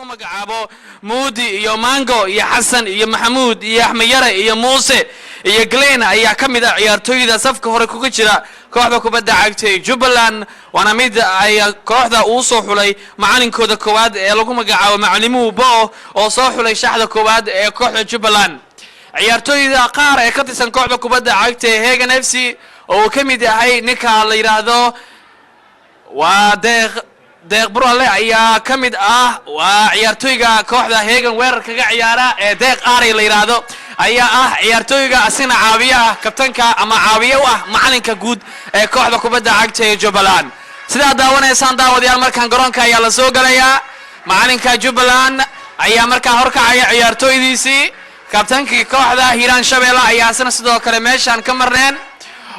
magacaabo Moody iyo Mango iyo Xasan iyo Maxamuud iyo Axmed Yare iyo Muuse iyo Glen ayaa kamid ah ciyaartooyda safka hore kuga jira kooxda kubadda cagta Jubaland wana mid ay kooxda uu soo xulay macalinkooda koowaad ee lagu magacaabo Macalimu Bo oo soo xulay shaxda koowaad ee kooxda Jubaland ciyaartooyda qaar ee ka tirsan kooxda kubadda cagta Hagan FC oo kamid yahay ninka la yiraahdo waa deeq Burale ayaa kamid ah waa ciyaartooyga kooxda Hagan weerar kaga ciyaara ee deeq Ari la yiraahdo ayaa ah ciyaartooyga asina caawiya kabtanka ama caawiye u ah macalinka guud ee kooxda kubadda cagta ee Jubaland sida daawanaysan daawadayaal markan garoonka ayaa la soo galayaa macalinka Jubaland ayaa markaa horkacaya ciyaartooydiisii kabtankii kooxda Hiiraan Shabeelle ayaa asina sidoo kale meeshan ka marneen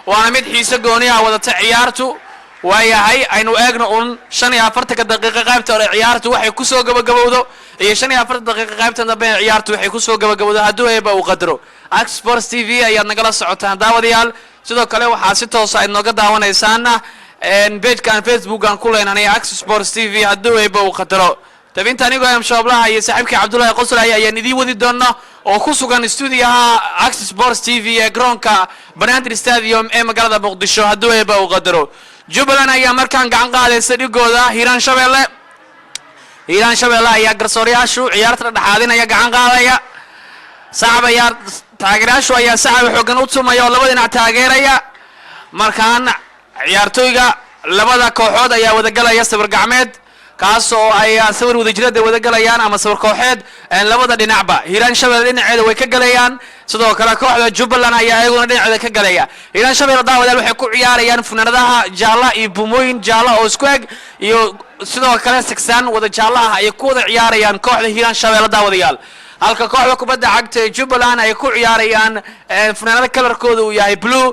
waana mid xiiso gooni ah wadata ciyaartu waayahay aynu eegno 45 daqiiqo qaybta hore ciyaartu waxay ku soo gabagabowdo iyo 45 daqiiqo qaybta dambe ciyaartu waxay ku soo gabagabowdo haduu eeba uu qadaro Ax Sports TV ayaad nagala socotaan daawadayaal sidoo kale waxa si toos ah inooga daawanaysaan page-kan Facebook-an ku leenahay Ax Sports TV haduu eeba uu qadaro tabinta anigu ayaan shooblaha iyo saaxiibkii Cabdullaahi Qosol ayaan idin wadi doona oo ku sugan studio-ha Ax Sports TV ee garoonka Banaadir Stadium ee magaalada Muqdisho haduu eeba uu qadaro Jubaland ayaa markaan gacan qaadaysa dhigooda Hiiraan Shabeelle ayaa garsoorayaashu ciyaarta dhaxaadinaya gacan qaadaya saaxiibayaal taageerayaashu ayaa saaxiib xooggan u tumaya oo labada dhinac taageeraya markaan ciyaartooyga labada kooxood ayaa wada galaya sawir gacmeed kaas oo ay sawir wada jirada wada galayaan ama sawir kooxeed labada dhinacba Hiiraan Shabeelle dhinaceeda way ka galayaan sidoo kale kooxda Jubaland ayaa ayaguna dhinaceeda ka galaya Hiiraan Shabeelle daawadayaal waxay ku ciyaarayaan funaanadaha jaalla iyo bumooyin jaalla oo isku eg iyo sidoo kale saxan wada jaalla ah ay ku wada ciyaarayaan kooxda Hiiraan Shabeelle daawadayaal halka kooxda kubadda cagta Jubaland ay ku ciyaarayaan funaanada kalarkooda uu yahay blue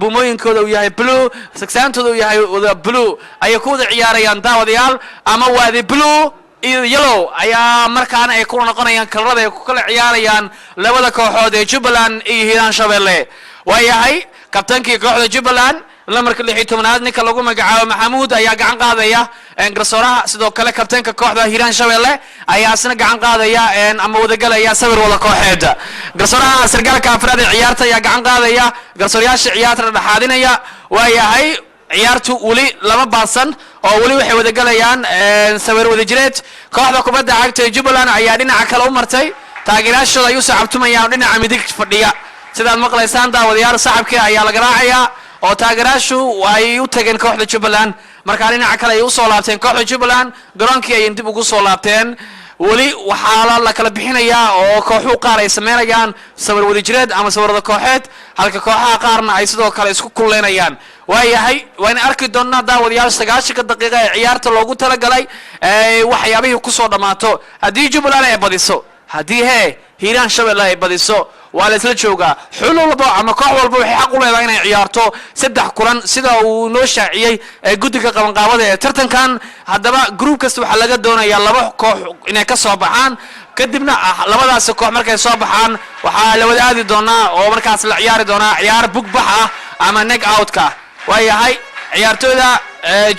bumooyinkooda uu yahay blue saxantooda uu yahay blue ay ku wada ciyaarayaan daawadayaal ama waadi blue iyo yellow ayaa markaan ay ku noqonayaan kalarada ay ku kala ciyaarayaan labada kooxood ee Jubaland iyo Hiiraan Shabeelle waayahay kabtankii kooxda Jubaland lamarka 16aad ninka lagu magacaabo Maxamuud ayaa gacan qaadaya garsooraha sidoo kale kabtanka kooxda Hiiraan Shabeelle ayaa asna gacan qaadaya ama wada galaya sawir wada kooxeed garsooraha sargaalka afraad ee ciyaarta ayaa gacan qaadaya garsoorayaasha ciyaarta dhaxaadinaya waayahay ciyaartu wali lama baasan oo wali waxay wada galayaan sawir wada jireed kooxda kubadda cagta ee Jubaland ayaa dhinaca kale u martay taageerayaashooda ay u saaxabtumayaan dhinaca midig fadhiya sidaad maqlaysaan daawadayaal saaxibkii ayaa laga raacayaa oo taageerayaashu ay u tageen kooxda Jubaland marka dhinaca kale ay u soo laabteen kooxda Jubaland garoonkii ay dib ugu soo laabteen wali waxa la kala bixinayaa oo kooxu qaar ay sameeyaan sawir wada jireed ama sawirada kooxeed halka kooxaha qaarna ay sidoo kale isku kuleenayaan waayahay waan arki doonaa daawadayaal 90 daqiiqo ee ciyaarta loogu talagalay waxyaabihii ku soo dhamaato hadii Jubaland ay badiso hadii Hiiraan Shabeelle ay badiso waa la isla joogaa xul walba ama koox walba waxay xaq u leedahay inay ciyaarto 3 kulan sida uu noo shaaciyay guddiga qabanqaabada ee tartankan haddaba group kasta waxa laga doonayaa laba koox inay ka soo baxaan kadibna labadaas koox markay soo baxaan waxa la wada aadi doonaa oo markaas la ciyaari doonaa ciyaar bugbax ah ama knock out ka waayahay ciyaartooyda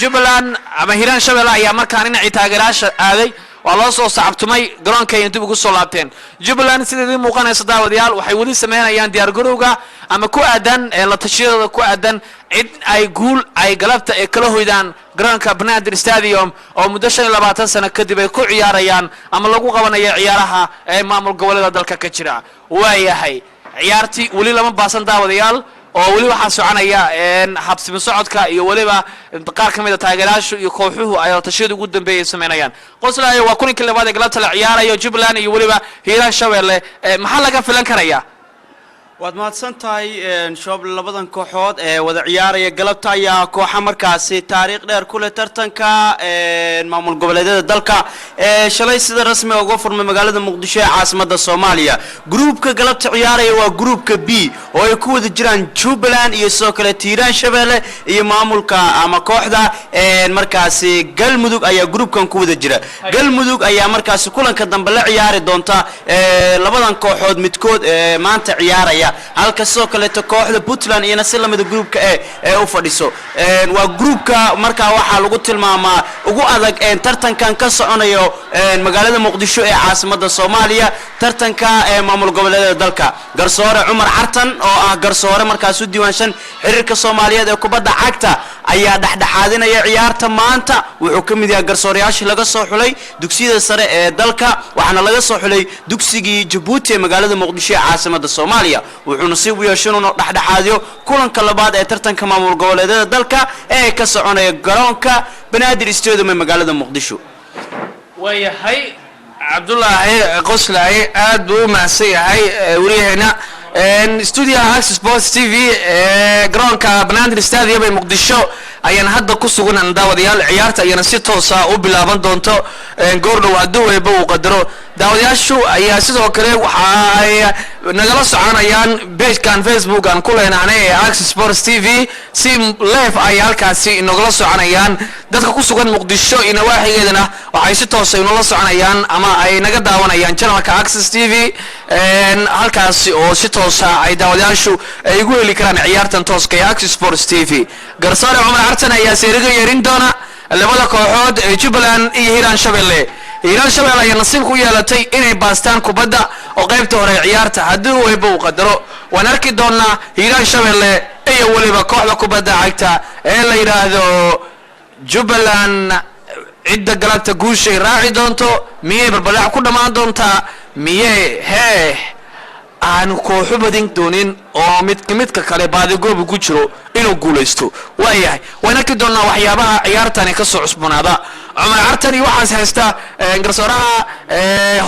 Jubaland ama Hiiraan Shabeelle ayaa markaan inay taageerayaasha aaday waa loo soo saabtumay garoonka ay dib ugu soo laabteen Jubaland sidii muuqanaysa daawadayaal waxay wali sameeyaan diyaar garowga ama ku aadan la tashiyada ku aadan cid ay guul ay galabta ay kala hoydaan garoonka Banaadir Stadium oo muddo 25 sano kadib ay ku ciyaarayaan ama lagu qabanayo ciyaaraha ee maamul goboleedka dalka ka jira waayahay ciyaartii wali lama baasan daawadayaal oo wali waxa soconaya habsimi socodka iyo waliba qaar kamid ah taageerayaashu iyo kooxuhu ay tashiyada ugu dambeeyay sameeyaan qoslaayo waa kulinkii labaad ee galabta la ciyaarayo Jubaland iyo waliba Hiiraan Shabeelle maxaa laga filan karaya waad mahadsantahay shoob labadan kooxood ee wada ciyaaraya galabta ayaa kooxa markaasi taariikh dheer ku leh tartanka maamul goboleedyada dalka shalay sida rasmi ah uga furmay magaalada Muqdisho ee caasimadda Soomaaliya groupka galabta ciyaaraya waa groupka B oo ay ku wada jiraan Jubaland iyo sidoo kale Hiiraan Shabeelle iyo maamulka ama kooxda markaasi Galmudug ayaa groupkan ku wada jira Galmudug ayaa markaasi kulanka dambe la ciyaari doonta labadan kooxood midkood maanta ciyaaraya fadhiya halka sidoo kaleeto kooxda Puntland iyana si lamida groupka ee u fadhiso waa groupka markaa waxaa lagu tilmaamaa ugu adag tartankan ka soconayo magaalada Muqdisho ee caasimadda Soomaaliya tartanka maamul goboleedyada dalka garsoore Cumar Cartan oo ah garsoore markaas u diiwaansan xiriirka Soomaaliyeed ee kubadda cagta ayaa dhaxdhaxaadinaya ciyaarta maanta wuxuu ka mid yahay garsooreyaashii laga soo xulay dugsiyada sare ee dalka waxaana laga soo xulay dugsigii Djibouti ee magaalada Muqdisho ee caasimadda Soomaaliya wuxuu nasiib u yeeshay inuu dhaxdhaxaadiyo kulanka labaad ee tartanka maamul goboleedyada dalka ee ka soconaya garoonka Banaadir Stadium ee magaalada Muqdisho wayahay Cabdullaahi Qoslaaye aad buu mahadsan yahay wariyaheena studio Access Sports TV garoonka Banaadir Stadium ee Muqdisho ayaan hadda ku sugan daawadayaal ciyaarta ayana si toos ah u bilaaban doonto goordhow hadduu weyba uu qadaro daawadayaashu ayaa sidoo kale waxa ay nagala soconayaan page-kan Facebook aan ku leenahay ee Access Sports TV si live ay halkaasi nagala soconayaan dadka ku sugan Muqdisho ina waaxigeedana waxay si toos ah nagala soconayaan ama ay naga daawanayaan channelka Access TV halkaasi oo si toos ah ay daawadayaashu ay ugu heli karaan ciyaartan tooska ee Access Sports TV garsoore Cumar Cartan ayaa seeriga yeerin doona labada kooxood ee Jubbaland iyo Hiiraan Shabeelle ayaa nasiib ku yeelatay inay baastaan kubadda oo qaybta hore ciyaarta haddii weyba uu qadaro waan arki doonaa Hiiraan Shabeelle iyo waliba kooxda kubadda cagta ee la yiraahdo Jubbaland cidda galabta guushay raaci doonto miyay barbadac ku dhamaan doontaa miyay aan kooxu badin doonin oo midka kale baadigoob ku jiro inuu guuleysto waayahay waan arki doonaa waxyaabaha ciyaartani ka soo cusbanaada Cumar Cartan waxaas haysta garsooraha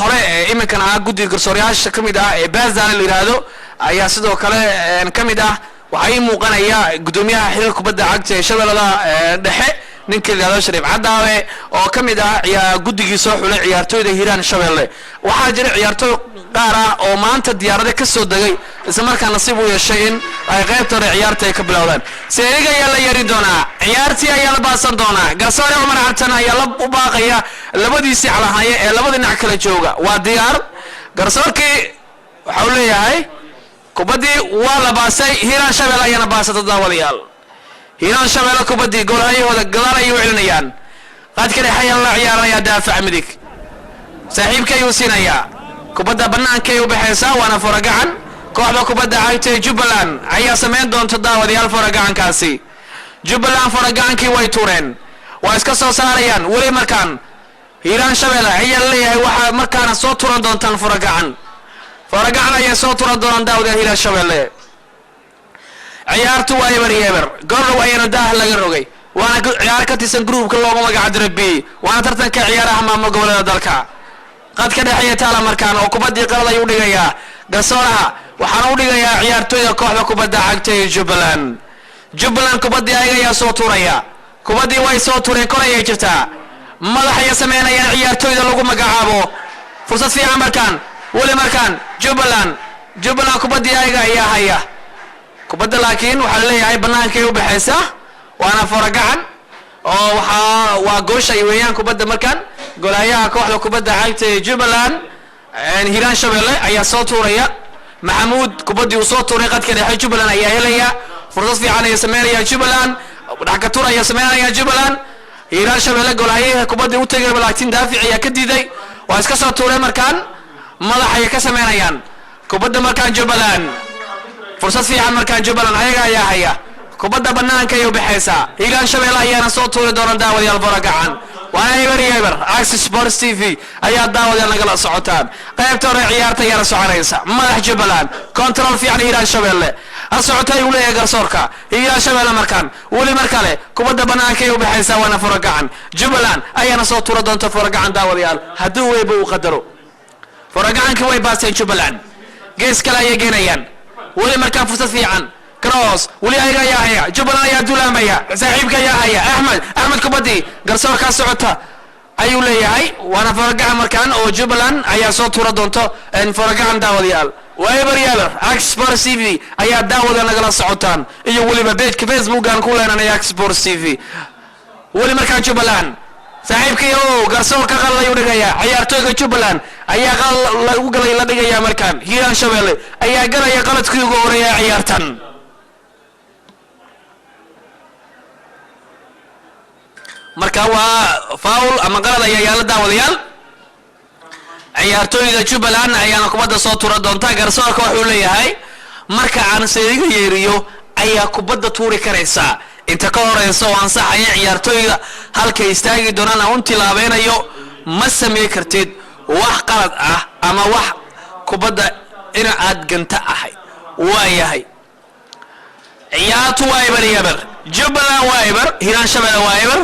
hore iminkana guddiga garsoorayaasha kamid ah ee Baazan la yiraahdo ayaa sidoo kale kamid ah waxay muuqanaya gudoomiyaha xiriirka kubadda cagta ee Shabeellada dhexe ninka la yiraahdo Shariif Cadaawe oo kamid ah guddigii soo xulay ciyaartooyda Hiiraan Shabeelle waxaa jira ciyaartooy qaar ah oo maanta diyaarada ka soo dagay isla markaana nasiib u yeeshay in ay qaybta hore ciyaarta ay ka bilowdaan seeriga ayaa la yeeri doonaa ciyaartii ayaa la baasan doonaa garsoore Cumar Cartan ayaa la u baaqaya labadiisii calahaye ee labada dhinac kala jooga waa diyaar garsoorkii waxa uu leeyahay kubadii waa la baasay Hiiraan Shabeelle ayaana baasatay daawadayaal Hiiraan Shabeelle kubadii goolhayahooda gadaal ay u celinayaan qadka dhexe ayaa la ciyaaraya daafac midig saaxiibka ayuu siinayaa kubadda banaanka ay u baxaysaa waana faragacan kooxda kubadda cagta ee Jubbaland ayaa sameyn doonta daawadayaal faragacankaasi Jubbaland faragacankii way tuureen waa iska soo saarayaan wali markaan Hiiraan Shabeelle ayaa leeyahay waxa markaana soo turan doontaan faragacan ayaa soo turan doonaan daawadayaal Hiiraan Shabeelle ciyaartu waa eber goordhow ayana daah laga rogay waana ciyaar ka tirsan groupka loogu magac diray B waana tartanka ciyaaraha maamul goboleedyada dalka qadka dhexe taala markaan oo kubadii qalad ay u dhigayaa garsooraha waxaan u dhigayaa ciyaartooyda kooxda kubadda cagta ee Jubbaland kubadii ayaa soo tuuraya kubadii way soo tuureen koray ay jirtaa madax ay sameynayaan ciyaartooyda lagu magacaabo fursad fiican markaan wali markaan Jubbaland kubadii ayaa haya kubadda laakiin waxa leeyahay banaanka ay u baxaysa waana faragacan oo waa goosha ay weeyaan kubadda markaan golayaha kooxda kubadda cagta ee Jubbaland Hiiraan Shabeelle ayaa soo tuuraya Maxamuud kubadii uu soo tuuray qadka dhexe Jubbaland ayaa helaya fursad fiican ay sameynayaan Jubbaland dhaxka tuur ayaa sameynayaan Jubbaland Hiiraan Shabeelle golayaha kubadii u tagay laakiin daafic ayaa ka diiday waa iska soo tuuray markaan madax ay ka sameynayaan kubadda markaan Jubbaland fursad fiican markaan Jubbaland ayaa haya kubadda banaanka ay u baxaysaa Hiiraan Shabeelle ayaana soo tuuri doona daawadayaal faragacan waana eber Access Sports TV ayaa daawadayaal nagala socotaan qaybta hore ciyaarta ayaa la soconaysa madax Jubbaland control fiican Hiiraan Shabeelle asocotay uu leeyahay garsoorka Hiiraan Shabeelle markaan wali markale kubadda banaanka ay u baxaysaa waana faragacan Jubbaland ayaana soo tuuri doonta faragacan daawadayaal haddii weyba uu qadaro faragacanka way baasteen Jubbaland gees kale ay geenayaan wali markaan fursad fiican cross wali ayaa haya Jubbaland ayaa duulaamaya saaxiibka ayaa haya Ahmed kubadi garsoorka socota ayuu leeyahay waana faragacan markaan oo Jubbaland ayaa soo tuura doonto in faragacan daawadayaal eber Access Sports TV ayaa daawada nagala socotaan iyo waliba page Facebook aan ku leenahay Access Sports TV wali markaan Jubbaland saaxiibkii oo garsoorka qalad ayuu dhigayaa ciyaartooyga Jubbaland ayaa qalad lagu galay la dhigayaa markaan Hiiraan Shabeelle ayaa galaya qaladkii ugu horeeyay ciyaartan marka waa foul ama qalad ayaa yaala daawadayaal ciyaartooyga Jubbaland ayaana kubadda soo tuura doonta garsoorka wuxuu leeyahay marka aan seediga yeeriyo ayaa kubadda tuuri karaysa inta ka horeyso aan saxaya ciyaartooyga halka istaagi doonana un tilaabenayo ma sameey kartid wax qalad ah ama wax kubadda in aad ganta ahay waayahay ciyaartu waa eber Jubbaland waa eber Hiiraan Shabeelle waa eber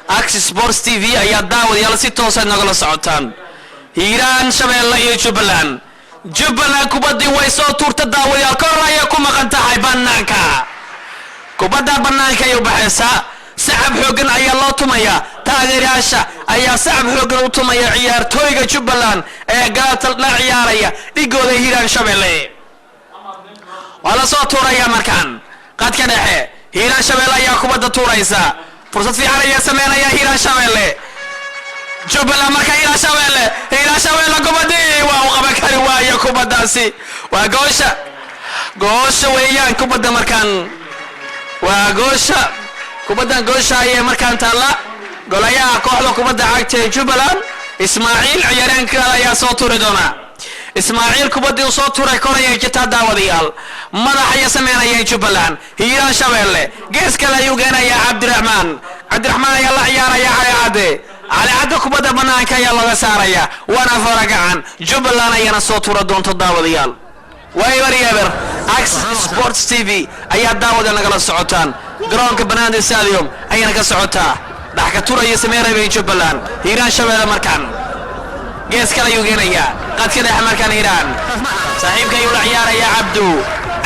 Access Sports TV ayaa daawadayaal si toos ah nagala socotaan Hiiraan Shabeelle iyo Jubbaland kubaddi way soo tuurta daawadayaal kor ayay ku maqan tahay banaanka kubadda banaanka ay u baxaysaa sacab xoogan ayaa loo tumaya taageerayaasha ayaa sacab xoogan u tumaya ciyaartooyga Jubbaland ee galabta la ciyaaraya dhigooda Hiiraan Shabeelle wala soo tuuraya markaan qadka dhexe Hiiraan Shabeelle ayaa kubadda tuuraysa fursad fiican ayaa sameynaya Hiiraan Shabeelle Jubbaland marka Hiiraan Shabeelle kubaddi waa u qaban kari waayo kubaddaasi waa goosha weeyaan kubadda markaan waa kubaddan goosha ayay markaan taalla golayaha kooxda kubadda cagta ee Jubbaland Ismaaciil ciyaaryahanka ayaa soo tuuri doona Ismaaciil kubaddi uu soo tuuray koraya jita daawadayaal madaxa sameynaya Jubbaland Hiiraan Shabeelle gees kale ayuu geenayaa Cabdiraxmaan ayaa la ciyaaraya علي عدو كبدا بنانكا يلا غساريا وانا فرقعان جبلان ايانا صوتورا دونتو داوديال وايبر يابر اكس سبورتس تي في ايا داود انا قال السعوتان قرونك بناندي الساديوم ايانا كسعوتا ضحكة تورا يسميرا بي جبلان هيران شبالا مركان جيس كلا يوغينيا قد كده مركان هيران صاحبك يولا عيارا يا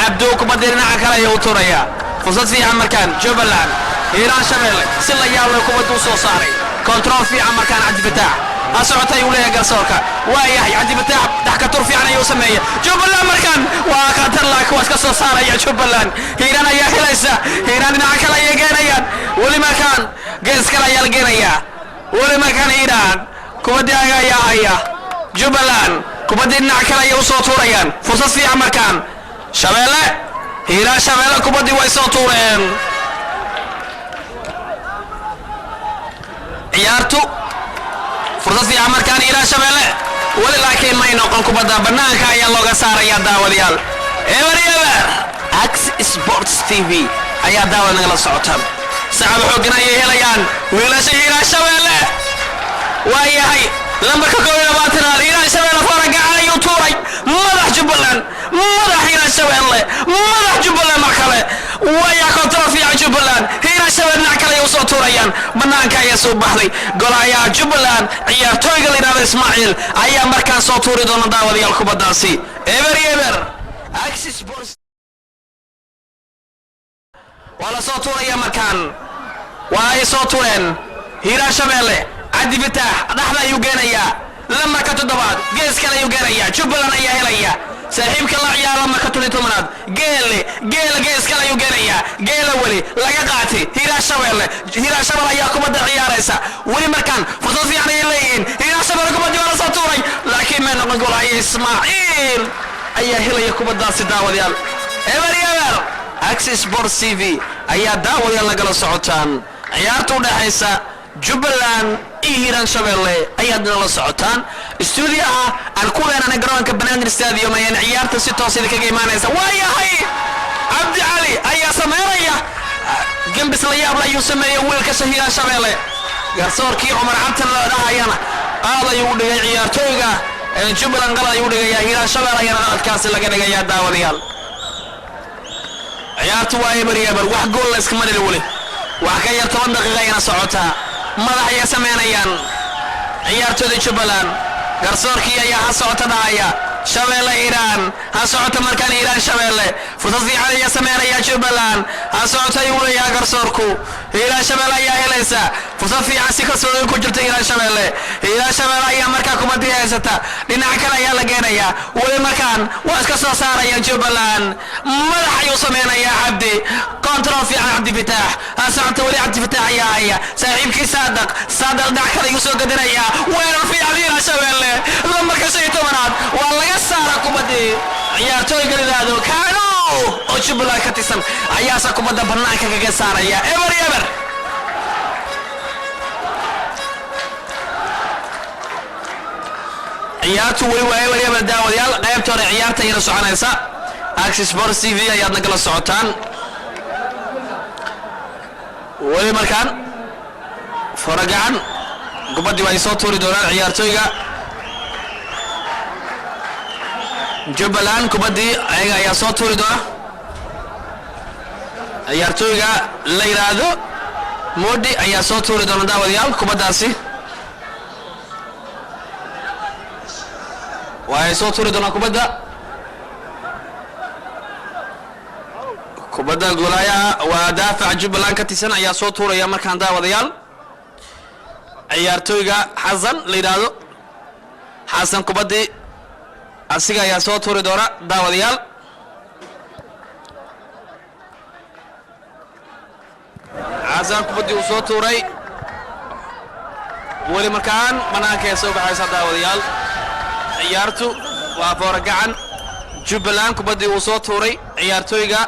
عبدو كبدا نعا كلا يوتوريا فصد في عمركان جبلان هيران شبالا سلا ياولا كبدو صوصاري كنترول في عمر كان عندي فتاح أسرعتي ولا قصورك وياي عندي فتاح ضحكة تور في عنا يوسمية جبلان مركان وقاتل لك واسكسر صار يا جبلان هيران يا خليسة هيران نعكلا يا جنيان ولي مكان جنس كلا يا الجنيا ولي مكان هيران كودي يا جبلان كودي نعكلا يوصل توريان فصل في عمر كان شبله هيران شبله كودي ويصل تورين عيارتو فرصة في عمر كان إلى شبله ولكن ما ينقل كبدا بناك يا لوغا سارة يا داوديال إيبر أكس سبورتس تي في أيا داود نغلا صوتهم سعب حقنا يهليان ويلا إلى شبله وهي هاي لما كوكوين باتنا إلى شبله فرق على يوتوري مدح جبلان مدح إلى شبله مدح جبلان مركله ويا كنترول في جبلان هنا شباب نعكلا يوصل توريان بنانكا يسوب بحري قول يا جبلان عيار تويق لنا إسماعيل أيام مركان صوتوري دون داودي الكوبا داسي إيبر أكسس بورس ولا صوتوري يا مكان وهي صوتورين هنا شبالي عدي فتاح نحن يوغينيا لما كتدبات جيس كلا يوغينيا جبلان أيا هليا ساحبك الله عيال لما كتولي تمناد قيل جيس كلا يوغينيا قيل ولي لقا قاتي هيرا شبالي اياكم بدا عياريسا ولي مركان فرصة في عني الليين هيرا شبالي كم بدا ورسا توري لكن من نقول اي اسماعيل ايا هلا ياكم بدا سداوة ديال ايبر اكسس بورس تي في ايا داوة ديال لقلا سعوتان عيارتو داحيسا جبلان هيران شبالي ايا دنا سعوتان استوديوها الكل انا قرانك بناندر استاديوم ايا عيارتا ستو سيدك ايمانيسا ويا هاي عبد علي ايا سميريا جنبس لياب لا يسمي ويلك هيران شبالي garsoorkii Umar Cabtan la dhaayana qaaday uu dhigay ciyaartooyga Jubbaland qala uu dhigay Hiiraan Shabeelle ayana adkaasi laga dhigay daawadayaal ciyaartu waa eber wax gool la iska marin wali wax ka yar 10 daqiiqo ayana socota madax ay sameynayaan ciyaartooyda Jubbaland garsoorkii ayaa socota dhaaya Shabeelle Hiiraan socota markaan Hiiraan Shabeelle fursad fiican ay sameynayaan Jubbaland socota uu leeyahay garsoorku Hiiraan Shabeelle ayaa helaysa fursad fiican si ka soo ku jirta Hiiraan Shabeelle ayaa markaa kubadda haysata dhinaca kale ayaa la geenaya wali markaan waa iska soo saaraya Jubbaland madax ayuu sameynaya Cabdi control fiican Cabdi فتاح أسعد ولي عبد الفتاح يا صاحبك صادق دعك يوسف قدريا وين في علينا شباب لما كسيتو مناد والله يساركم بدي ciyaartooy galidaado kaano oo Jubaland ka tirsan ayaa sakumada banaanka kaga saaraya ever ciyaartu wali waa ever daawadayaal qaybta hore ciyaarta ay soconaysa Access Sports TV ayaad nagala socotaan wali markaan faragaan gubadii way soo tuuri doonaan ciyaartooyga Jubaland kubadii ayaga ayaa soo tuuri doona ciyaartooyga la yiraahdo Modi ayaa soo tuuri doona daawadayaal kubadaasi way soo tuuri doona kubada golaya waa daafac Jubaland ka tirsan ayaa soo tuuraya markaan daawadayaal ciyaartooyga Xasan la yiraahdo Xasan kubadii asiga ayaa soo tuuri doona daawadayaal Xasan kubadii uu soo tuuray wali markaan banaanka soo baxaysa daawadayaal ciyaartu waa fooragacan Jubaland kubadii uu soo tuuray ciyaartooyga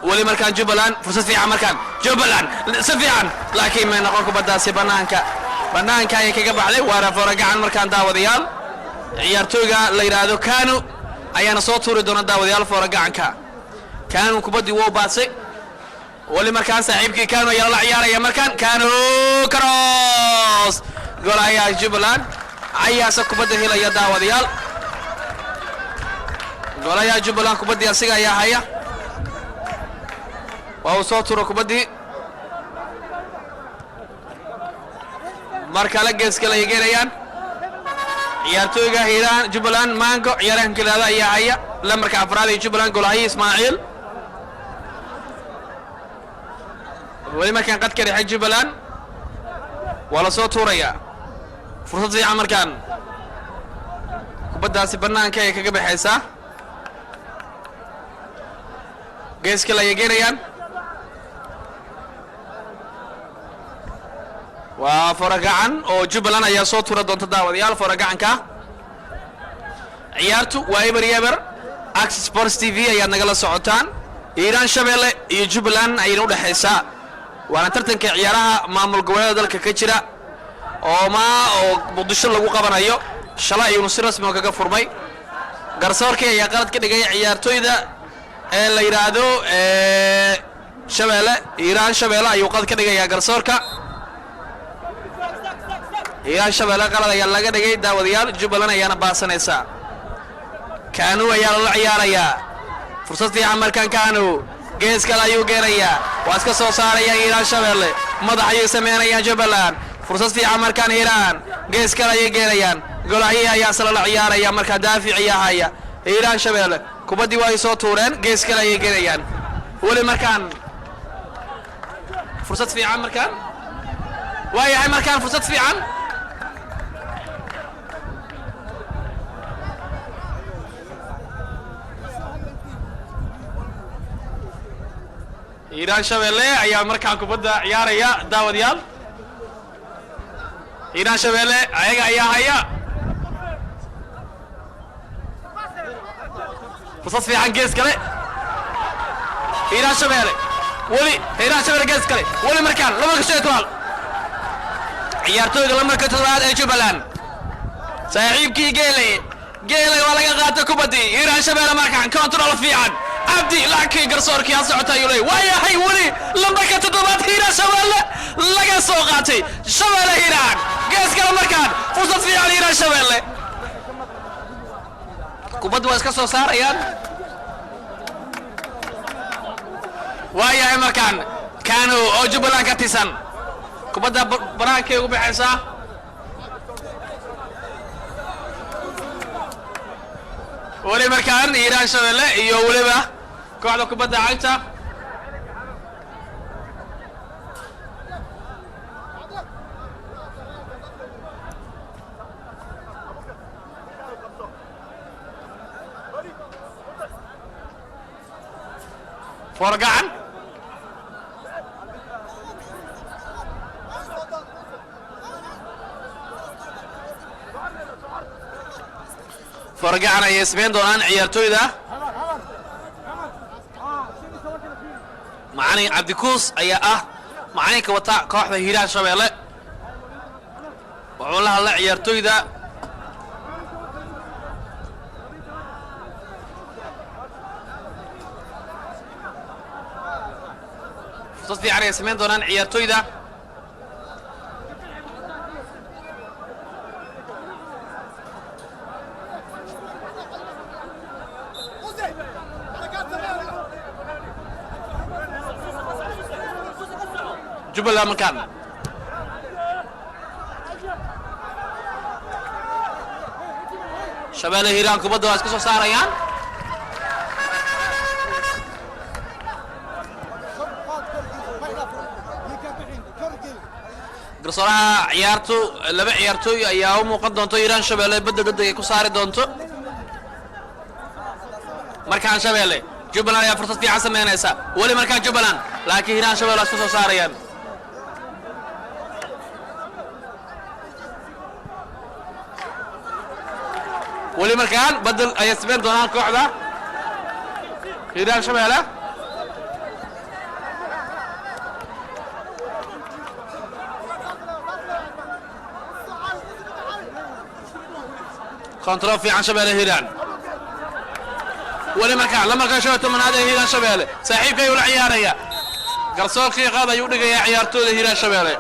wali markaan Jubaland fursad fiican markaan Jubaland safiican laakiin ma noqon kubadaasi banaanka ay kaga baxday waa fooragacan markaan daawadayaal ciyaartooyga la yiraahdo Kanu ayaana soo tuuri doona daawadayaal fooragacanka Kanu kubadii wuu baasay wali markaan saaxiibkii Kanu ayaa la ciyaaraya markaan Kanu cross golaya Jubaland ayaasa kubadda helaya daawadayaal golaya Jubaland kubadii asiga ayaa haya waa soo tuuro kubadii marka la geeska la yeeganayaan ciyaartooyga Hiiraan Jubaland Mango ciyaarahan kaleeda ayaa haya lamarka afraad ee Jubaland golaya Ismaaciil wali markaan qad ka dhexay Jubaland wala soo tuuraya fursad fiican markaan kubadaasi banaanka ay kaga baxaysa geeska la yeeganayaan waa fooragacan oo Jubaland ayaa soo tuura doonta daawadayaal fooragacanka ciyaartu waa ever Access Sports TV ayaad nagala socotaan Hiiraan Shabeelle iyo Jubaland ayay u dhaxaysaa waana tartanka ciyaaraha maamul goboleedka dalka ka jira oo Muqdisho lagu qabanayo shalay ayuu si rasmi ah kaga furmay garsoorkii ayaa qalad ka dhigay ciyaartooyda ee la yiraahdo Shabeelle Hiiraan Shabeelle ayuu qalad ka dhigay garsoorka Hiiraan Shabeelle qalad ayaa laga dhigay daawadayaal Jubaland ayaana baasanaysa Kanu ayaa la ciyaaraya fursad fiican markaan Kanu gees kale ayuu geeraya waa iska soo saaraya Hiiraan Shabeelle madax ayuu sameynaya Jubaland fursad fiican markaan Hiiraan gees kale ayay geerayaan golahii ayaa sala la ciyaaraya marka daafic ayaa haya Hiiraan Shabeelle kubadii way soo tuureen gees kale ayay geerayaan wali markaan fursad fiican markaan waayahay markaan fursad fiican Hiiraan Shabeelle ayaa markaan kubadda ciyaaraya daawadayaal Hiiraan Shabeelle ayaga ayaa haya fursad fiican gees kale Hiiraan Shabeelle gees kale wali markaan lama ka sheekal ciyaartooyga lamarka toddobaad ee Jubaland saaxiibkii geelay waa laga qaatay kubadii Hiiraan Shabeelle markaan control fiican عبدي لكن قرصورك يا سعوتا يولي ويا هاي ولي لما كتدوبات هيران شوالة لقى سوقاتي شوالة هيران قيس كلا مركان فرصة في على هيران شوالة كوبادو اسكسو صار ايان ويا هاي مركان كانوا او Jubaland كتيسان كوبادا برانكي وبحيسا ولي مركان هيران شوالة iyo waliba kooxda kubadda cagta foorgacan فرجعنا يسمين دونان عيارتوي ده معاني عبد الكوس أي معاني كوتا كواحدة هيران شبيلة وعلها الله عيارتوي ده تصدي على يسمين دونان عيارتوي ده جبل مكان شباب هيران كبدو اسكو صاريان قرصراها عيارتو لبع عيارتو اياو موقد دونتو هيران شباب بد دد ku saari doonto markaan shabeelle Jubbaland ayaa fursad fiican sameynaysa wali markaan Jubbaland laakiin Hiiraan shabeelle isku soo saarayaan wali markaan badal ay isbeen doonaan kooxda Hiiraan shabeelle كنترول في عن شباب الهلال ولي مركان لما كان شوتو من هذا الهلال شباب صاحب كيو العياريه قرصول كي قادا يودغيا عيارتو الهلال شباب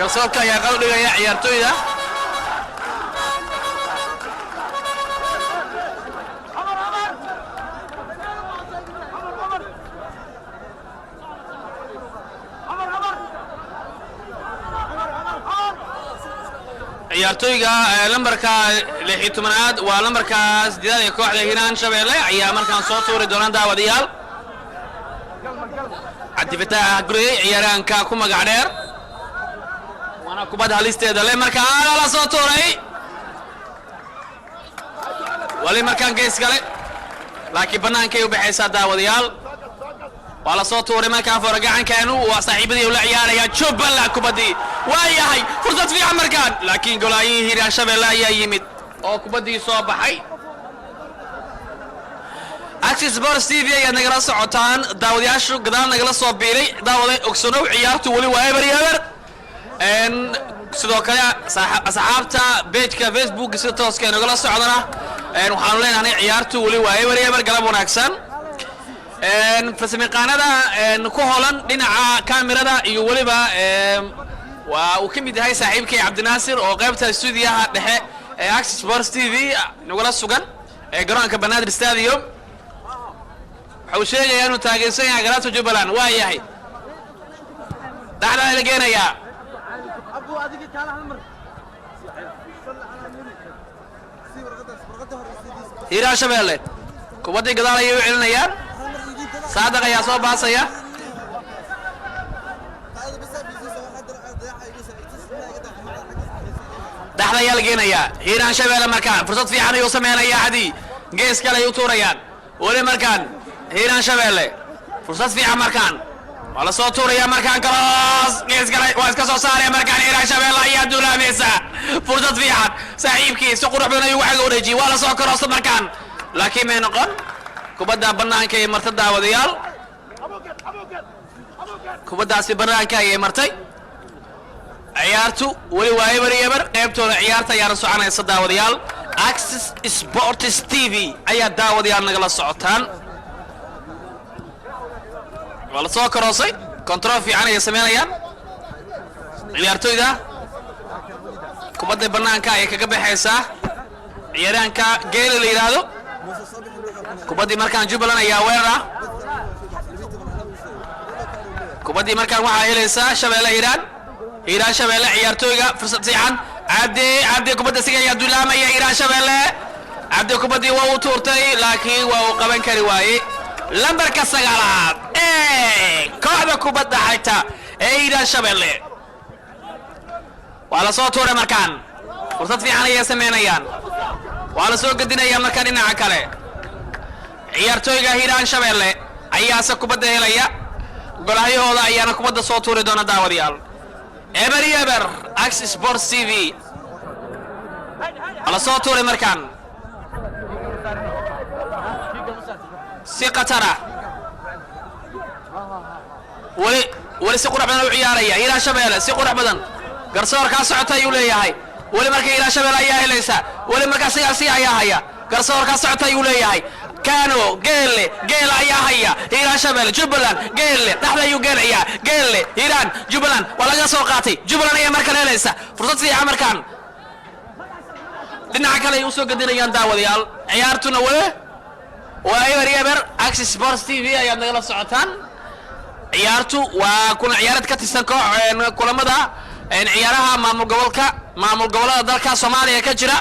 قرصول كي قادا عيارتو ده ciyaartoyga lambarka 16aad waa lambarkaas didaad ee kooxda Hiiraan Shabeelle ayaa markaan soo tuuri doonaan daawadayaal Cabdi Fataax Gurey ciyaaraanka ku magac dheer wana kubad halisteeda le markaan la soo tuuray wali markaan gees gale laakiin banaankay u baxaysa daawadayaal wala soo tuuray markaan faragacankaanu waa saaxiibadii ula ciyaaraya Jubbaland kubadii waayahay fursad fiican markaan laakiin golaayihii Hiiraan Shabeelle ayaa yimid oo kubadii soo baxay Access Sports TV ayaa nagala socotaan daawadayaashu gadaal nagala soo biiray daawaday ogsanow ciyaartu wali waa eber sidoo kale asxaabta page-ka Facebook si tooska nagala socdana waxaan leenahay ciyaartu wali waa eber galab wanaagsan farsamayaqaanada ku hoolan dhinaca kaamirada iyo waliba waa uu ka mid yahay saaxiibkay Cabdinaasir oo qaybta stuudiyaha dhexe ee Access Sports TV nagala sugan ee garoonka Banaadir Stadium wuxuu sheegay inuu taageersan yahay garaadka Jubbaland waa yahay dhaxda la geenaya abu adigi taala hal mar Hiiraan Shabeelle kubadii gadaal ayay u celinayaan صادق يا صوب باصية دحلا يلقينا يا هيران شباب المكان فرصة في حنا يوسمينا يا عدي جيس كلا يوتوريان ولي مكان هيران شباب فرصة في مكان ولا صوت يا مكان خلاص جيس كلا واسكسو صار يا مكان هيران شباب يا دولا ميسا فرصة في حد سعيب كي سقور بينا يوحد ورجي ولا صوت كراس مكان لكن ما نقول kubadda banaanka ay martay daawadayaal kubaddaasi banaanka ay martay ciyaartu wali waa eber qaybtooda ciyaarta ayaa soconaysa daawadayaal Access Sports TV ayaa daawadayaal nagala socotaan wala soo karoosay control fiican ay sameeyaan ciyaartoyda kubadda banaanka ay kaga baxaysa ciyaaraanka geel la yiraahdo kubadii markaan Jubbaland ayaa weerara kubadii markaan waxa helaysa Shabeelle Hiiraan Shabeelle ciyaartoyga fursad fiican Cabdi kubadda sigaya dulaamaya Hiiraan Shabeelle Cabdi kubadii waa uu tuurtay laakiin waa uu qaban kari waayay lambarka 9aad kooxda kubadda xigta ee Hiiraan Shabeelle wala soo tuuray markaan fursad fiican ay sameeyaan wala soo gadinaya markaan dhinaca kale ciyaartoyga Hiiraan Shabeelle ayaa kubadda helaya golahayooda ayaana kubadda soo tuuri doona daawadayaal eber iyo eber Access Sports TV ala soo tuuray markaan si qatara wali si qurux badan u ciyaaraya Hiiraan Shabeelle si qurux badan garsoorka socota ayuu leeyahay wali markay Hiiraan Shabeelle ayaa helaysa wali markaa siyaasi ayaa haya garsoorka socota ayuu leeyahay كانوا قيل أيها إيران شبل جبلان قيل نحن يقيل قيل إيران جبلان ولا قصو قاتي جبلان أي مركان ليس فرصة في أمريكان لنا عكلا يوسو قدنا ينداو ديال عيارتنا وأيوة ريبر أكسس سبورتس تي في أيام نغلا سعوتان عيارتو وكنا عيارت كتستنكو كل مدى إن عيارها مامو قولك دالكا صوماليا كجرا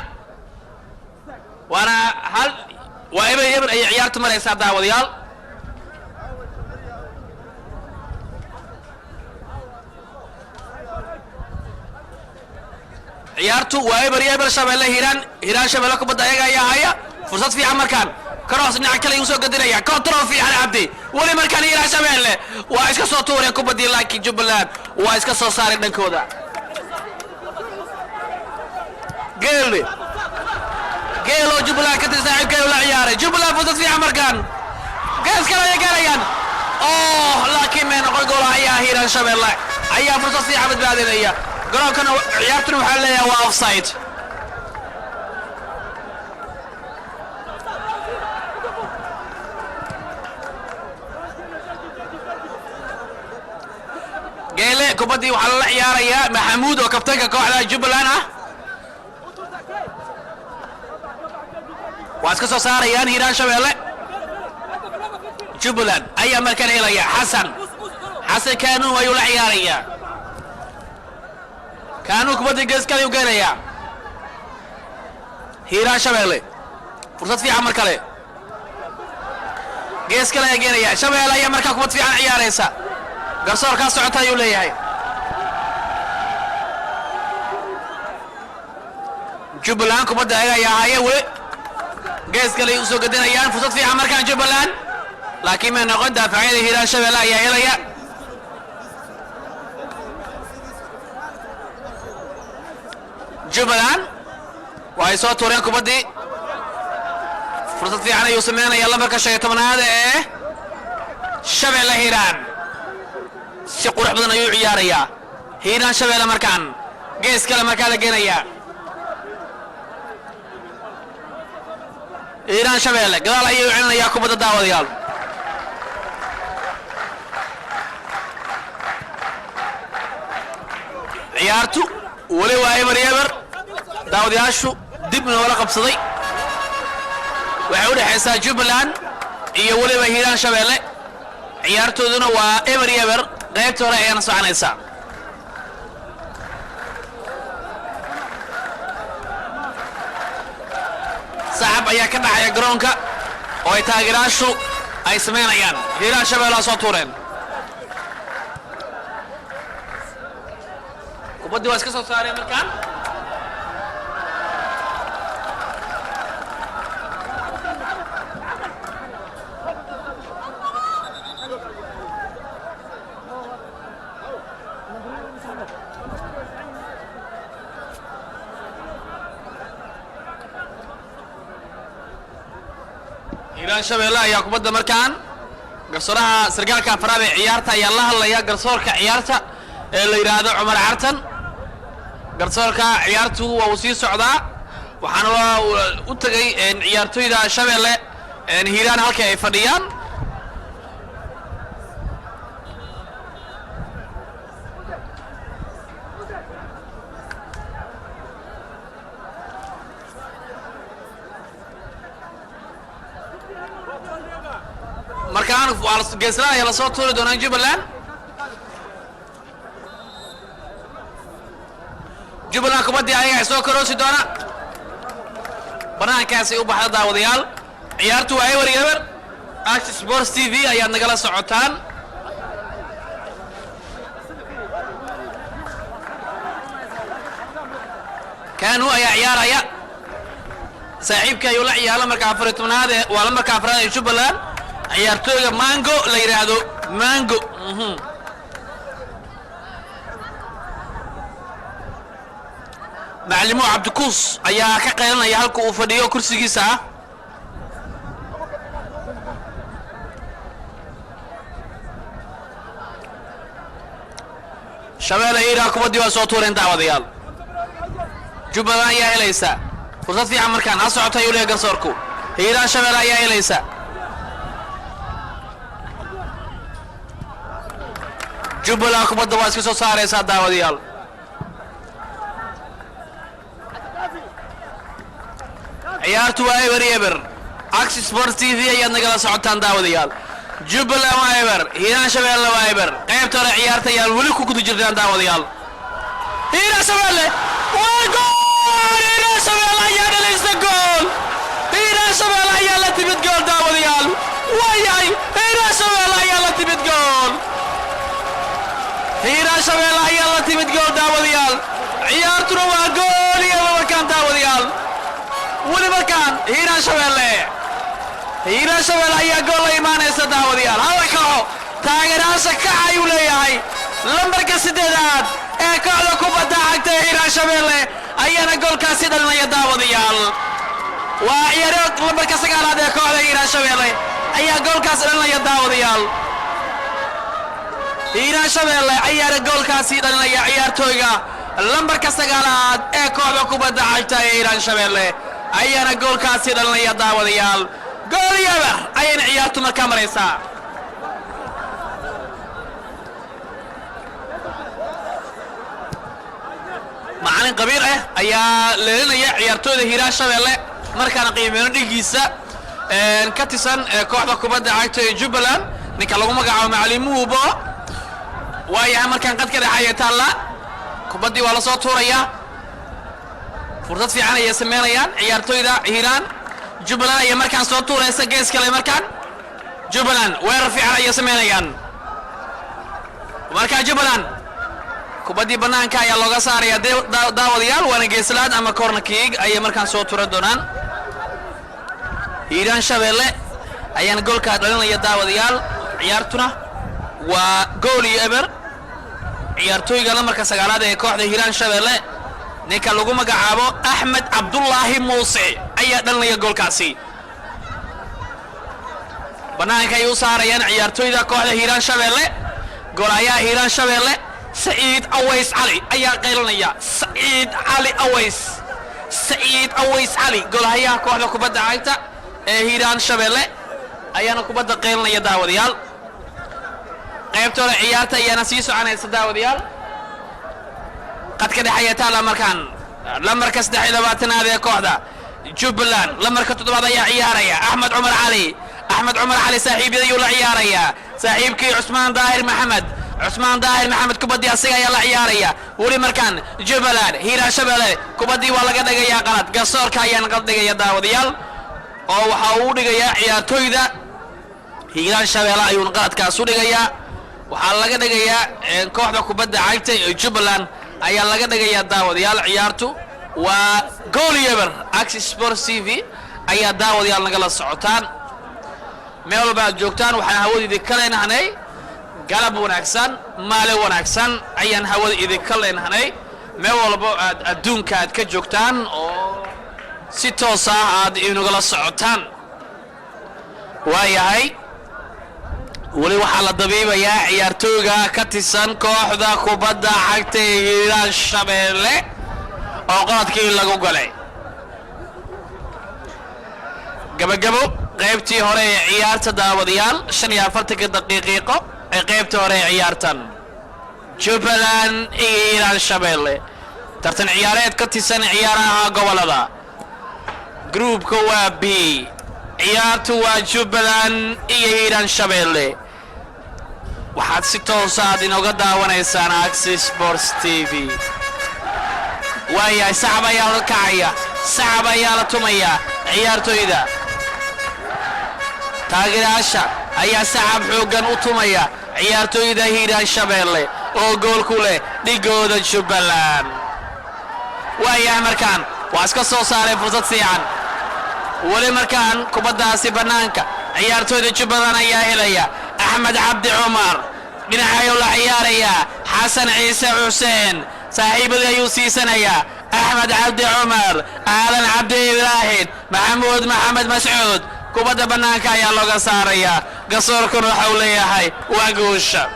وانا هل وإبن أي عيارت مريسا داوديال عيارتو وإبن شباب هيران شباب لكم بدأ يا هيا فرصة في عمركان كروس نعكل يوسف قدريا كنترول في على عبدي ولي مركان هيران شباب وايسك صوتور يكون بدي لايك جبلان وايسك صار نكودا قيلو جبلان كتساعد قيلو العياري جبلان فوزت في عمركان قيس كلا يقاريان لكن من قول هيا هيران شباب الله هيا فرصة في عبد بعدين هيا قالوا كانوا عيارتنا محلية واوف سايد قيلي كوبدي وحل العياري محمود وكابتنك كوحدة جبلان واسك soo saarayaan Hiiraan Shabeelle Jubaland ayaa markan helaya Xasan Kaanu ayuu la ciyaaraya Kaanu kubadda geeska ayuu gaaraya Hiiraan Shabeelle fursad fiican mar kale geeska ayaa gaaraya Shabeelle ayaa markaa kubad fiican ciyaaraysa garsoorka socota ayuu leeyahay Jubaland kubadda ayaa haya جيس قال يوسف قدنا يان فرصة في عمر كان جبلان لكن من نقد دافعين هيران شبيلة يا هيليا جبلان وهيسوى تورين كوبدي فرصة في عنا يوسف مينا يلا مركز شيء تمن هذا شبيلة هيران سيقول حبضنا يعياريا هيران شبيلة مركان جيس قال مركان لقينا إيران شبيلة قال أيوة عنا ياكم بدأ داود يال عيارتو ولي وايبر داود ياشو دبنا ولا قبصدي وعود حسا جبلان إيه ولي وهيران شبيلة عيارتو دونه وايبر غيبتو رأي أنا سوعنا إنسان صاحب ayaa ka dhacaya garoonka oo ay taageeraashu ay sameynayaan Hiiraan Shabeelle soo tuureen kubaddi waa iska soo saareen markaan Hiiraan Shabeelle ayaa kubadda markaan garsooraha sargaalka afraad ee ciyaarta ayaa la hadlaya garsoorka ciyaarta ee la yiraahdo Cumar Cartan garsoorka ciyaartu waa sii socdaa waxaana u tagay ciyaartoyda Shabeelle Hiiraan halka ay fadhiyaan markaan geeslaha ayaa la soo tuuri doonaa Jubaland kubadii ayaga soo koroosi doona banaankaasi u baxda daawadayaal ciyaartu waa eber Access Sports TV ayaad nagala socotaan kaanu ayaa ciyaaraya saaxiibka ayuu la ciyaara marka 14aad waa la marka afraad ee Jubaland ciyaartooyga Mango la yiraahdo Mango macallimo cabdikuus ayaa ka qeylinaya halka uu fadhiyo kursigiisa ah shabeelle hiiraan kubaddii waa soo tuureen daawadayaal jubbaland ayaa helaysa fursad fiican markaan ha socota ayuu leeyahay garsoorku hiiraan shabeelle ayaa helaysa jubbaland kubadda waa iska soo saaraysaa daawadayaal ciyaartu waa eber eber Axis Sport TV ayaad nagala socotaan daawadayaal jubbaland waa eber hiiraan shabeelle waa eber qaybta hore ciyaarta ayaan weli ku guda jirnaan daawadayaal hiiraan shabeelle waa gool hiiraan shabeelle ayaa dhalaysta gool hiiraan shabeelle ayaa la timid gool daawadayaal waayahay hiiraan shabeelle ayaa la timid gool hiiraan shabeelle ayaa la timid gool daawadayaal ciyaartuna waa gool iyo markaan daawadayaal weli markaan hiiraan shabeelle ayaa gool la imaanaysa daawadayaal hada kaco taageeraasha kaca ayuu leeyahay lambarka 8aad ee kooxda kubadda cagta hiiraan shabeelle ayaana goolkaasi dhalinaya daawadayaal waa ciyaaryahanka lambarka 9aad ee kooxda hiiraan shabeelle ayaa goolkaasi dhalinaya daawadayaal hiiraan shabeelle ayaana goolkaasi dhalinaya ciyaartooyga lambarka 9aad ee kooxda kubadda cagta hiiraan shabeelle ayaana goolkaasi dhalinaya daawadayaal gool yabar ayayna ciyaartu markaa maraysaa macallin qabiir ah ayaa leelinaya ciyaartooyda hiiraan shabeelle markaana qiimeeno dhigiisa ka tirsan kooxda kubadda cagta ee jubbaland ninka lagu magacaabo macallimuubo waayahay markaan qad ka dhexaya taalla kubaddii waa la soo tuurayaa fursad fiican ayay sameynayaan ciyaartooyda hiiraan jubbaland ayaa markaan soo tuuraysa gees kale markaan jubbaland weerar fiican ayay sameynayaan markaa jubbaland kubaddii bannaanka ayaa looga saarayaa daawadayaal waana geeslaad ama corner kick ayay markaan soo turan doonaan hiiraan shabeelle ayaana goolkaa dhalinaya daawadayaal ciyaartuna waa gool iyo eber ciyaartooyga lambarka 9aad ee kooxda hiiraan shabeelle ninka lagu magacaabo axmed cabdullaahi muuse ayaa dhalinaya goolkaasi bannaanka ay u saarayaan ciyaartooyda kooxda hiiraan shabeelle goolayaa hiiraan shabeelle saciid aways cali ayaa qaylinaya saciid aways cali goolahayaha kooxda kubadda cagta ee hiiraan shabeelle ayaana kubadda qaylinaya daawadayaal qaybta hore ciyaarta ayaana sii soconaysa daawadayaal qadka dhexaya taala markaan lambarka 23aad ee kooxda jubbaland lambarka 7aad ayaa ciyaaraya axmed cumar cali saaxiibyada ayuu la ciyaarayaa saaxiibkii cusmaan daahir maxamed kubaddii asaga ayaa la ciyaaraya weli markaan jubbaland hiiraan shabeelle kubaddii waa laga dhigayaa qalad garsoorka ayaana qalad dhigaya daawadayaal oo waxa uu dhigayaa ciyaartooyda hiiraan shabeelle ayuuna qaladkaas u dhigayaa waxaa laga dhigayaa kooxda kubadda cagta ee jubbaland ayaa laga dhigayaa daawadayaal ciyaartu waa gool yeber Axis Sport TV ayaa daawadayaal nagala socotaan meel walba aad joogtaan waxaan hawada idinka leenahay galab wanaagsan maalin wanaagsan ayaan hawada idinka leenahay meel walba aad adduunka aad ka joogtaan oo si toos ah aad inagala socotaan waayahay weli waxaa la dabiibayaa ciyaartooyga ka tirsan kooxda kubadda cagta ee hiiraan shabeelle oo qaladkii lagu galay gabagabo qaybtii hore ee ciyaarta daawadayaal 45 daqiiqo ee qaybtii hore ee ciyaartan jubbaland iyo hiiraan shabeelle tartan ciyaareed ka tirsan ciyaaraha gobolada groupka waa B ciyaartu waa jubbaland iyo hiiraan shabeelle waxaad si toos ah inooga daawanaysaan Axis Sports TV waayahay sacab ayaa la kacaya sacab ayaa la tumaya ciyaartooyda taageerayaasha ayaa sacab xoogan u tumaya ciyaartooyda hiiraan shabeelle oo gool ku leh dhigooda jubbaland waayahay markaan waa iska soo saaray fursad fiican weli markaan kubaddaasi bannaanka ciyaartooyda jubbaland ayaa helaya axmed cabdi cumar dhinaca ayuu la ciyaarayaa xasan ciise xuseen saaxiibadii ayuu siisanayaa أحمد عبد عمر آدم عبد إبراهيم محمود محمد مسعود كوبا بنانكا يا لوغا ساريا قصور كنو حولي هاي واقوشا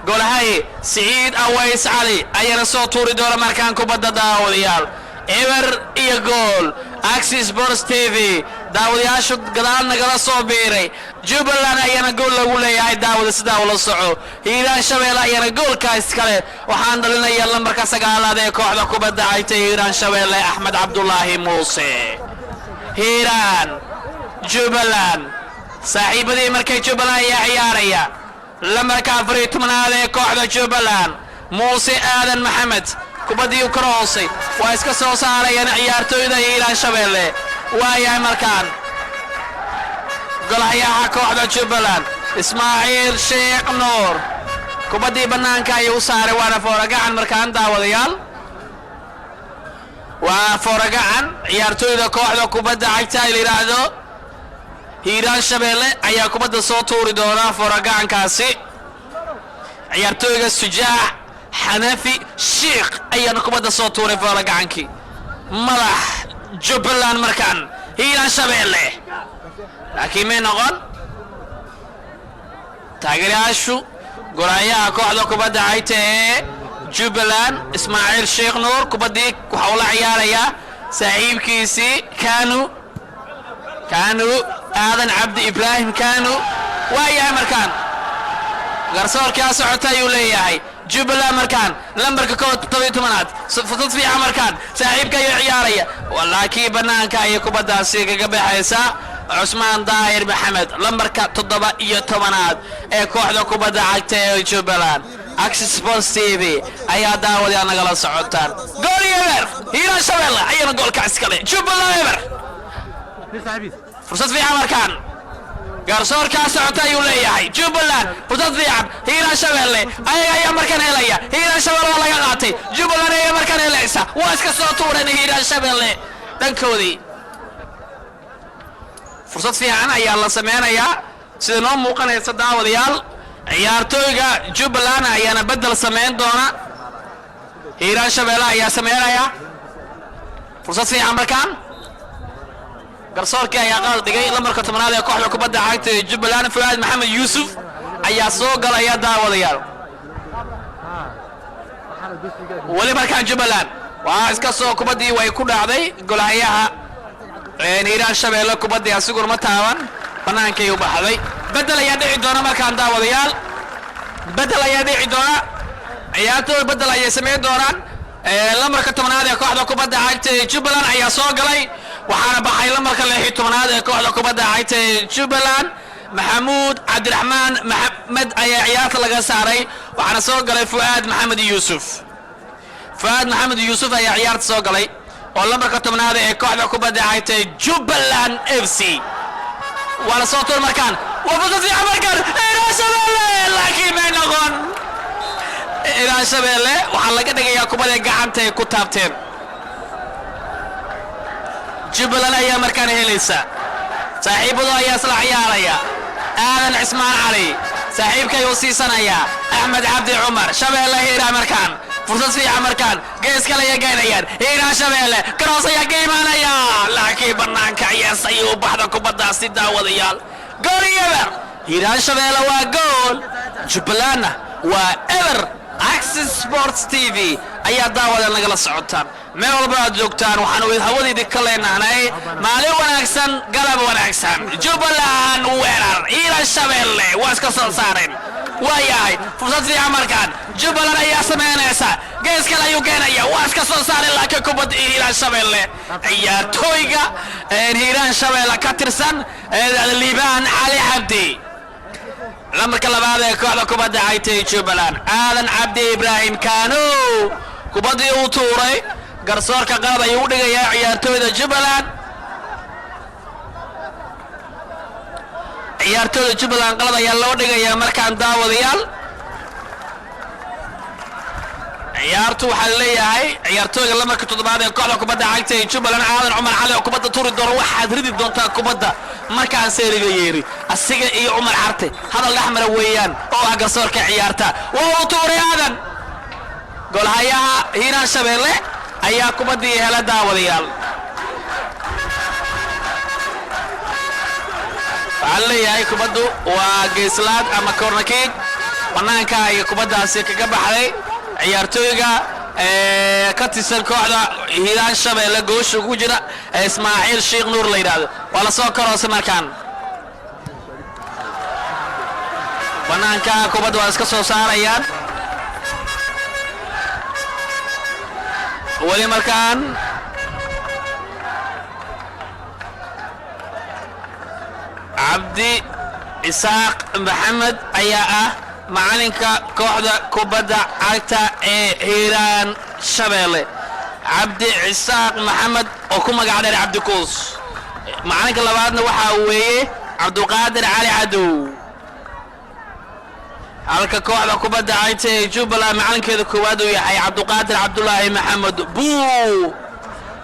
قول هاي سعيد أويس علي أينا صوتوري دورا ماركان كوبا داوديال إبر إيا جول أكسيس بورس تيفي داودياشو قدان نقلا صوبيري جبلان أينا جول لغولي هاي داود سداول الصعو هيران شبيلا أينا جول كايسكالي وحان دلنا يلا مركا سقالا دي كوحدا كوبا داعيتي هيران شبيلا أحمد عبد الله موسى هيران جبلان صاحب دي مركي جبلان يا عياريا لما كافريت من هذا كوحدة جبلان موسى آدن محمد كوبدي وكروسي واسكا سوسا علي عيارتو إذا إيران شبيلي ويا مركان قل هيا كوحدة جبلان إسماعيل شيخ نور كوبدي بنانكا يوساري وانا فورقان مركان داوديال وفورقان عيارتو إذا كوحدة كوبدي عيتاي ليرادو هيران شبيلي ayaa kubadda soo tuuri doona foragaankaasi ciyaartooyga Sujaac Xanafi Sheekh ayaa kubadda soo tuuray foragaankii madax Jubbaland markan Hiiraan Shabeelle laakiin ma noqon taageerayaashu gorayaha kooxda kubadda caytay Jubbaland Ismaaciil Sheekh Nuur kubaddii waxa uu la ciyaarayaa saaxiibkiisii كانوا آذن عبد إبراهيم كانوا ويا مركان غرسور كاس عتايو ليهاي جبلا مركان لمبرك كوت طويت منات فضلت فيها مركان ساحب كي عيارية ولكن بنان كاي كوبدا سيك قبل حيسا عثمان داير محمد لمبرك تضبا إيو تمنات اي كوحدة كوبدا عتايو جبلان أكسس سبورتس تي في أيا داود يا نقل سعودان جول يبر هيران شبيلا أيا نقول كاسكالي جبلا يبر فرصة فيها مركان قرصور كاس عتايو ليهاي جبلان فرصة فيها هيران شبيلي أي مركان إليا هيران شبيلي والله يغاتي جبلان أي مركان إليسا واسك صوتورين هيران شبيلي دنكودي فرصة فيها أنا يا الله سمعنا يا سيدنون موقن يتصدعوا ديال عيارتويقا جبلان أيانا بدل سمعين دونا هيران شبيلي أيا سمعنا يا فرصة فيها مركان قرصورك يا قال دقيق لما كتب منادي كوحدة كبدا عايت جبلان فؤاد محمد يوسف أيا سوق أيا داود يال ولي مركان جبلان واسكا سوق كبدي ويكون عادي قول هياها نيران شبيلة كبدي أسوق متاوان بنان كي يبحثي بدل يدعي دونا مركان داود يال بدل يدعي دونا عياتو بدل يسمي دوران لما كتب منادي كوحدة كبدا عايت جبلان أيا سوق لي وحنا بحي لما كان له تمناد كوحدة كبدا عيتي جبلان محمود عبد الرحمن محمد أي عيات لقى ساري وحنا سوق لي فؤاد محمد يوسف فؤاد محمد يوسف أي عيات سوق لي ولما كان تمناد كوحدة كبدا عيتي جبلان اف سي وعلى صوت المكان وفضل في مكان إيران شبيلة لكن ما نقول إيران شبيلة وحنا لقى يا كبدا قعنتي كتابتين جبلان أيام مركان هيليسا صاحبه يا صلاح عياريا آذن عثمان علي صاحبك يوسي سنايا أحمد عبد عمر شبيلة هيرا مركان فرصة فيها مركان قيس كلا يقينيا هيرا شبيلة كروس يا قيمانيا لكن بنانك يا سيوب بحدك وبدا سيدا وديال قول يبر هيرا شبيلة وقول جبلان وإبر أكسس سبورتس تي في أيها داود نقل سعودان ميول بعد جوكتان وحنو يهودي دكالينا هناي مالي وناكسن قلب وناكسن جبلان ويرر إيران الشبيلي واسكا صلصارين وياي فرصة فيها مركان جبلان أيها سمينيسا قيس كلا يوكينيا واسكا صلصارين لكي كبد إيران الشبيلي أيها تويقا إيران الشبيلي كاترسن الليبان علي حمدي لما كلا بعد كوحدة كبدا عيتي جبلان آذن عبد إبراهيم كانوا كبدي وطوري قرصورك قابا يودي يا عيارتويدا جبلان عيارتويدا جبلان قلبا يالودي يا مركان داوديال عيارتو حلية هاي عيارتويدا لما كنتو بعد كوحدة كبدا عيتي جبلان آذن عمر علي وكبدا طوري الدور واحد ردي دونتا كبدا مركان سيري ييري السجن إيه عمر عرتي هذا الأحمر ويان أو قرصورك عيارتا وهو طوري آذن قول هيا هيران شبيلة ayaa kubaddii hela daawadayaal waxaa leeyahay kubaddu waa geeslaad ama kornakiig bannaanka ay kubaddaasi kaga baxday ciyaartooyga ka tirsan kooxda hiiraan shabeelle goosha ugu jira ismaaciil sheekh nuur la yidhaahdo waa la soo karoosay markaan bannaanka kubadda waa iska soo saarayaan weli markaan cabdi isaaq maxamed ayaa ah macalinka kooxda kubadda cagta ee hiiraan shabeelle cabdi isaaq maxamed oo ku magac dheer cabdikuus macalinka labaadna waxaa weeye cabduqaadir cali cadow halka kooxda kubadda cagta ee jubbaland macalinkeeda koowaad uu yahay cabduqaadir cabdulaahi maxamed buu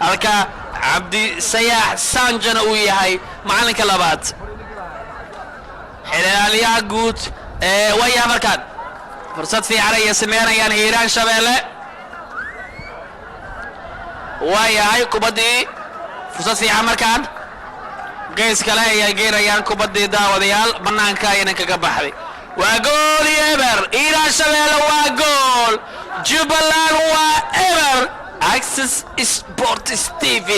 halka cabdi sayaax saanjana uu yahay macalinka labaad xilaalyaha guud waya markaan fursad fiican ay sameynayaan hiiraan shabeelle waayahay kubaddii fursad fiican markaan gees kale ayay geynayaan kubaddii daawadayaal bannaanka ayana kaga baxday waa gool iyo eber hiiraan shabeelle waa gool jubbaland waa eber access sports tv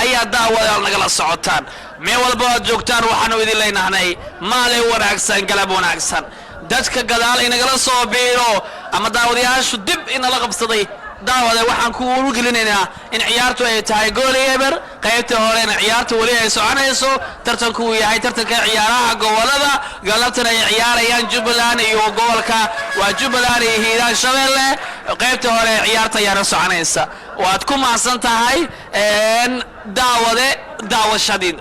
ayaa daawadayaal nagala socotaan meel walba aad joogtaan waxaanu idin leenahnay maalin wanaagsan galab wanaagsan dadka gadaal inagala soo biiro ama daawadayaashu dib inala qabsaday daawada waxaan ku urugelinaynaa in ciyaartu ay tahay gool iyo eber qaybta horena ciyaartu weli ay soconayso tartanku uu yahay tartanka ciyaaraha gobolada galabtan ay ciyaarayaan jubbaland iyo gobolka waa jubbaland iyo hiiraan shabeelle qaybta hore ciyaarta ayaana soconaysa waad ku mahadsan tahay daawashadiin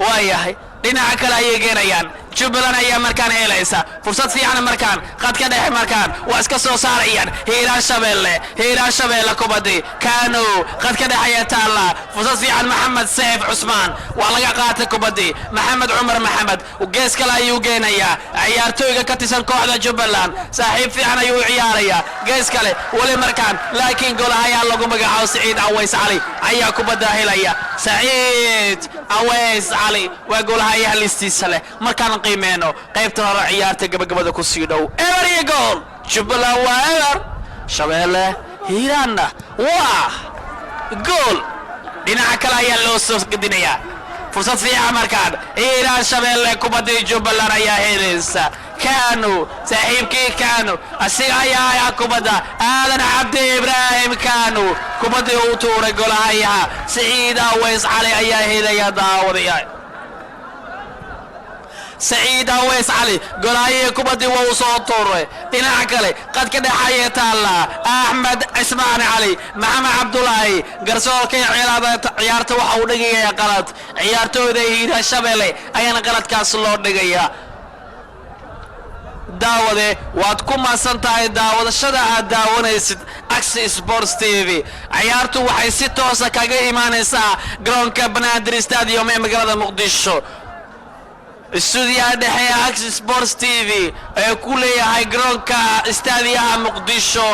waayahay dhinaca kale ayay geenayaan jubbaland ayaa markaan helaysa fursad fiican markaan qadka dhexe markaan waa iska soo saarayaan hiiraan shabeelle kubadii kaano qadka dhexe ayaa taalla fursad fiican maxamed seef cusmaan waa laga qaatay kubadii maxamed cumar maxamed gees kale ayuu geenayaa ciyaartooyga ka tirsan kooxda jubbaland saaxiib fiican ayuu ciyaarayaa gees kale weli markaan laakiin golahayaa lagu magacaabo saciid aweys cali ayaa kubadda helaya saciid aweys cali waa golahayaha listiisa leh markaan qiimeeno qaybta hore ciyaarta gabagabada ku sii dhow eber iyo gool jubbaland waa eber shabeelle hiiraanna waa gool dhinaca kale ayaa loo soo gedinayaa fursad fiican markaan hiiraan shabeelle kubaddii jubbaland ayaa helaysa kaano saaxiibkii kaano asiga ayaa kubadda aadan cabdi ibraahim kaano kubaddii uu tuuray golahayaha saciid aweys cali ayaa helaya daawadayaal سعيد أويس علي قرايه كبدي وصوتور دينا كله قد كده حياة الله أحمد عثمان علي محمد عبد الله قرصور كي عيارته وحودقية يا قلت عيارته ذي الشبلة أينا قلت كاسلور دقية daawade waad ku maasantahay daawadashada aad daawanaysid Access Sports TV ciyaartu waxay si toos ah kaga imaanaysaa garoonka Banaadir Stadium ee magaalada Muqdisho istuudiyaha dhexe Access Sports TV ee ku leeyahay garoonka istaadiyaha Muqdisho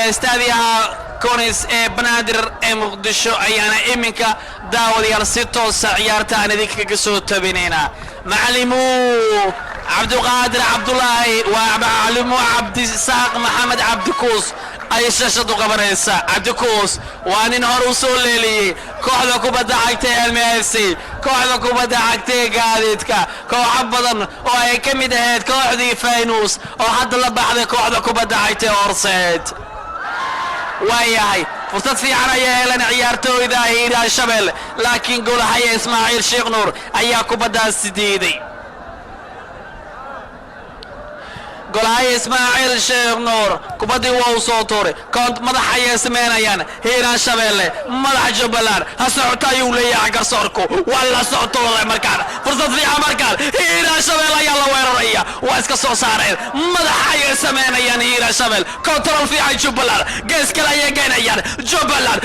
istaadiyaha Konis ee Banaadir ee Muqdisho ayaana iminka daawadayaal si toos ah ciyaarta aan idinkaga soo tabinayna macallimu عبد القادر عبد الله ومعلم عبد الساق محمد عبد كوس اي شاشة قبريسا عبد كوس وان نهار وصول لي كوحدة كوبدا عكتي الميسي كوحدة كوبدا عكتي قادتك كوحب بدن وهي كمي دهيت كوحدي فاينوس وحد الله بعد كوحدة كوبدا عكتي ورسيد وياهي فرصت في عرية لنا عيارتو إذا هي شبل لكن قول هيا إسماعيل شيخ نور أياكو بدا السديدي قولها إسماعيل شيخ نور كبدي وصوتوري كنت مدح يسمينيان هيران شبيلي مدح جبلان هسعوتا يولي عقر صوركو ولا صوتوري مركان فرصة فيها مركان هيران شبيلي يلا ويروريا واسك صوصارين مدح يسمينيان هيران شبيل كنترول فيها جبلان قيس كلا يجينيان جبلان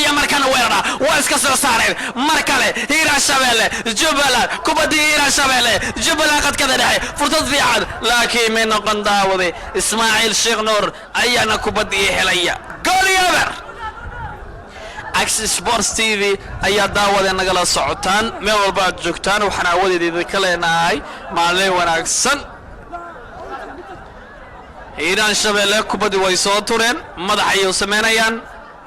يا مركان ويرنا واسك صوصارين مركان هيران شبيلي جبلان كبدي هيران شبيلي جبلان قد كذا نحي فرصة فيها لكن من نقن داودي إسماعيل شيخ نور أيانا كبدي هليا قول يابر Access Sports TV ayaa daawada nagala socotaan meel walba aad joogtaan waxaan awoodeeda ka leenahay maalin wanaagsan Hiiraan Shabeelle kubaddi way soo tureen madax ay sameynayaan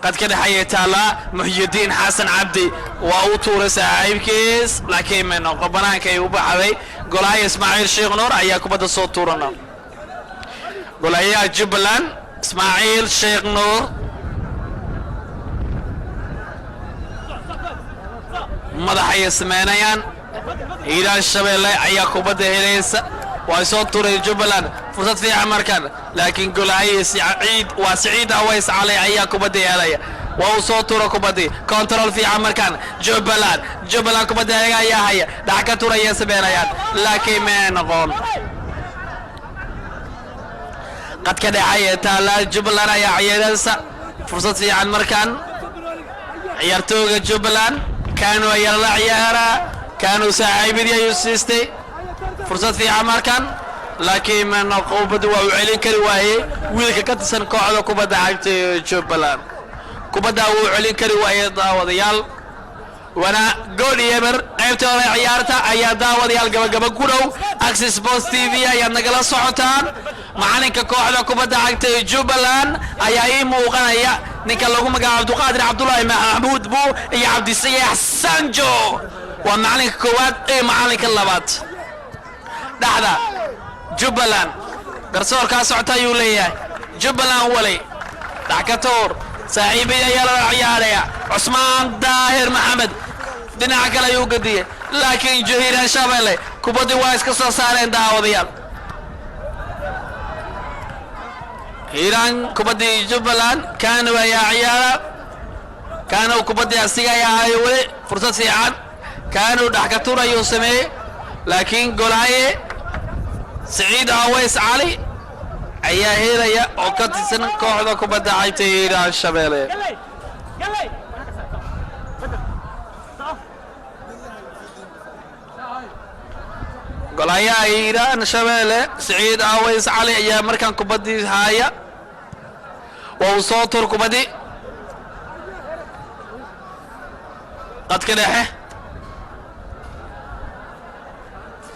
qad ka dhaxay taala Muhyiddin Xasan Cabdi waa uu tuuray saaxiibkiis laakiin ma noqon banaanka ay u baxday golaha Ismaaciil Sheekh Nuur ayaa kubadda soo tuurana golaha Jubbaland Ismaaciil Sheekh Nuur madaxay sameynayaan Hiiraan Shabeelle ayaa kubadda helaysa waa soo tuuray Jubbaland fursad fiican markan laakiin golaha Saciid Aways Cali ayaa kubadda helaya waa soo tuuray kubadda control fiican markan Jubbaland kubadda ayaa haya dhaxka tuuraya sameynayaan laakiin ma noqon qad ka dhaxay taala Jubbaland ayaa ciyaaraysa fursad fiican markan ciyaartooyga Jubbaland كانوا يلا عيارة كانوا ساعبين يسيستي فرصة في عمركان لكن من قوبة وعلين كرواهي ويلك كتسن قاعدة كوبدا عكت جبلان كوبدا وعلين كرواهي داود يال وانا قول يمر قيبت ولا عيارتا ايا داود يال قبل كورو اكسس بوست تي في ايا نقل الصعوتان معانك قاعدة كوبدا عكت جبلان ايا اي موقعيا ninka lagu magacaabo Abdulqaadir Abdullaahi Maxamuud buu iyo Cabdisiyax Sanjo waa macalinka koowaad ee macalinka labaad dhaxda Jubbaland garsoorka socota ayuu leeyahay Jubbaland wali dhaxkatoor saaxiibay ayaa la ciyaaraya Usmaan Daahir Maxamed dhinaca kale ayuu gadiyay laakiin Hiiraan Shabeelle kubadii waa iska soo saareen daawadayaal Hiiraan kubadii Jubbaland كانوا يا عيال كانوا كبدي أسيا يا هايوي فرصة سيعان كانوا ضحكتورا يوسمي لكن قولاي سعيد أويس علي أيا هيرا يا أوكت سنة كوحدة كبدي عيتي هيرا الشبيلة قولاي هيرا الشبيلة سعيد أويس علي أيا مركان كبدي هايا وصوت الكبدي قد كده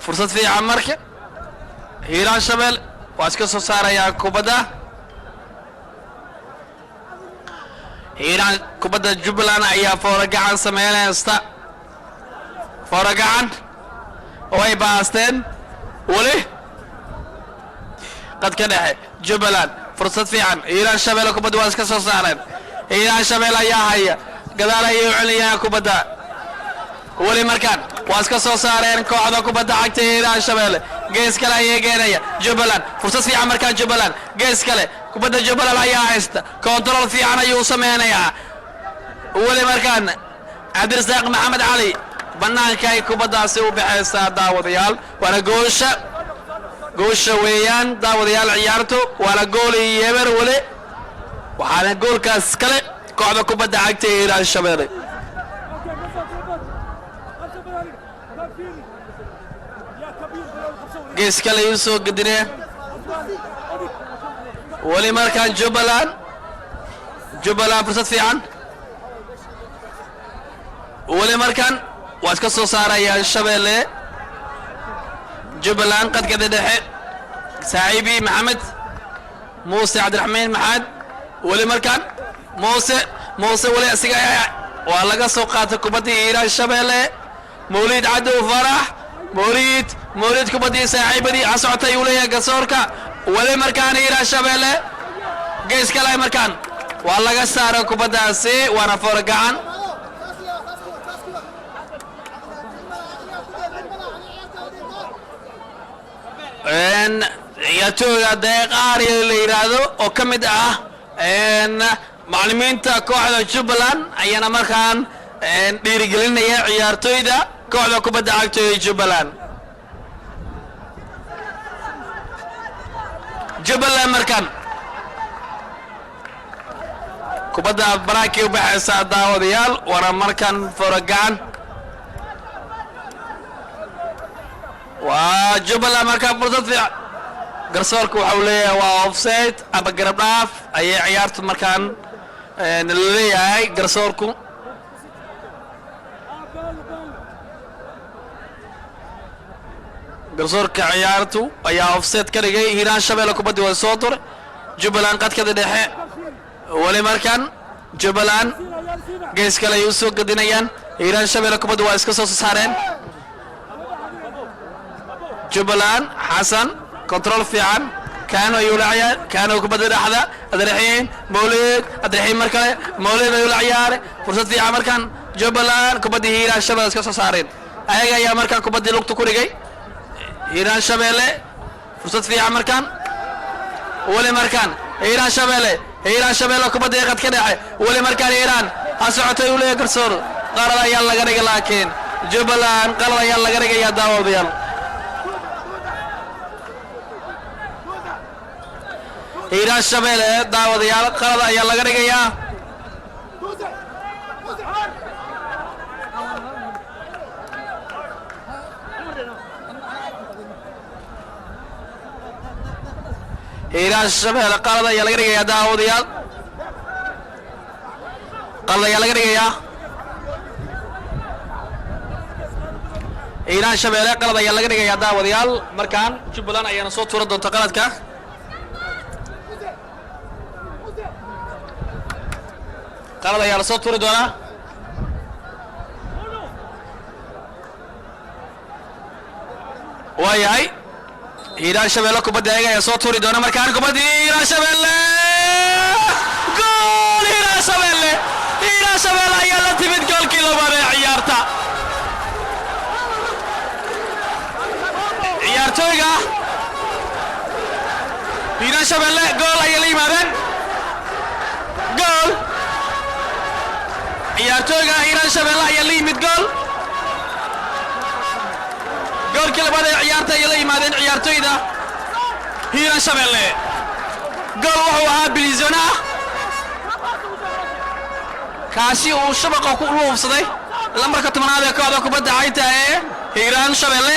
فرصة في عمرك هيران شبل واسكسو سارة يا كبدا هيران كبدا جبلان ايا فورقعان سمينا استا فورقعان وي باستين ولي قد كده جبلان فرصة فيعن إيران شبيلة كبدا واسكا سوسارين إيران شبيلة يا هيا قدالا يوعليا كبدا ولي مركان واسكا سوسارين كوحدا كبدا عكتا إيران شبيلة قيس كلا يجينيا جبلان فرصة فيعن مركان جبلان قيس كلا كبدا جبلان يا عيستا كونترول فيعن يوسمينيا ولي مركان عبد الرزاق محمد علي بنان كاي كبدا سيو بحيسا داود يال وانا قوش ويان داود يال عيارته ولا قولي يمر ولي وحانا قول كاسكالي قاعدة كبدا عكتي إلى الشبيري قيسكالي يوسو قدري ولي مركان جبلان فرصة فيعان ولي مركان واسكسو سارة يا الشبيري جبلان قد كده دحي سعيبي محمد موسى عبد الرحمن محمد ولي مركان موسى ولي اسقايا والله سوقات كبدي إيران شبيلة مولد عدو فرح مولد كبدي سعيبدي عصعتي ولي قصوركا ولي مركان إيران شبيلة قيس كلاي مركان والله سارة كبدا سي وانا فرقان ان ياتوغا دقار اللي يرادو او كميد ان معلمينتا كوخدا جبلان ايانا markaan dhiirigelinaya ciyaartoyda kooxda kubadda cagta ee Jubbaland markaan kubadda baraaki u baxaysa daawadayaal wara markaan faragaan Jubbaland markaan fursad fiican garsoorku waxa uu leeyahay waa offside ama garab dhaaf ay ciyaartu markaan leeyahay garsoorku garsoorka ciyaartu ayaa offset ka dhigay hiiraan shabeelle kubaddi waa soo turay jubbaland qadkada dhexe wali markan jubbaland gees kale ay u soo gadinayaan hiiraan shabeelle kubaddi waa iska soo saareen jubbaland xasan control fiican kaano ayuu la ciyaar kaano kubadda dhexda adreexeen mawlid adreexeen mar kale mawlid ayuu la ciyaare fursad fiican markan jubbaland kubaddi hiiraan shabeelle iska soo saareen ayaga ayaa markan kubaddi lugta ku dhigay hiiraan shabeelle fursad fiican markan wali markan hiiraan shabeelle kubadda qad ka dhace wali markan hiiraan ha socotay uu leeyahay garsoor qalad ayaa laga dhigay laakiin jubbaland qalad ayaa laga dhigayaa daawadayaal hiiraan shabeelle daawadayaal qalad ayaa laga dhigayaa hiiraan shabeelle qalad ayaa laga dhigayaa daawadayaal qalad ayaa laga dhigayaa hiiraan shabeelle qalad ayaa laga dhigayaa daawadayaal markaan jubbaland ayaana soo tuura doonta qaladka qalad ayaa la soo tuuri doonaa waayahay hiiraan shabeelle kubadda ayaga ayaa soo tuuri doona markaan kubaddii hiiraan shabeelle gool hiiraan shabeelle ayaa la timid goolkii labaad ee ciyaarta ciyaartooyga hiiraan shabeelle gool ayay la yimaadeen gool ciyaartooyga hiiraan shabeelle ayaa la yimid goolkii labaad ee ciyaarta ayay la yimaadeen ciyaartooyda hiiraan shabeelle gool wuxuu ahaa bilizona kaasi uu shabaqa ku luufsaday lambarka 10aad ee kooxda kubadda cagta ee hiiraan shabeelle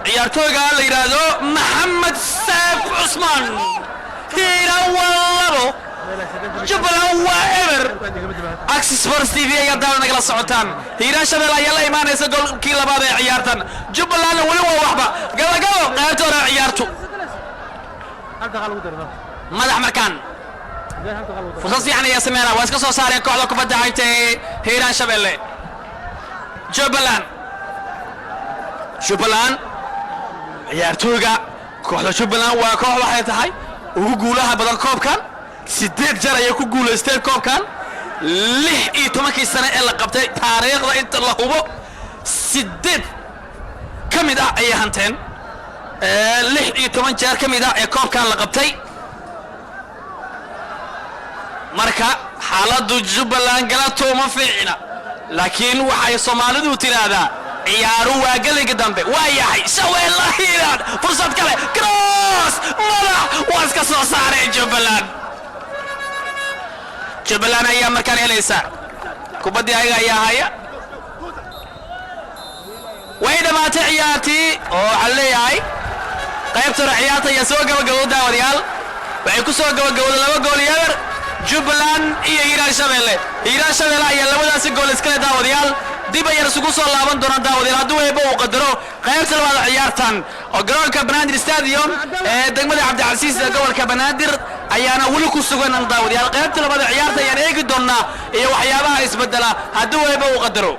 ciyaartooyga la yiraahdo maxamed saaf cusmaan hiiraan walabo jubbaland waa eber Axis Sports TV ayaa daawan nagala socotaan hiiraan shabeelle ayaa la imaanaysa goolkii labaad ee ciyaartan jubbaland wali waa waxba gabagabo qaybta hore ciyaartu madax markaan fursad fiican ayaa sameynaa waa iska soo saareen kooxda kubadda cagta ee hiiraan shabeelle jubbaland ciyaartooyga kooxda jubbaland waa koox waxay tahay ugu guulaha badan koobkan 8 jeer ayay ku guuleysteen koobkan 16 sano ee la qabtay taariikhda inta la hubo 8 ka mid ah ayay hanteen 16 jeer ka mid ah ee koobkan la qabtay marka xaaladdu jubbaland galabto ma fiicna laakiin waxay Soomaalidu tiraahdaa ciyaaru waa galiga dambe waa yahay shabeelle hiiraan fursad kale cross madax waa iska soo saaray jubbaland ayaa markaan helaysa kubaddii ayaga ayaa haya way dhamaatay ciyaartii oo waxaa leeyahay qaybta hore ciyaarta ayaa soo gabagabowday daawadayaal waxay ku soo gabagabowday 2 gool iyo eber jubbaland iyo hiiraan shabeelle ayaa labadaasi gool iskale daawadayaal dib ayaan isugu soo laaban doonaa daawadayaal hadduu eebo uu qadaro qaybta labaad ciyaartan oo garoonka banaadir stadium ee degmada cabdicasiis ee gobolka banaadir ayaana weli ku sugan daawadayaal qaybta labaad ciyaarta ayaan eegi doonaa iyo waxyaabaha isbedela hadduu eebo uu qadaro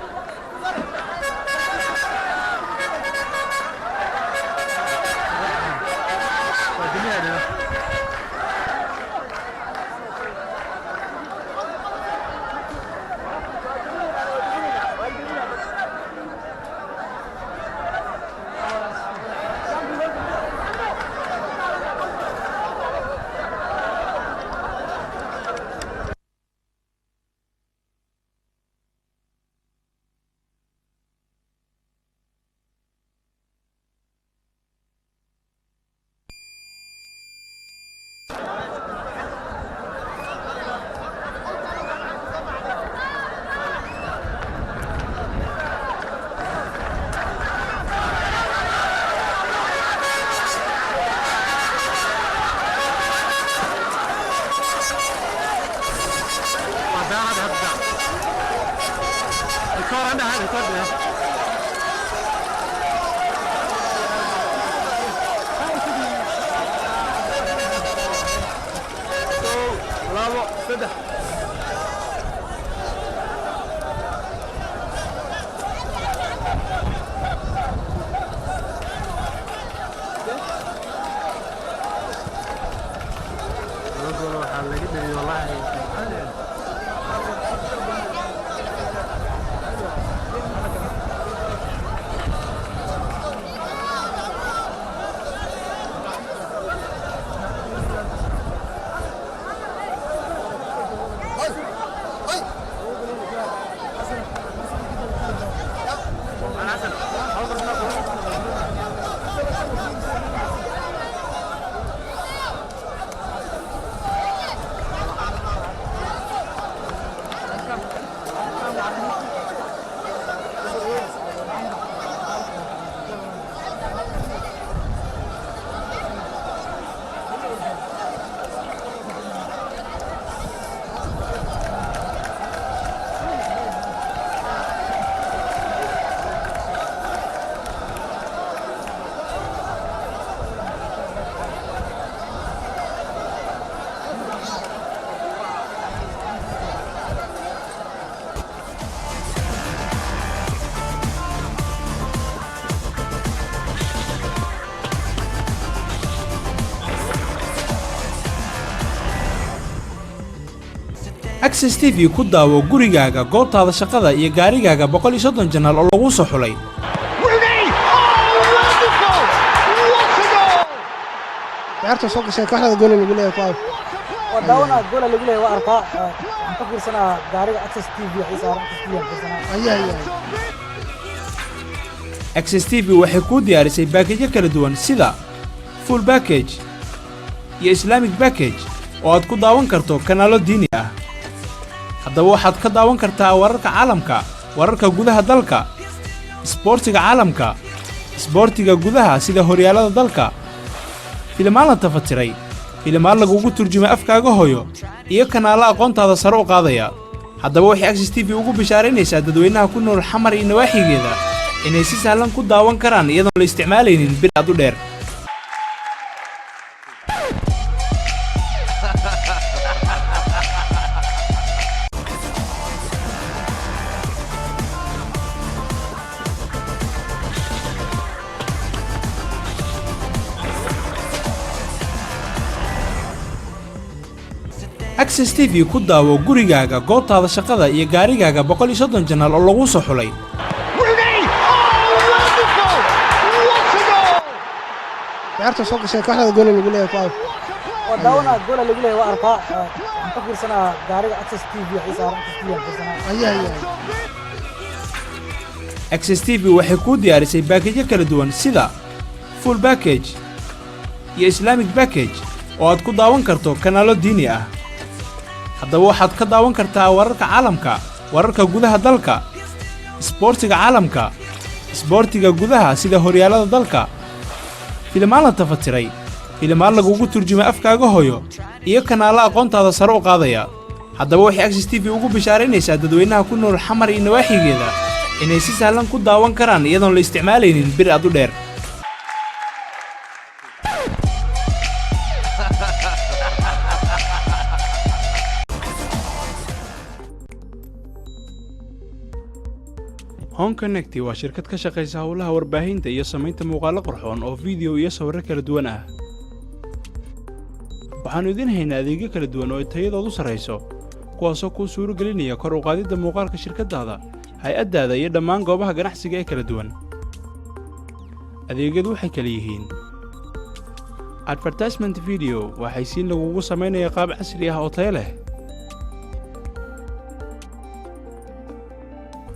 Access TV ku daawo gurigaaga goobtaada shaqada iyo gaarigaaga 130 janaal oo lagu soo xulay. ciyaarta soo gashay kooxda gool lagu leeyahay faaw وداونا gool lagu leeyahay waa arkaa aan ka fiirsanaa gaariga Access TV waxay saaran Access TV ayaa Access TV waxay ku diyaarisay package kala duwan sida full package iyo Islamic package oo aad ku daawan karto kanaalo diini ah. haddaba waxaad ka daawan kartaa wararka caalamka, wararka gudaha dalka, isboortiga caalamka, isboortiga gudaha sida horyaalada dalka, filimaan la tafatiray, filimaan lagugu turjumay afkaaga hooyo, iyo kanaalo aqoontaada sare u qaadaya. haddaba waxay Access TV ugu bishaaraynaysaa dadweynaha ku nool xamar iyo nawaaxigeeda inay si sahlan ku daawan karaan iyadoon la isticmaalaynin bir aad u dheer. Access TV ku daawo gurigaaga goobtaada shaqada iyo gaarigaaga 130 janaal oo lagu soo xulay. ciyaarta soo gashay kooxda gool lagu leeyahay faaw وداونا gool lagu leeyahay waa arkaa aan ka fiirsanaa gaariga Access TV waxay saaran Access TV ayaa Access TV waxay ku diyaarisay package kala duwan sida full package iyo Islamic package oo aad ku daawan karto kanaalo diini ah. haddaba waxaad ka daawan kartaa wararka caalamka, wararka gudaha dalka, isboortiga caalamka, isboortiga gudaha sida horyaalada dalka, filimaan la tafatiray, filimaan lagugu turjumay afkaaga hooyo, iyo kanaalo aqoontaada sare u qaadaya. haddaba waxay Access TV ugu bishaaraynaysaa dadweynaha ku nool xamar iyo nawaaxigeeda inay si sahlan ku daawan karaan iyadoon la isticmaalaynin bir aad u dheer. Home Connect waa shirkad ka shaqeysa hawlaha warbaahinta iyo samaynta muuqaallo qurxoon oo video iyo sawirro kala duwan ah. waxaanu idin haynaa adeegyo kala duwan oo tayadoodu sareyso, kuwaasoo kuu suuragelinaya kor u qaadidda muuqaalka shirkadaada, hay'adaada iyo dhammaan goobaha ganacsiga ee kala duwan. adeegyadu waxay kala yihiin advertisement video, waxay si lagugu samaynayaa qaab casri ah oo tayo leh.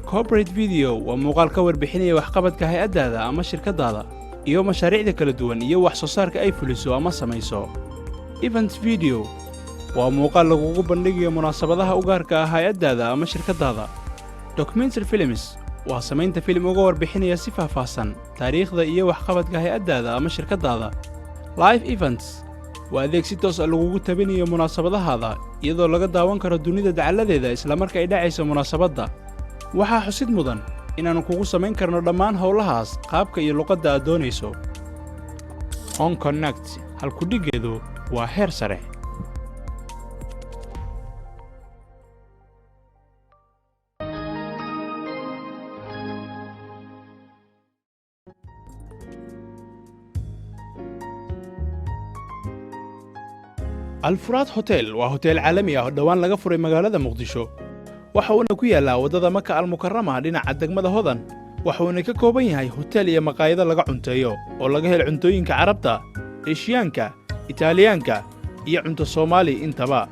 corporate video waa muuqaal ka warbixinaya waxqabadka hay'adaada ama shirkadaada iyo mashaariicda kala duwan iyo wax soo saarka ay fuliso ama samayso. event video waa muuqaal lagugu bandhigayo munaasabadaha u gaarka ah hay'adaada ama shirkadaada. documentary films waa samaynta filim uga warbixinaya si faahfaahsan taariikhda iyo waxqabadka hay'adaada ama shirkadaada. live events waa adeeg si toos ah lagugu tabinayo munaasabadahaada iyadoo laga daawan karo dunida dacaladeeda isla marka ay dhacayso munaasabadda. waxaa xusid mudan inaannu kugu samayn karno dhammaan howlahaas qaabka iyo luqadda aad doonayso. On Connect halkudhiggeedu waa heer sare. Al-Furaad Hotel waa hotel caalami ah oo dhawaan laga furay magaalada Muqdisho. waxa uuna ku yaallaa waddada Maka al-Mukarrama dhinaca degmada Hodan. waxa uuna ka kooban yahay hotel iyo maqaayado laga cunteeyo oo laga helo cuntooyinka Carabta, Eeshiyaanka, Itaaliyaanka iyo cunto Soomaali intaba,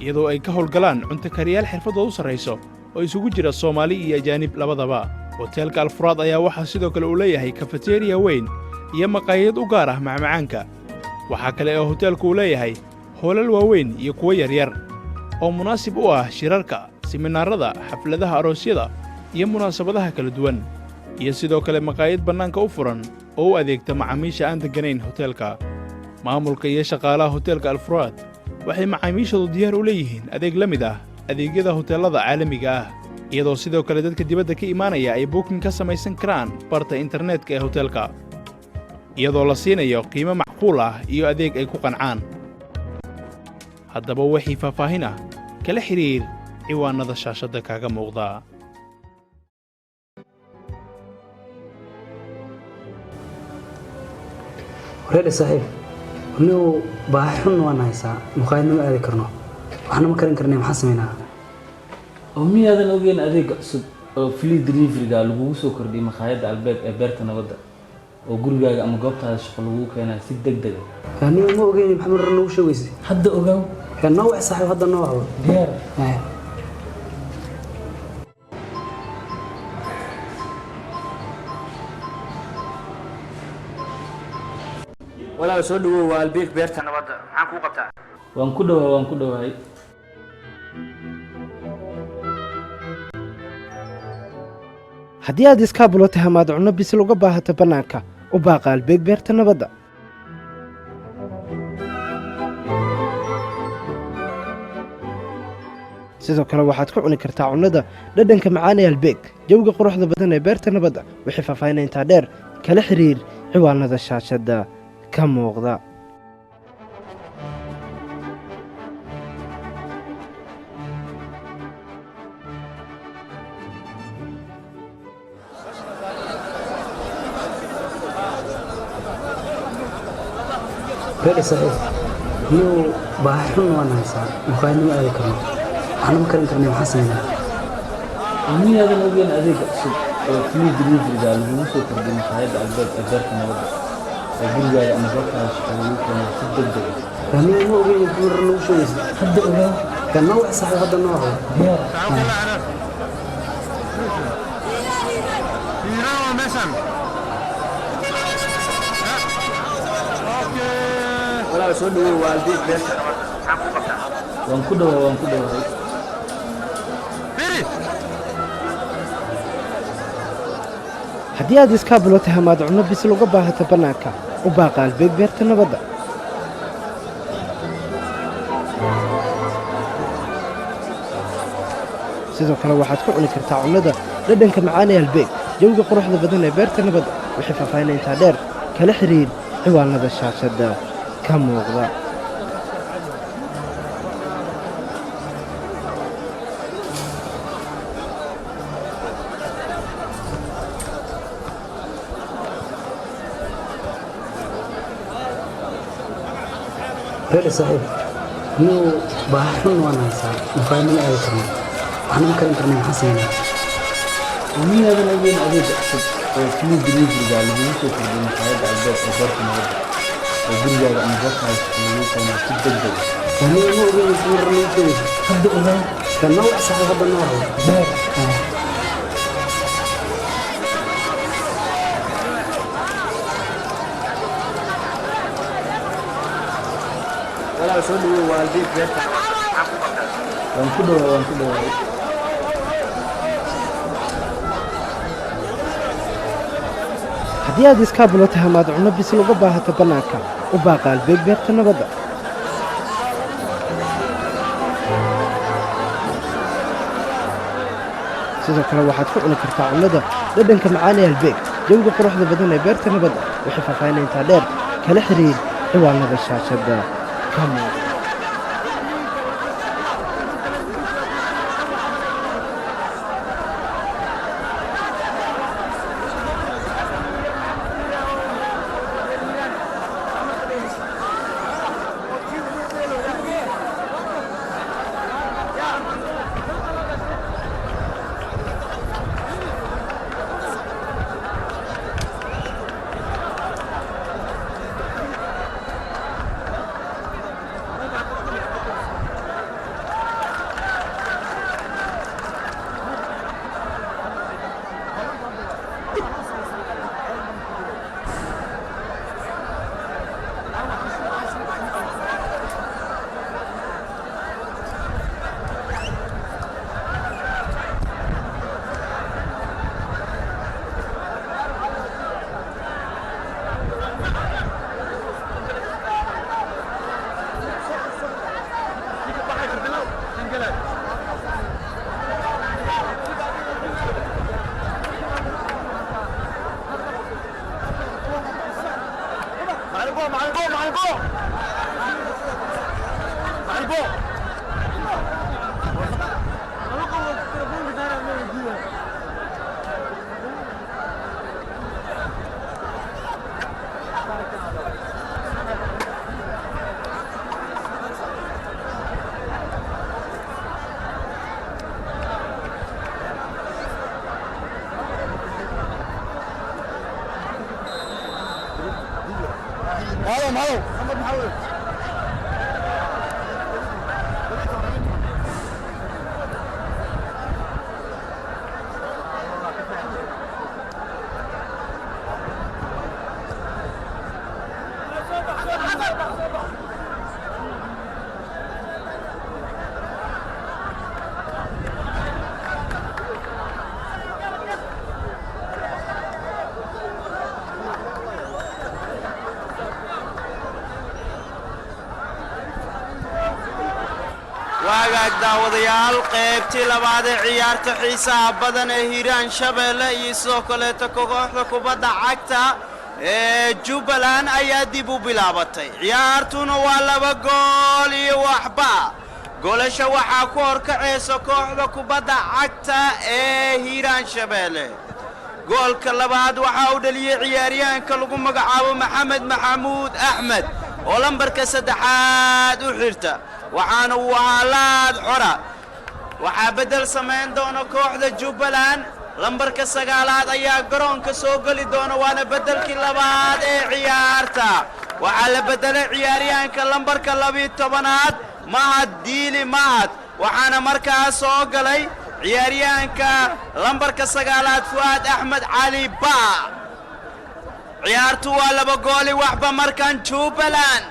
iyadoo ay ka howlgalaan cunto kariyaal xirfadoodu sarreyso oo isugu jira Soomaali iyo ajaanib labadaba. hotelka Al-Furaad ayaa waxaa sidoo kale uu leeyahay cafeteria weyn iyo maqaayad u gaar ah macmacaanka. waxaa kale oo hotelku uu leeyahay hoolal waaweyn iyo kuwo yaryar oo munaasib u ah shirarka, siminaarada, xafladaha aroosyada iyo munaasabadaha kala duwan, iyo sidoo kale maqaayad bannaanka u furan oo u adeegta macaamiisha aan degganayn hotelka. maamulka iyo shaqaalaha hotelka Al-Furaad waxay macaamiishoodu diyaar u leeyihiin adeeg la mid ah adeegyada hoteellada caalamiga ah, iyadoo sidoo kale dadka dibadda ka imaanaya ay booking ka samaysan karaan barta internetka ee hotelka, iyadoo la siinayo qiimo macquul ah iyo adeeg ay ku qancaan. haddaba wixii faahfaahin ah kala xidhiir ciwaanada shaashadda kaaga muuqda. وريد صاحب إنه باحث وأنا هسا مقايضة ما أذي كرنا وإحنا ما كرنا محسمينها. ومي هذا الأوجين أذيك أقصد فلي دليفري قال لو سكر دي مخايد على البيت بيرتنا وده وقول جا أما قبض هذا الشغل وهو كان سيد دق. يعني مو أوجين محمد رنوش ويسي. حد أوجو. كان نوع صاحب هذا النوع هو. ديار. ولا سودو والبيك بيرتنا وده معكو قبتها. وانكدوا هاي. haddii aad iskaabulo tahamaad cunno bisil uga baahato bannaanka u baaqa albeeg beerta nabadda. sidoo kale waxaad ku cuni kartaa cunnada dhadhanka macaan ee albeeg jawga quruxda badan ee beerta nabadda. wixii faahfaahin intaa dheer kala xiriir ciwaanada shaashadda ka muuqda. وريد صاحب إنه باحث وأنا هسا مقايضة ما أذي كرنا وإحنا ما كرنا محسمينها. ومي هذا الأوجين أذيك أقصد فلي دليفري قال لو سكر دي مخايد على البيت بيرتنا وده وقول جا أما قبض هذا الشغل وهو كان سيد دق. يعني مو أوجين محمد رنوش ويسي. حد أوجو. كان نوع صاحب هذا النوع هو. ديار. ولا سودو والبيك بيرتنا وده معكو قبتها. وانكدوا هاي. haddii aad iskaabulo tahamaad cunno bisil uga baahato bannaanka u baaqa albeeg beerta nabadda. sidoo kale waxaad ku cuni kartaa cunnada dhadhanka macaan ee albeeg jawga quruxda badan ee beerta nabadda. wixii faahfaahin intaa dheer kala xiriir ciwaanada shaashadda ka muuqda. وريد صاحب إنه باحث وأنا هسا مقايضة ما أذي كرنا وإحنا ما كرنا محسمينها. ومي هذا الأوجين أذيك أقصد فلي دليفري قال لو سكر دي مخايد على البيت بيرتنا وده وقول جا أما قبض هذا الشغل وهو كان سيد دق. يعني مو أوجين محمد رنوش ويسي. حد أوجو. كان نوع صاحب هذا النوع هو. ديار. ولا سودو والبيك بيرتنا وده معكو قبتها. وانكدوا هاي. haddii aad iskaabulo tahamaad cunno bisil uga baahato bannaanka u baaqa albeeg beerta nabadda. sidoo kale waxaad ku cuni kartaa cunnada dhadhanka macaan ee halbeeg jawiga quruxda badan ee beerta nabadda wixii faahfaahin intaa dheer kala xiriir ciwaanada shaashadda ka muuqda waagaag daawadayaal qaybtii labaad ee ciyaarta xiisaha badan ee hiiraan shabeelle iyo sidoo kaleeta kooxda kubadda cagta ee Jubbaland ayaa dib u bilaabatay ciyaartuna waa 2 gool iyo waxba goolasha waxaa ku horkacaysa kooxda kubadda cagta ee hiiraan shabeelle goolka labaad waxaa u dhaliyay ciyaaryahanka lagu magacaabo Maxamed Maxamuud Axmed oo lambarka 3aad u xirta waxaana uu aalaad xora waxaa bedel sameyn doona kooxda Jubbaland lambarka 9aad ayaa garoonka soo gali doona waana bedelkii labaad ee ciyaarta waxaa la bedelay ciyaaryahanka lambarka 12aad Mahad Diili Mahad waxaana markaas soo galay ciyaaryahanka lambarka 9aad Fuad Axmed Cali Ba ciyaartu waa 2 gool iyo waxba markan Jubbaland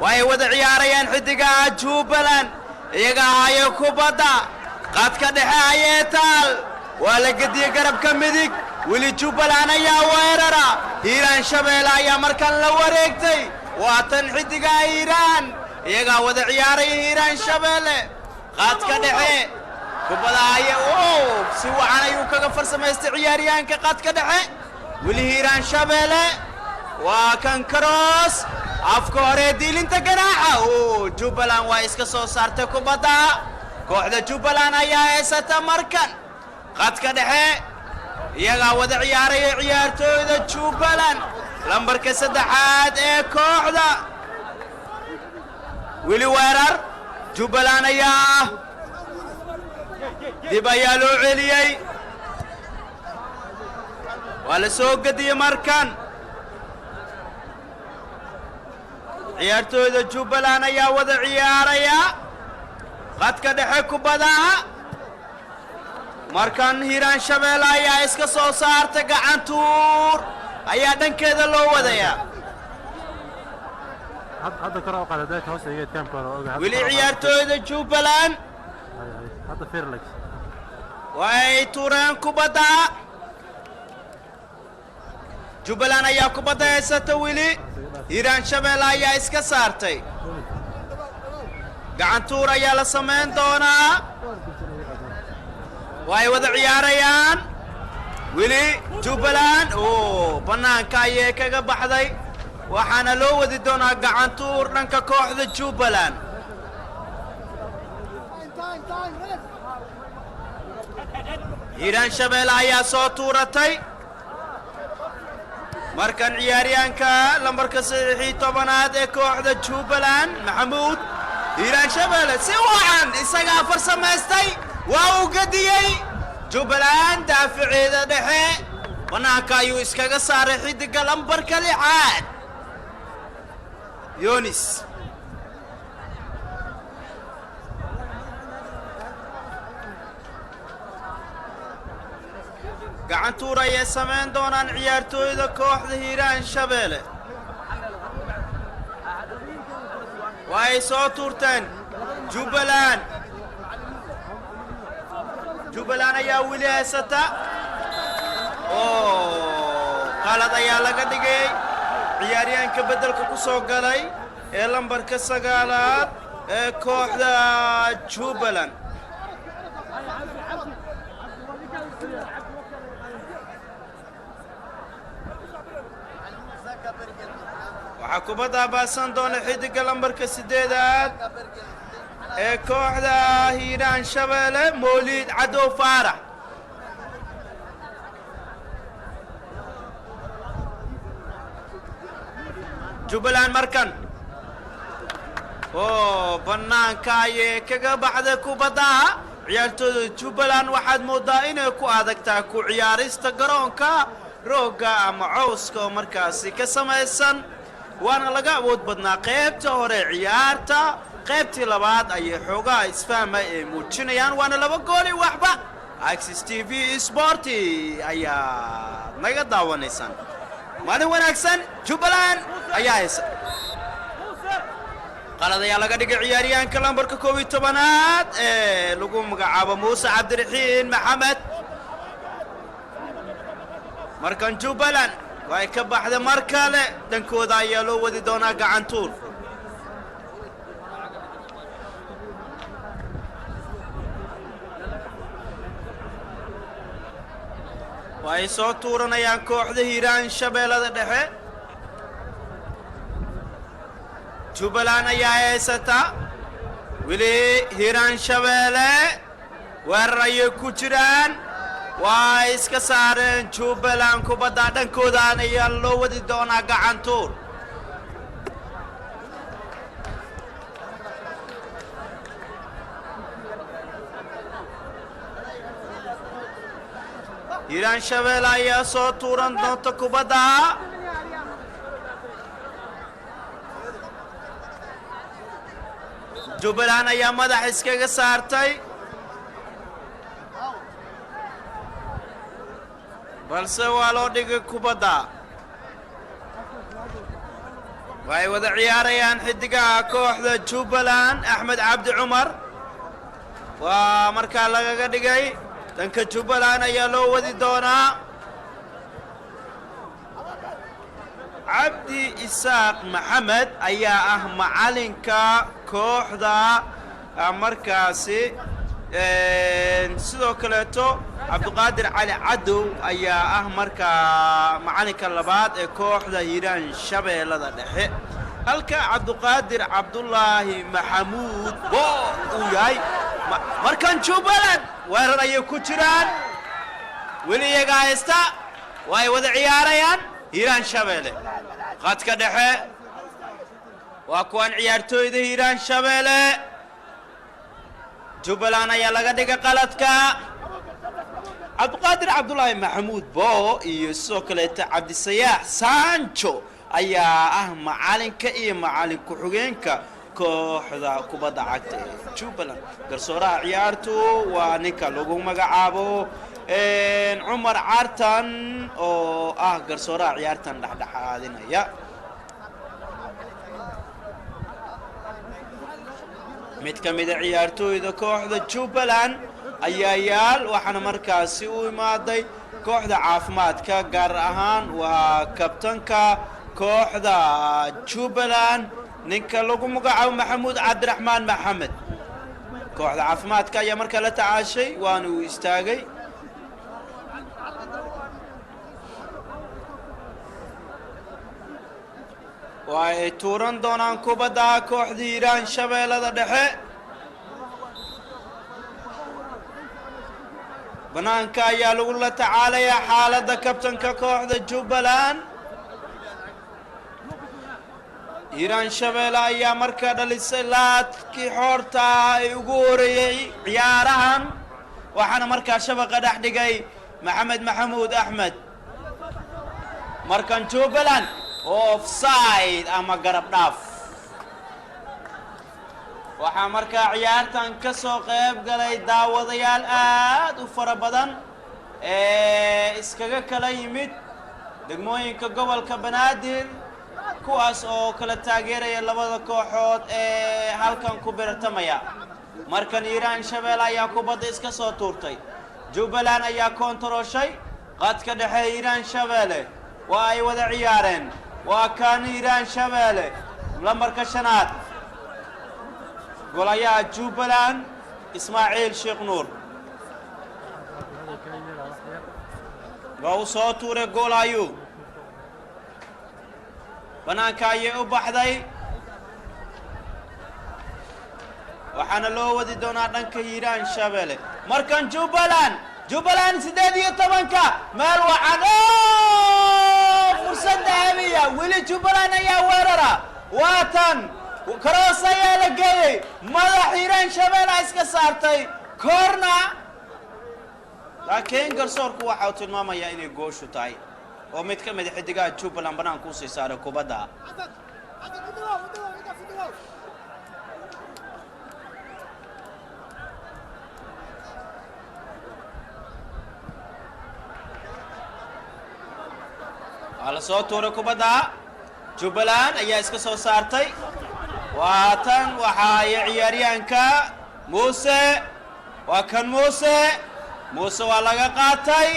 way wada ciyaarayaan xidigaha Jubbaland iyaga ay kubadda qadka dhexe ay taal waa la gadiye garabka midig wili Jubbaland ayaa weerara hiiraan shabeelle ayaa markan la wareegtay waa tan xidigaha hiiraan iyaga wada ciyaaraya hiiraan shabeelle qadka dhexe kubadda ay si wacan ayuu kaga farsamaystay ciyaaryahanka qadka dhexe wili hiiraan shabeelle waa kan cross afka hore diilinta ganaaxa Jubbaland waa iska soo saartay kubadda kooxda Jubbaland ayaa heysata markan qadka dhexe iyaga wada ciyaaraya ciyaartooyda Jubbaland lambarka 3aad ee kooxda wili weerar Jubbaland ayaa dib ayaa loo celiyay waa la soo gadiyay markan ciyaartooyda Jubbaland ayaa wada ciyaaraya qadka dhexe kubadda markan hiiraan shabeelle ayaa iska soo saartay gacantuur ayaa dhankeeda loo wadaya hadda kor oo qaaday hoos ay taamka oo ogaa wili ciyaartooyda Jubbaland hadda Fairlex way tuureen kubadda Jubbaland ayaa kubadda heysata wili hiiraan shabeelle ayaa iska saartay gacantuur ayaa la sameyn doonaa way wada ciyaarayaan wili Jubbaland oo banaanka ayay kaga baxday waxaana loo wadi doonaa gacantuur dhanka kooxda Jubbaland Hiiraan Shabeelle ayaa soo tuuratay markan ciyaaryahanka lambarka 13 ee kooxda Jubbaland Maxamuud Hiiraan Shabeelle si wacan isaga farsamaystay waa uu gadiyay Jubbaland daafaceeda dhexe banaanka ayuu iskaga saaray xidiga lambarka 6 Yonis gacantuur ayay samayn doonaan ciyaartooyda kooxda Hiiraan Shabeelle way soo tuurteen Jubbaland ayaa wili haysata qalad ayaa laga dhigay ciyaaryahanka bedelka ku soo galay ee lambarka 9 ee kooxda Jubbaland waxaa kubadda baasan doona xidiga lambarka 8 ee kooxda Hiiraan Shabeelle Moolid Cadow Faarax Jubbaland markan banaanka ayay kaga baxday kubadda ciyaartooyda Jubbaland waxaad moodaa inay ku adagtaa ku ciyaarista garoonka rooga ama cawska markaasi ka samaysan waana laga awood badnaa qaybta hore ciyaarta qaybtii labaad ayay xoogaa isfahma ee muujinayaan waana 2 gool waxba Access TV Sport ayaa naga daawanaysan maalin wanaagsan Jubbaland ayaa haysa qalad ayaa laga dhigay ciyaaryahanka lambarka 12 ee lagu magacaabo Muuse Cabdiraxiin Maxamed markan Jubbaland way ka baxday mar kale dhankooda ayaa loo wadi doonaa gacantuur way soo tuuranayaan kooxda Hiiraan Shabeellada dhexe Jubbaland ayaa haysata wili Hiiraan Shabeelle weerar ayay ku jiraan waa iska saareen Jubbaland kubadda dhankooda ayaa loo wadi doonaa gacantuur Hiiraan Shabeelle ayaa soo tuuran doonta kubadda Jubbaland ayaa madax iskaga saartay balse waa loo dhigay kubadda way wada ciyaarayaan xidigaha kooxda Jubbaland Axmed Cabdi Cumar waa markaa lagaga dhigay dhanka Jubbaland ayaa loo wadi doonaa Cabdi Isaaq Maxamed ayaa macalinka kooxda markaasi sidoo kaleeto Cabdiqaadir Cali Cadow ayaa markaa macalinka labaad ee kooxda Hiiraan Shabeellada dhexe halka Cabdiqaadir Cabdullaahi Maxamuud uu yahay markan Jubbaland weerar ayay ku jiraan weli iyaga haysta way wada ciyaarayaan Hiiraan Shabeelle qadka dhexe waa kuwan ciyaartooyda Hiiraan Shabeelle Jubbaland ayaa laga dhigay qaladka Cabdiqaadir Cabdullaahi Maxamuud iyo sidoo kaleeto Cabdisayaax Sancho ayaa macalinka iyo macalin ku-xigeenka kooxda kubadda cagta ee Jubbaland garsooraha ciyaartu waa ninka lagu magacaabo Cumar Cartan oo garsooraha ciyaartan dhexdhexaadinaya mid ka mid ah ciyaartooyda kooxda Jubbaland ayaa yaal waxaana markaasi u imaaday kooxda caafimaadka gaar ahaan waa kabtanka kooxda Jubbaland ninka lagu magacaabo Maxamuud Cabdiraxmaan Maxamed kooxda caafimaadka ayaa markaa la tacaashay waana uu istaagay waa ay tuuran doonaan kubadda kooxda hiiraan shabeellada dhexe banaanka ayaa lagu la tacaalayaa xaaladda kabtanka kooxda jubbaland hiiraan shabeelle ayaa markaa dhalisay laadkii xoorta ay ugu horeeyey ciyaarahan waxaana markaa shabaqa dhex dhigay maxamed maxamuud axmed markan jubbaland offside ama garab dhaaf waxaa markaa ciyaartan ka soo qayb galay daawadayaal aad u fara badan ee iskaga kala yimid degmooyinka gobolka banaadir kuwaas oo kala taageeraya labada kooxood ee halkan ku birtamaya markan hiiraan shabeelle ayaa kubadda iska soo tuurtay jubbaland ayaa koontarooshay qadka dhexe hiiraan shabeelle waa ay wada ciyaareen waa kan hiiraan shabeelle lambarka 5 golayaha jubbaland ismaaciil sheekh nuur waa uu soo tuuray goolayu banaanka ayay u baxday waxaana loo wadi doonaa dhanka hiiraan shabeelle markan jubbaland 18 meel wacan fursad dahabiya weli jubbaland ayaa weerara waatan karoos ayaa la geeyey madax hiiraan shabeelle iska saartay koorna laakiin garsoorku waxa uu tilmaamayaa inay gooshu tahay oo mid ka mid xidigaha jubbaland banaanka u sii saaray kubadda ala soo tuuray kubadda jubbaland ayaa iska soo saartay waatan waxa ay ciyaaryahanka muuse waa kan muuse waa laga qaatay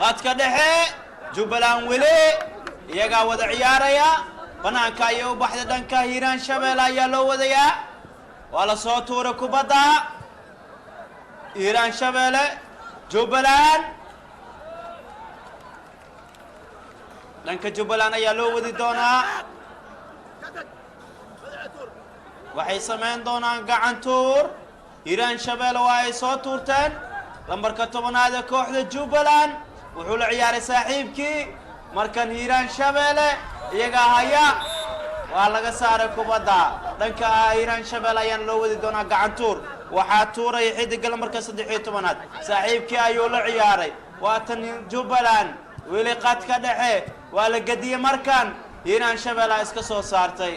qadka dhexe jubbaland weli iyagaa wada ciyaaraya banaanka ayay u baxday dhanka hiiraan shabeelle ayaa loo wadayaa waa la soo tuuray kubadda hiiraan shabeelle jubbaland dhanka jubbaland ayaa loo wadi doonaa waxay samayn doonaan gacan tuur hiiraan shabeelle waa ay soo tuurteen lambarka 10 ee kooxda jubbaland wuxuu la ciyaaray saaxiibkii markan hiiraan shabeelle iyaga haya waa laga saaray kubadda dhanka hiiraan shabeelle ayaan loo wadi doonaa gacan tuur waxaa tuuray xidiga lambarka 13 saaxiibkii ayuu la ciyaaray waatan jubbaland weli qadka dhexe waa la gadiyey markan hiiraan shabeelle iska soo saartay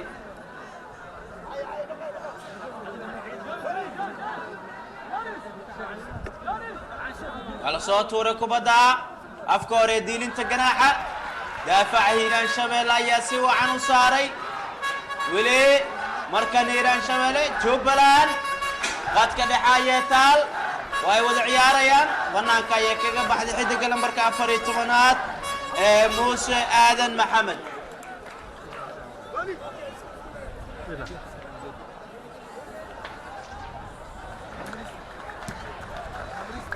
ala soo tuuray kubadda afka hore diilinta ganaaxa daafaca hiiraan shabeelle ayaa si wacan u saaray weli markan hiiraan shabeelle jubbaland qadka dhexe ayay taal way wada ciyaarayaan banaanka ayay kaga baxday xidiga lambarka 14 ee muuse aadan maxamed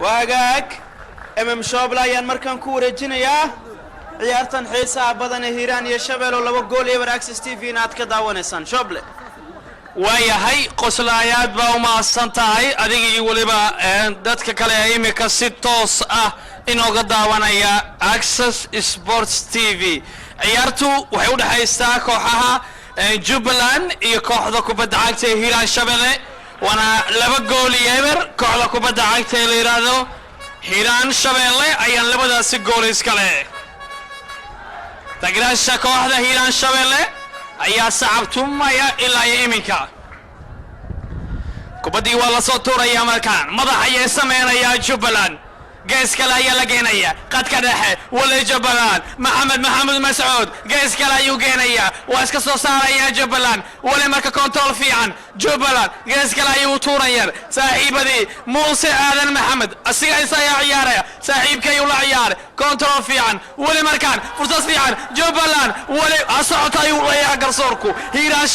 waagaag shoble ayaan markan ku wareejinayaa ciyaartan xiisaha badan ee hiiraan iyo shabeelle 2 gool iyo Access TV inaad ka daawanaysaan shoble waayahay qoslaayaad baa u mahadsan tahay adiga iyo waliba dadka kale ee imika si toos ah inooga daawanaya Access Sports TV ciyaartu waxay u dhaxaysaa kooxaha Jubbaland iyo kooxda kubadda cagta ee hiiraan shabeelle wana 2 gool iyo eber kooxda kubadda cagta ee la yiraahdo hiiraan shabeelle ayaan labadaasi gool iskale taageerayaasha kooxda hiiraan shabeelle ayaa sacabtumaya ilaa iminka kubaddii waa la soo tuuraya markaan madax ayay sameynaya jubbaland gees kale ayaa la geenaya qadka dhexe wali jubbaland maxamed maxamuud mascuud gees kale ayuu geenaya waa iska soo saaraya jubbaland wali marka control fiican jubbaland gees kale ayay u tuurayaan saaxiibadii muuse aadan maxamed asiga isagaa ciyaaraya saaxiibkay ula ciyaaray control fiican weli markaan fursad fiican jubbaland weli asocota ayuu leeyahay garsoorku hiiraan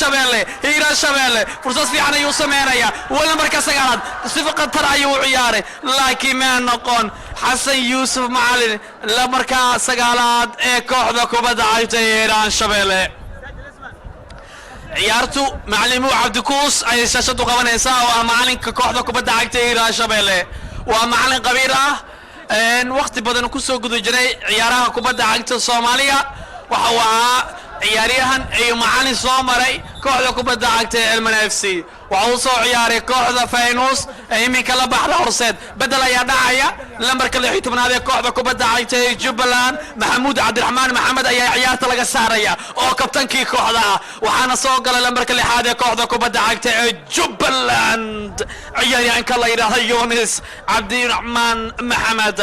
shabeelle fursad fiican ayuu sameynaya weli marka sagaalaad sifa qatar ayuu ciyaaray laakiin ma noqon xasan yuusuf macalin la markaa sagaalaad ee kooxda kubadda cagta hiiraan shabeelle ciyaartu macalimu cabdikuus ay shaashadu qabanaysaa oo ah macalinka kooxda kubadda cagta hiiraan shabeelle waa macalin qabiir ah waqti badan ku soo guda jiray ciyaaraha kubadda cagta Soomaaliya waxa uu ahaa ciyaaryahan ay macalin soo maray kooxda kubadda cagta Elman FC waxa uu soo ciyaaray kooxda Feyenoord iminka la baxda horseed bedel ayaa dhacaya lambarka 16aad ee kooxda kubadda cagta Jubbaland Maxamuud Cabdiraxmaan Maxamed ayaa ciyaarta laga saaraya oo kabtankii kooxda waxaana soo galay lambarka 6aad ee kooxda kubadda cagta Jubbaland ciyaaryahanka la yiraahdo Yunis Cabdiraxmaan Maxamed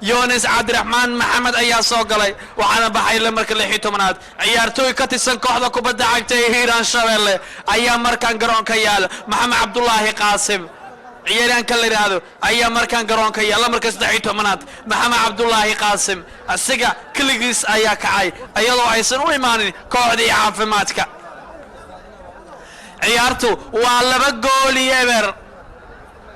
يونس عبد الرحمن محمد أيها صقلي وأنا بحي لمرك اللي حيتمناد عيارتوي كتسن كوحدة كوبدا عقتي هيران شوالي أيام مركان قرون كيال محمد عبد الله قاسم عياران كاللي هذا أيام مركان قرون كيال لمركز حيتمناد محمد عبد الله قاسم السجا كل جيس أيا كعي أيا الله عيسن وإيماني كوحدي عافماتك عيارتو والله بقولي يبر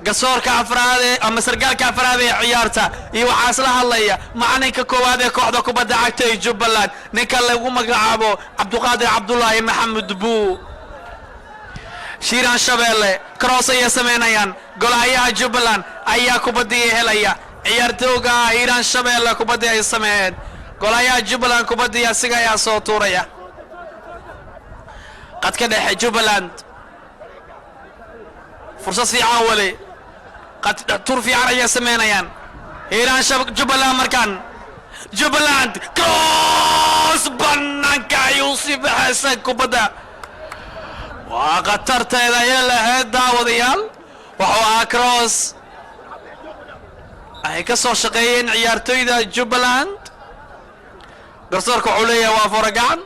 قصورك أفراد أما سرقالك أفراد عيارته يوحاس لها اللي معنيك كوادي كوحدة كوبدا عكتي جبلان نيكالي ومقعابو عبد القادر عبد الله محمد بو شيران شبيلي كروسي يسمينيان قول أيها جبلان أيها كوبدي هليا عيارتوغا إيران شبيلي كوبدي يسمين قول أيها جبلان كوبدي يسيقا يا صوتوريا قد كده جبلان فرصة في عاولي قد ترفع على سمينيان إيران شبك جبلان مركان جبلاند كروس بنانك يوسف حسن كوبدا وقترت إلى يلا هدا وضيال وهو كروس أي كسر شقيين عيارتو إذا جبلاند قصرك عليا وفرقان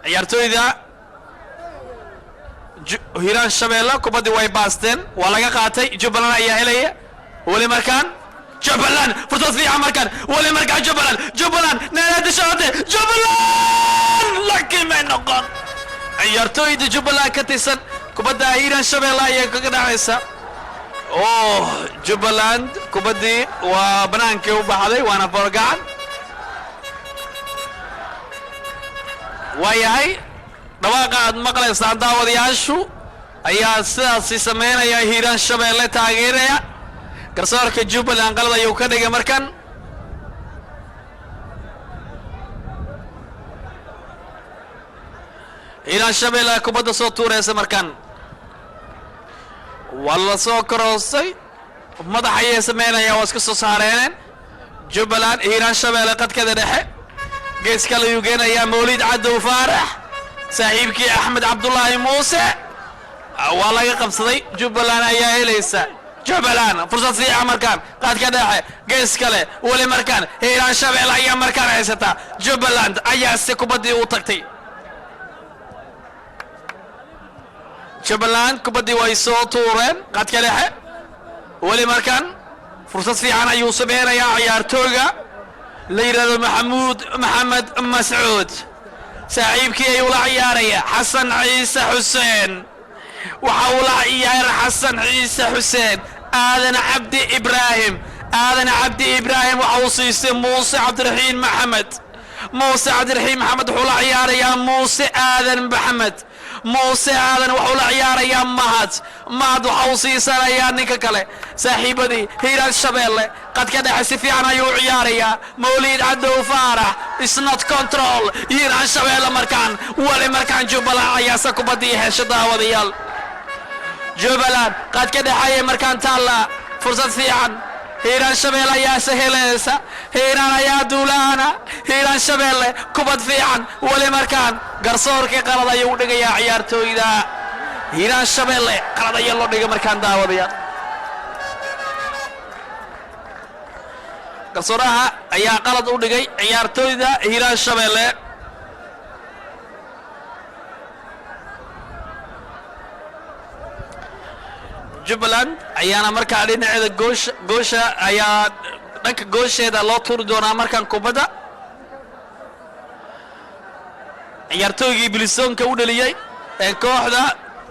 عيارتو إذا هيران شبيلة كوبادي واي باستن ولا قاتي جبلان أيها إليه ولي مركان جبلان فرصة في مركان ولي مركان جبلان نادي شاطئ جبلان لكن ما نقر عيارتو إذا جبلان كتيسن كوبادي هيران شبيلة أيها كده عيسى أوه جبلان كوبادي وبنان كيو بحالي وانا فرقان وياي dhawaaqa aad maqlaysaan daawadayaashu ayaa sidaasi sameynaya hiiraan shabeelle taageeraya garsoorka Jubbaland qalad ayuu ka dhigay markan hiiraan shabeelle kubadda soo tuuraysa markan walla soo karoosay madax ayay sameynaya waa iska soo saareen Jubbaland hiiraan shabeelle qadkada dhexe gees kale ayuu geenayaa Mawlid Cadow Faarax صاحبك أحمد عبد الله موسى والله يقبضي جبلان أيها إليسا جبلان فرصة سريعة مركان قد كده قيس كله ولي مركان هيران شبيل أيها مركان عيستا جبلان أيها سيكوبدي وطقتي جبلان كوبدي ويسو طورين قد كده ولي مركان فرصة سريعة يوسبين يا عيار توغا ليرة محمد مسعود سعيبك يولا عيارية حسن عيسى حسين وحول عيار حسن عيسى حسين آذن عبدي إبراهيم وحوصيس موسى عبد الرحيم محمد حول عيارية موسى آذن محمد موسى آذن وحول عيارية مهد وحوصيس يا نيكاكالي صاحبتي هيران شبيلة قد كده حسفي عنا يو عيارية موليد عدو فارح It's not control هيران شبيلة مركان ولي مركان جبلان عياسا كوبدي هشدا وديال جبلان قد كده حي مركان تالا فرصة في عن هيران شبيلة يا سهلسة هيران يا دولانا هيران شبيلة كوبد في عن ولي مركان قرصور كي قرضا يودق يا عيارتو إذا هيران شبيلة قرضا يلو دق مركان دا وديال قصورها أيها قلد أودجي عيارتوي ذا هيران شبيلة jubbaland ayaana markaa dhinaceeda goosha ayaa dhanka goosheeda loo tuuri doonaa markaan kubadda ciyaartooygii bilisoonka u dhaliyey ee kooxda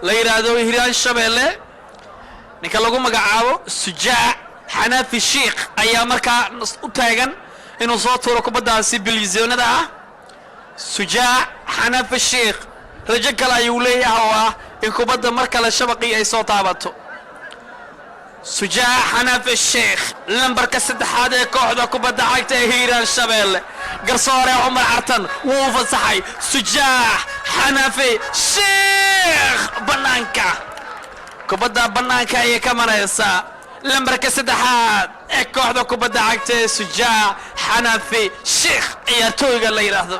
la yidhaahdo hiiraan shabeelle ninka lagu magacaabo sujaac xanaafi shiikh ayaa markaa u taagan inuu soo tuuro kubaddaasi bilisoonada ah sujaac xanaafi shiikh rajo kale ayuu leeyahay oo ah in kubadda mar kale shabaqii ay soo taabato sujaac xanaafi shiikh lambarka saddexaad ee kooxda kubadda cagta ee hiiraan shabeelle garsoore cumar cartan wuu fasaxay sujaac xanaafi shiikh bannaanka kubadda bannaanka ayay ka maraysaa lambarka saddexaad ee kooxda kubadda cagta ee sujaac xanaafi shiikh ciyaartooyga la yidhaahdo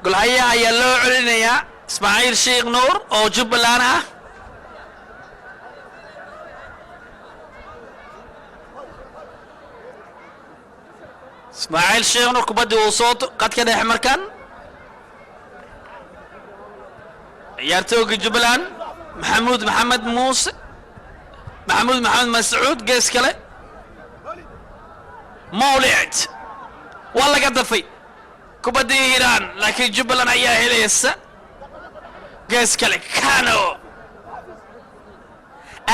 golhayaha ayaa loo celinayaa ismaaciil sheekh nuur oo jubbaland ah ismaaciil sheekh nuur kubaddii uu soo qadka dhexe markan ciyaartooyga jubbaland maxamuud maxamed muuse maxamuud maxamed mascuud gees kale mawlid waa laga dafay kubaddii hiiraan laakiin jubbaland ayaa helaysa gees kale kano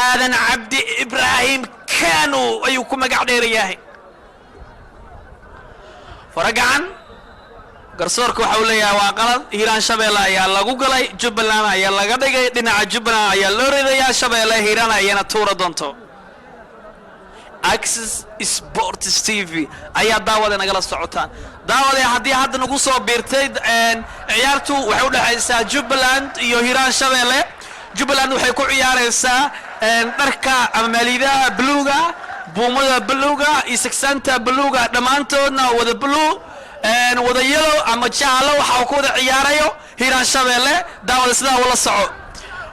aadan cabdi ibraahim kano ayuu ku magac dheerayahay faragacan garsoorka waxa uu leeyahay waa qalad hiiraan shabeelle ayaa lagu galay jubbaland ayaa laga dhigay dhinaca jubbaland ayaa loo ridayaa shabeelle hiiraan ayana tuura doonto access sports tv ayaa daawada nagala socotaan daawada haddii hadda nagu soo biirtay ciyaartu waxay u dhaxaysaa jubbaland iyo hiiraan shabeelle jubbaland waxay ku ciyaaraysaa dharka ama maalidaha buluuga buumada buluuga iyo saksanta buluuga dhammaantoodna wada blue wada yellow ama jaalo waxa uu ku wada ciyaarayo hiiraan shabeelle daawada sidaa ula soco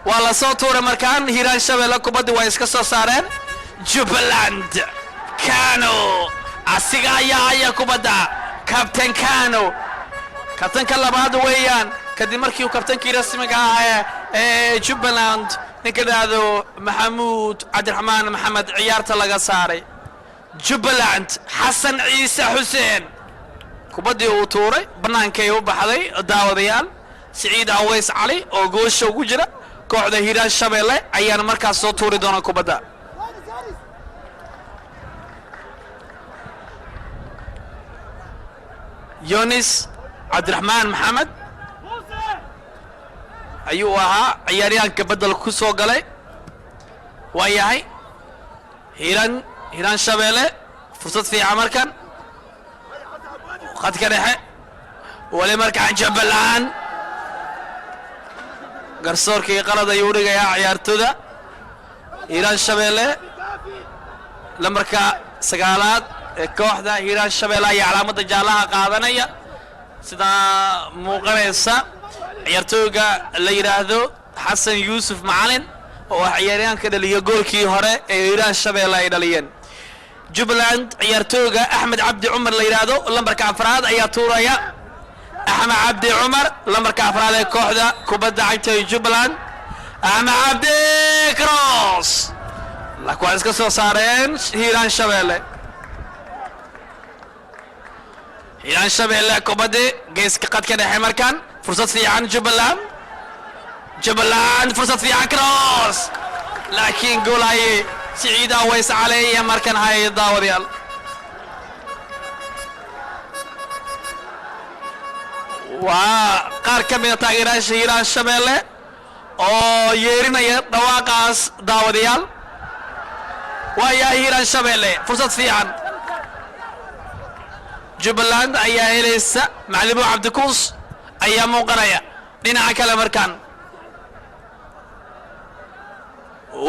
waa la soo tuuray markaan hiiraan shabeelle kubaddii waa iska soo saareen jubbaland kano asiga ayaa kubadda kabtan kano kabtanka labaad weeyaan kadib markii uu kabtankii rasmiga ah ee jubbaland ninka dhahdo maxamuud cabdiraxmaan maxamed ciyaarta laga saaray jubbaland xasan ciise xuseen kubaddii uu tuuray bannaankay u baxday daawadayaal siciid aweys cali oo goosha ugu jira kooxda hiiraan shabeelle ayaana markaas soo tuuri doona kubadda yunis cabdiraxmaan maxamed ayuu ahaa ciyaaryahanka beddel ku soo galay waa yahay hiiraan shabeelle fursad fiican markan khadka dhexe wali markaan jubbaland garsoorkii qalad ayuu u dhigayaa ciyaartooda hiiraan shabeelle lambarka sagaalaad ee kooxda hiiraan shabeelle ayaa calaamadda jaallaha qaadanaya sidaa muuqanaysa ciyaartooyga la yidhaahdo xasan yuusuf macalin oo ah ciyaaryahanka dhaliya goolkii hore ee hiiraan shabeelle ay dhaliyeen jubbaland ciyaartooyga axmed cabdi cumar la yidhaahdo lambarka afraad ayaa tuuraya axmed cabdi cumar lambarka afraad ee kooxda kubadda cagta ee jubbaland axmed cabdi cross laakiin waa iska soo saareen hiiraan shabeelle hiiraan shabeelle kubaddii geeska qadka dhexe markaan fursad fiican jubbaland fursad fiican cross laakiin gool ayay siciid aweys cali iyo markan hayay daawadayaal waa qaar ka mida taageerayaasha hiiraan shabeelle oo yeerinaya dhawaaqaas daawadayaal waayahay hiiraan shabeelle fursad fiican jubbaland ayaa helaysa macalimo cabdikuus ayaa muuqanaya dhinaca kale markaan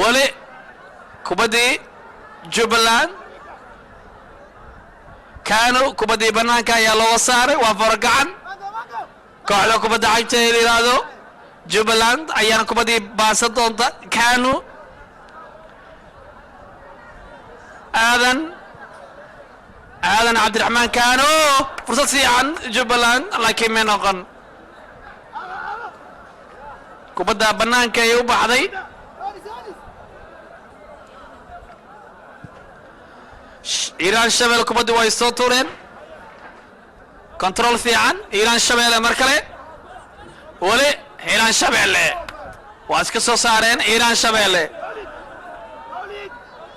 weli kubaddii jubbaland kano kubaddii bannaanka ayaa looga saaray waa faragacan kooxda kubadda cagta ee la yidhaahdo jubbaland ayaana kubaddii baasan doonta kano aadan cabdiraxmaan kano fursad fiican jubbaland laakiin may noqon kubadda bannaanka ay u baxday iiraan shabeelle kubaddi way soo tuureen control fiican iiraan shabeelle mar kale weli iiraan shabeelle waa iska soo saareen iiraan shabeelle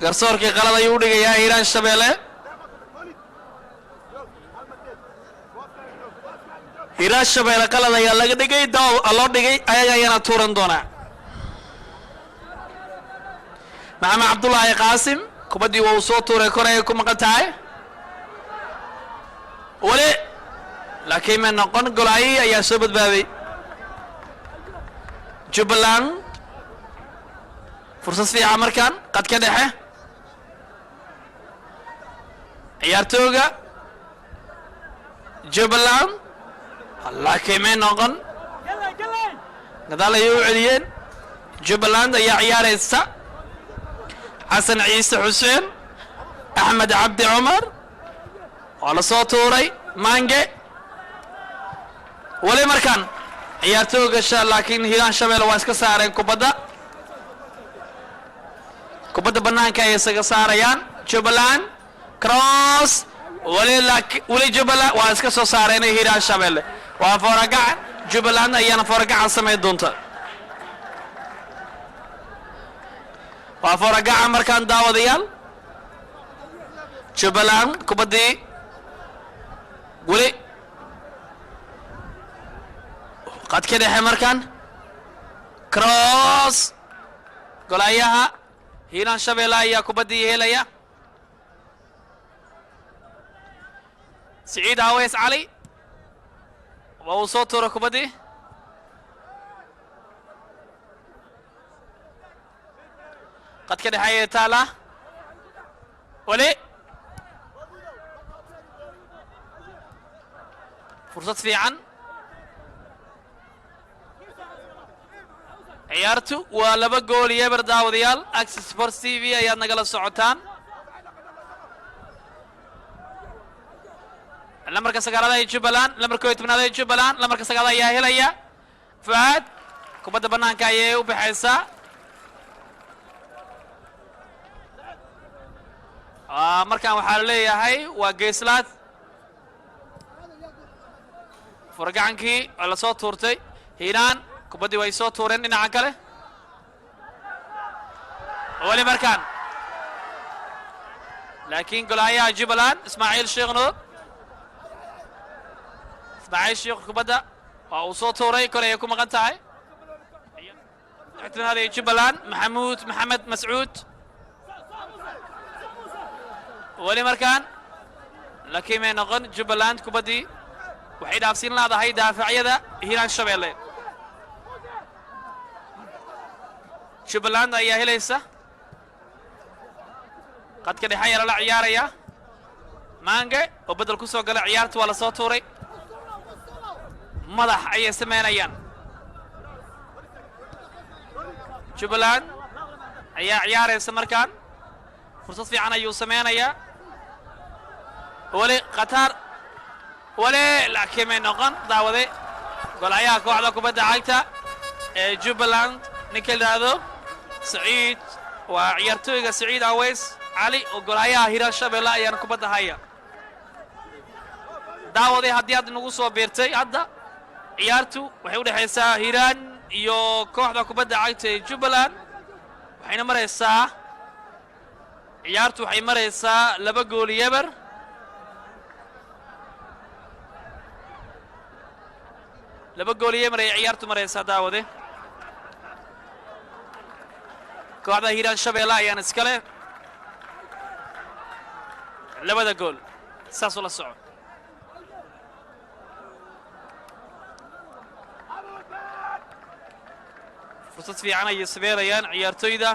garsoorkii qalad ayuu u dhigayaa iiraan shabeelle iiraan shabeelle qalad ayaa laga dhigay daaw loo dhigay ayaga ayaana tuuran doonaa maxamed cabdullaahi qaasim kubaddii waa uu soo tuuray kor ay ku maqan tahay weli laakiin ma noqon golaayi ayaa soo badbaaday jubbaland fursad fiican markaan qadka dhexe ciyaartooga jubbaland laakiin may noqon gadaal ayay u celiyeen jubbaland ayaa ciyaaraysa xasan ciise xuseen axmed cabdi cumar waa la soo tuuray mange weli markaan ciyaartooga laakiin hiiraan shabeelle waa iska saareen kubadda bannaanka ay isaga saarayaan jubbaland cross weli jubbaland waa iska soo saareen hiiraan shabeelle waa fooragacan jubbaland ayaana fooragacan samayn doonta waa fooragacan markaan daawadayaal jubbaland kubaddii weli qadka dhexe markaan cross golaayaha hiiraan shabeelle ayaa kubaddii helaya siciid aweys cali waa uu soo tuura kubaddii qadka dhexe ayay taala weli fursad fiican ciyaartu waa 2 gool iyo eber daawadayaal Access Sports TV ayaad nagala socotaan lamarka sagaalaad ee Jubbaland lamarka 10aad ee Jubbaland lamarka sagaalaad ayaa helaya Fuad kubadda banaanka ayay u baxaysaa markaan waxaa leeyahay waa geeslaad furgaankii la soo tuurtay hiiraan kubaddii way soo tuureen dhinaca kale wali markaan laakiin golaayaha Jubbaland Ismaaciil Sheekh Nuur Ismaaciil Sheekh kubadda waa uu soo tuuray kale ay ku maqan tahay xigtanaada Jubbaland Maxamed Mascuud wali markaan laakiin may noqon Jubbaland kubaddii waxay dhaafsiin laadahay daafacyada hiiraan shabeelle Jubbaland ayaa helaysa qadka dhexe ayaa la ciyaaraya mange oo bedel ku soo gala ciyaarta waa la soo tuuray madax ayay sameynayaan Jubbaland ayaa ciyaaraysa markaan fursad fiican ayuu sameynayaa wali qatar wali laakiin may noqon daawade golayaha kooxda kubadda cagta ee Jubbaland ninka yiraahdo Saciid waa ciyaartooyga Saciid Aweys cali oo golayaha hiiraan shabeelle ayaan kubadda haya daawade haddii aad nagu soo beertay hadda ciyaartu waxay u dhaxaysaa hiiraan iyo kooxda kubadda cagta ee Jubbaland waxayna maraysaa ciyaartu waxay maraysaa 2 gool iyo eber ay ciyaartu maraysaa daawade kooxda hiiraan shabeelle ayaan iskale 2 gool saas la soco fursad fiican ay sameeyaan ciyaartooyda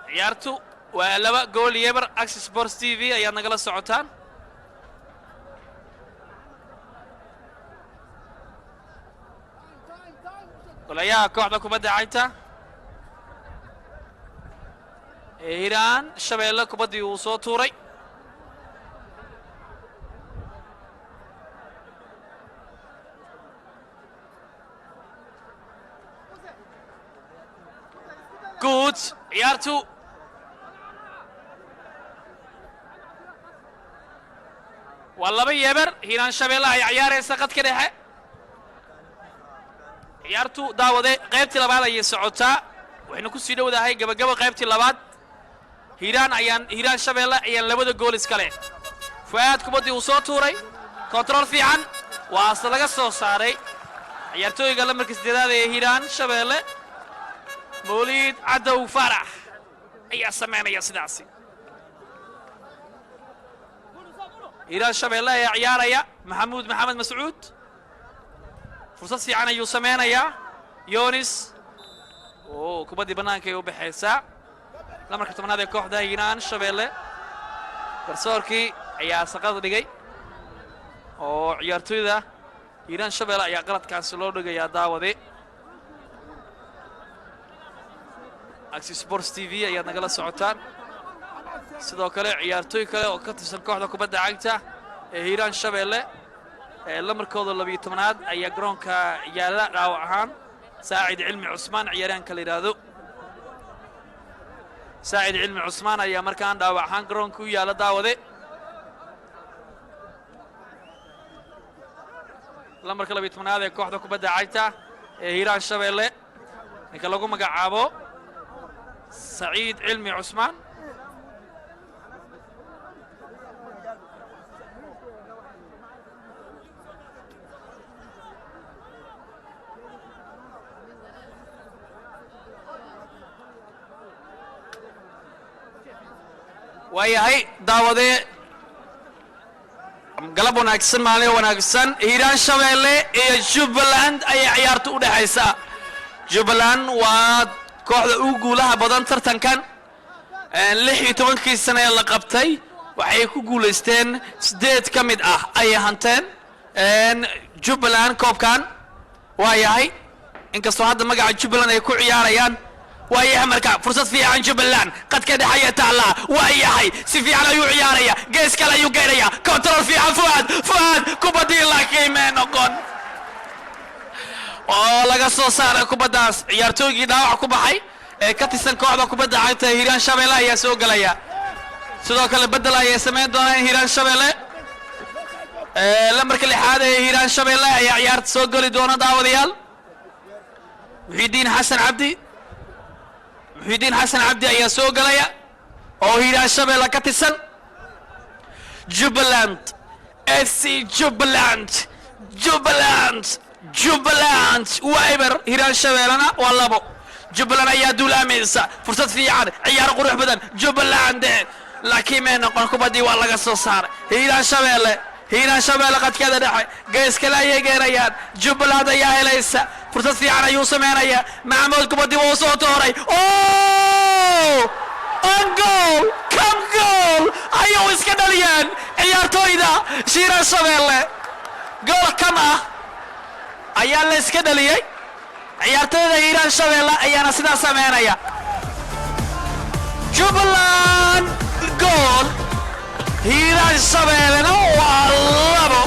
ciyaartu waa 2 gool iyo eber Access Sports TV ayaad nagala socotaan golayaha kooxda kubadda cagta hiiraan shabeelle kubaddii uu soo tuuray good ciyaartu waa laba yeeber hiiraan shabeelle ay ciyaaraysa qadka dhexe ciyaartu daawade qaybtii labaad ayay socotaa waxaynu ku sii dhowdahay gabagabo qaybtii labaad hiiraan shabeelle ayaan labada gool iskale fuaad kubaddii uu soo tuuray kontarool fiican waa asla laga soo saaray ciyaartooyga lamarka sideedaad ee hiiraan shabeelle mawliid cadow faarax ayaa samaynaya sidaasi hiiraan shabeelle ayaa ciyaaraya maxamuud maxamed mascuud fursad fiican ayuu samaynayaa yonis kubaddii bannaanka ay u baxaysaa lamarka tobnaad ee kooxda hiiraan shabeelle garsoorkii ayaa saqad dhigay oo ciyaartooyda hiiraan shabeelle ayaa qaladkaasi loo dhigayaa daawade Axis Sports TV ayaad nagala socotaan sidoo kale ciyaartooy kale oo ka tirsan kooxda kubadda cagta ee hiiraan shabeelle lamarkooda 12aad ayaa garoonka yaala dhaawac ahaan saacid cilmi cusmaan ciyaaraanka la yiraahdo saacid cilmi cusmaan ayaa markaan dhaawac ahaan garoonka u yaala daawade lamarka 12aad ee kooxda kubadda cagta ee hiiraan shabeelle ninka lagu magacaabo سعيد علمي عثمان وياهي داودي قلب وناكسن مالي وناكسن هيران شبيلي اي جوبلاند اي عيارتو udhaxaysa جوبلاند waa kooxda ugu guulaha badan tartankan 16 sano ee la qabtay waxay ku guuleysteen 8 ka mid ah ay hanteen Jubaland koobkan waa yahay inkastoo hadda magaca Jubaland ay ku ciyaarayaan waa yahay marka fursad fiican Jubaland qad ka dhaxaya taala waa yahay si fiican ayuu ciyaaraya gees kale ayuu gaaraya control fiican fuad kubadii laakiin ma noqon oo laga soo saaray kubadaas ciyaartooygii dhaawac ku baxay ee ka tirsan kooxda kubadda cagta hiiraan shabeelle ayaa soo galaya sidoo kale bedel ayay sameyn doonaan hiiraan shabeelle lamarka lixaad ee hiiraan shabeelle ayaa ciyaarta soo gali doona daawadayaal muxiidiin xasan cabdi ayaa soo galaya oo hiiraan shabeelle ka tirsan Jubaland FC Jubaland Weiber hiiraan shabeellena waa labo Jubaland ayaa duulaamaysa fursad fiican ciyaar qurux badan Jubaland laakiin ma noqon kubadii waa laga soo saaray hiiraan shabeelle qadkeeda dhexe gees kale ayay geerayaan Jubaland ayaa helaysa fursad fiican ayuu sameynaya maxamuud kubadii wuu soo tooray goal ayuu iska dhaliyeen ciyaartooyda hiiraan shabeelle gool kan ah ayaa la iska dhaliyay ciyaartooyda hiiraan shabeelle ayaana sidaa sameynaya Jubaland goal hiiraan shabeellena waa labo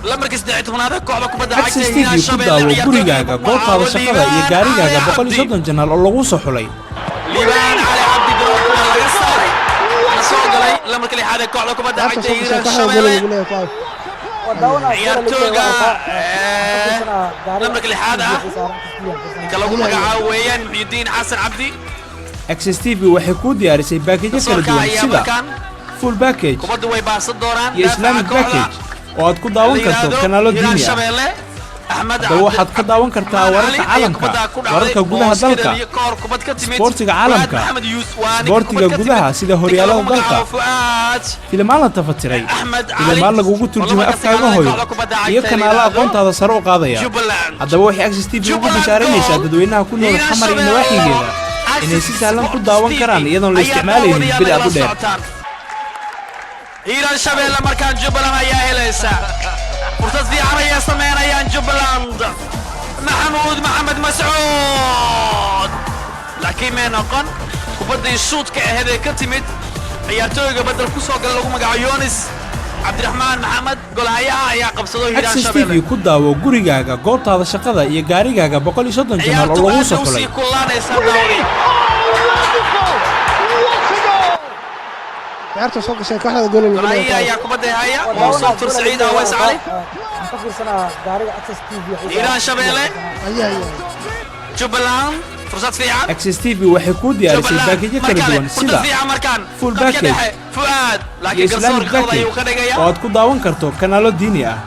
lamarka 13aad kooxda kubadda cagta hiiraan shabeelle gurigaaga goobtaada shaqada iyo gaarigaaga 130 janaal oo lagu soo xulay liibaan cali cabdi garoonka laga saaray la soo galay lamarka lixaad kooxda kubadda cagta hiiraan shabeelle ciyaartooyga lamarka lixaad ninka lagu magacaabo weeyaan muxiidiin xasan cabdi Access TV waxay ku diyaarisay baakajyo kala duwan sida full package kubaddu way baasan doonaan iyo Islamic package oo aad ku daawan karto kanaalo diini ah haddaba waxaad ka daawan kartaa wararka caalamka wararka gudaha dalka isboortiga caalamka isboortiga gudaha sida horyaalada dalka filimaan la tafatiray filimaan lagugu turjumay afkaaga hooyo iyo kanaalo aqoontaada sare u qaadaya haddaba waxay Access TV ugu bishaaranaysaa dadweynaha ku nool xamar iyo nawaaxigeeda inay si sahlan ku daawan karaan iyadoon la isticmaalaynin bil aad u dheer hiiraan shabeelle markaan Jubaland ayaa helaysa fursad fiican ayay sameynayaan Jubaland maxamuud maxamed mascuud laakiin may noqon kubaddii shuudka ahayd ee ka timid ciyaartooyga bedel ku soo gala lagu magaco Yonis Cabdiraxmaan Maxamed golahayaha ayaa qabsado Hiiraan Access Shabeelle TV ku daawo gurigaaga goobtaada shaqada iyo gaarigaaga 130 jamaal oo lagu soo xulay ciyaarta soo gashay kooxda gool lagu golahayaha ayaa kubadda haya Mustafa Saciid Aways Ali waxaan ka fiirsanaa gaariga Access TV Hiiraan Shabeelle Jubbaland fursad fiican Access TV waxay ku diyaarisay baakajyo kala duwan sida full package Fuad iyo laakiin Islamic garsoorka ayuu ka package dhigaya oo aad ku daawan karto kanaalo diini ah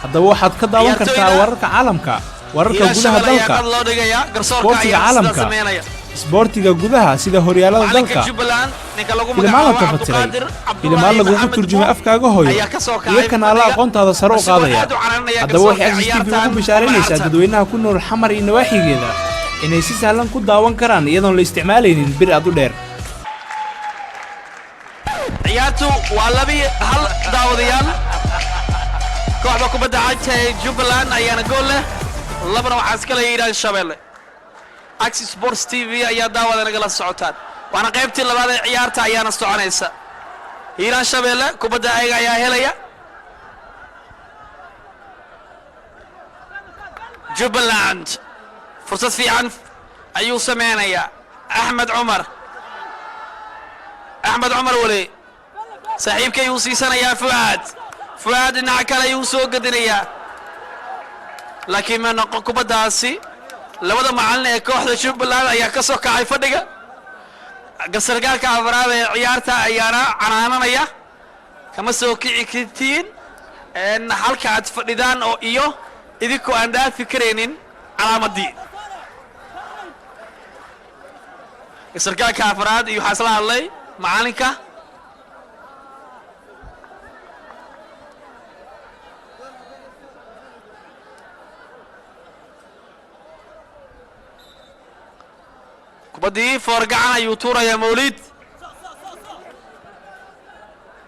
haddaba waxaad ka daawan kartaa wararka caalamka wararka gudaha dalka isboortiga caalamka isboortiga gudaha sida horyaalada dalka filimaan la tafatiray filimaan lagugu turjumay afkaaga hooyo iyo kanaalo aqoontaada sare u qaadaya haddaba waxay Access TV ugu bishaaraynaysaa dadweynaha ku nool xamar iyo nawaaxigeeda inay si sahlan ku daawan karaan iyadoon la isticmaalaynin bir aad u dheer ciyaartu waa hal daawadayaal kooxda kubadda cagta ee Jubbaland ayaana gool leh labana waxaa iska leh Hiiraan Shabeelle Access Sports TV ayaa daawada nagala socotaan waana qaybtii labaad ee ciyaarta ayaana soconaysa Hiiraan Shabeelle kubadda ayaga ayaa helaya Jubbaland fursad fiican ayuu sameynayaa Axmed Cumar wali saaxiibkay ayuu siisanayaa Fuad dhinaca kale ayuu soo gadinayaa laakiin ma noqon kubaddaasi labada macallin ee kooxda Jubbaland ayaa ka soo kacay fadhiga gasargaalka afraad ee ciyaarta ayaana canaananaya kama soo kici kartiin halka aad fadhidaan oo iyo idinkoo aan dhaafi karaynin calaamadii gasargaalka afraad iyo waxaa isla hadlay macallinka kubaddii foorgacan ayuu tuurayaa Mawlid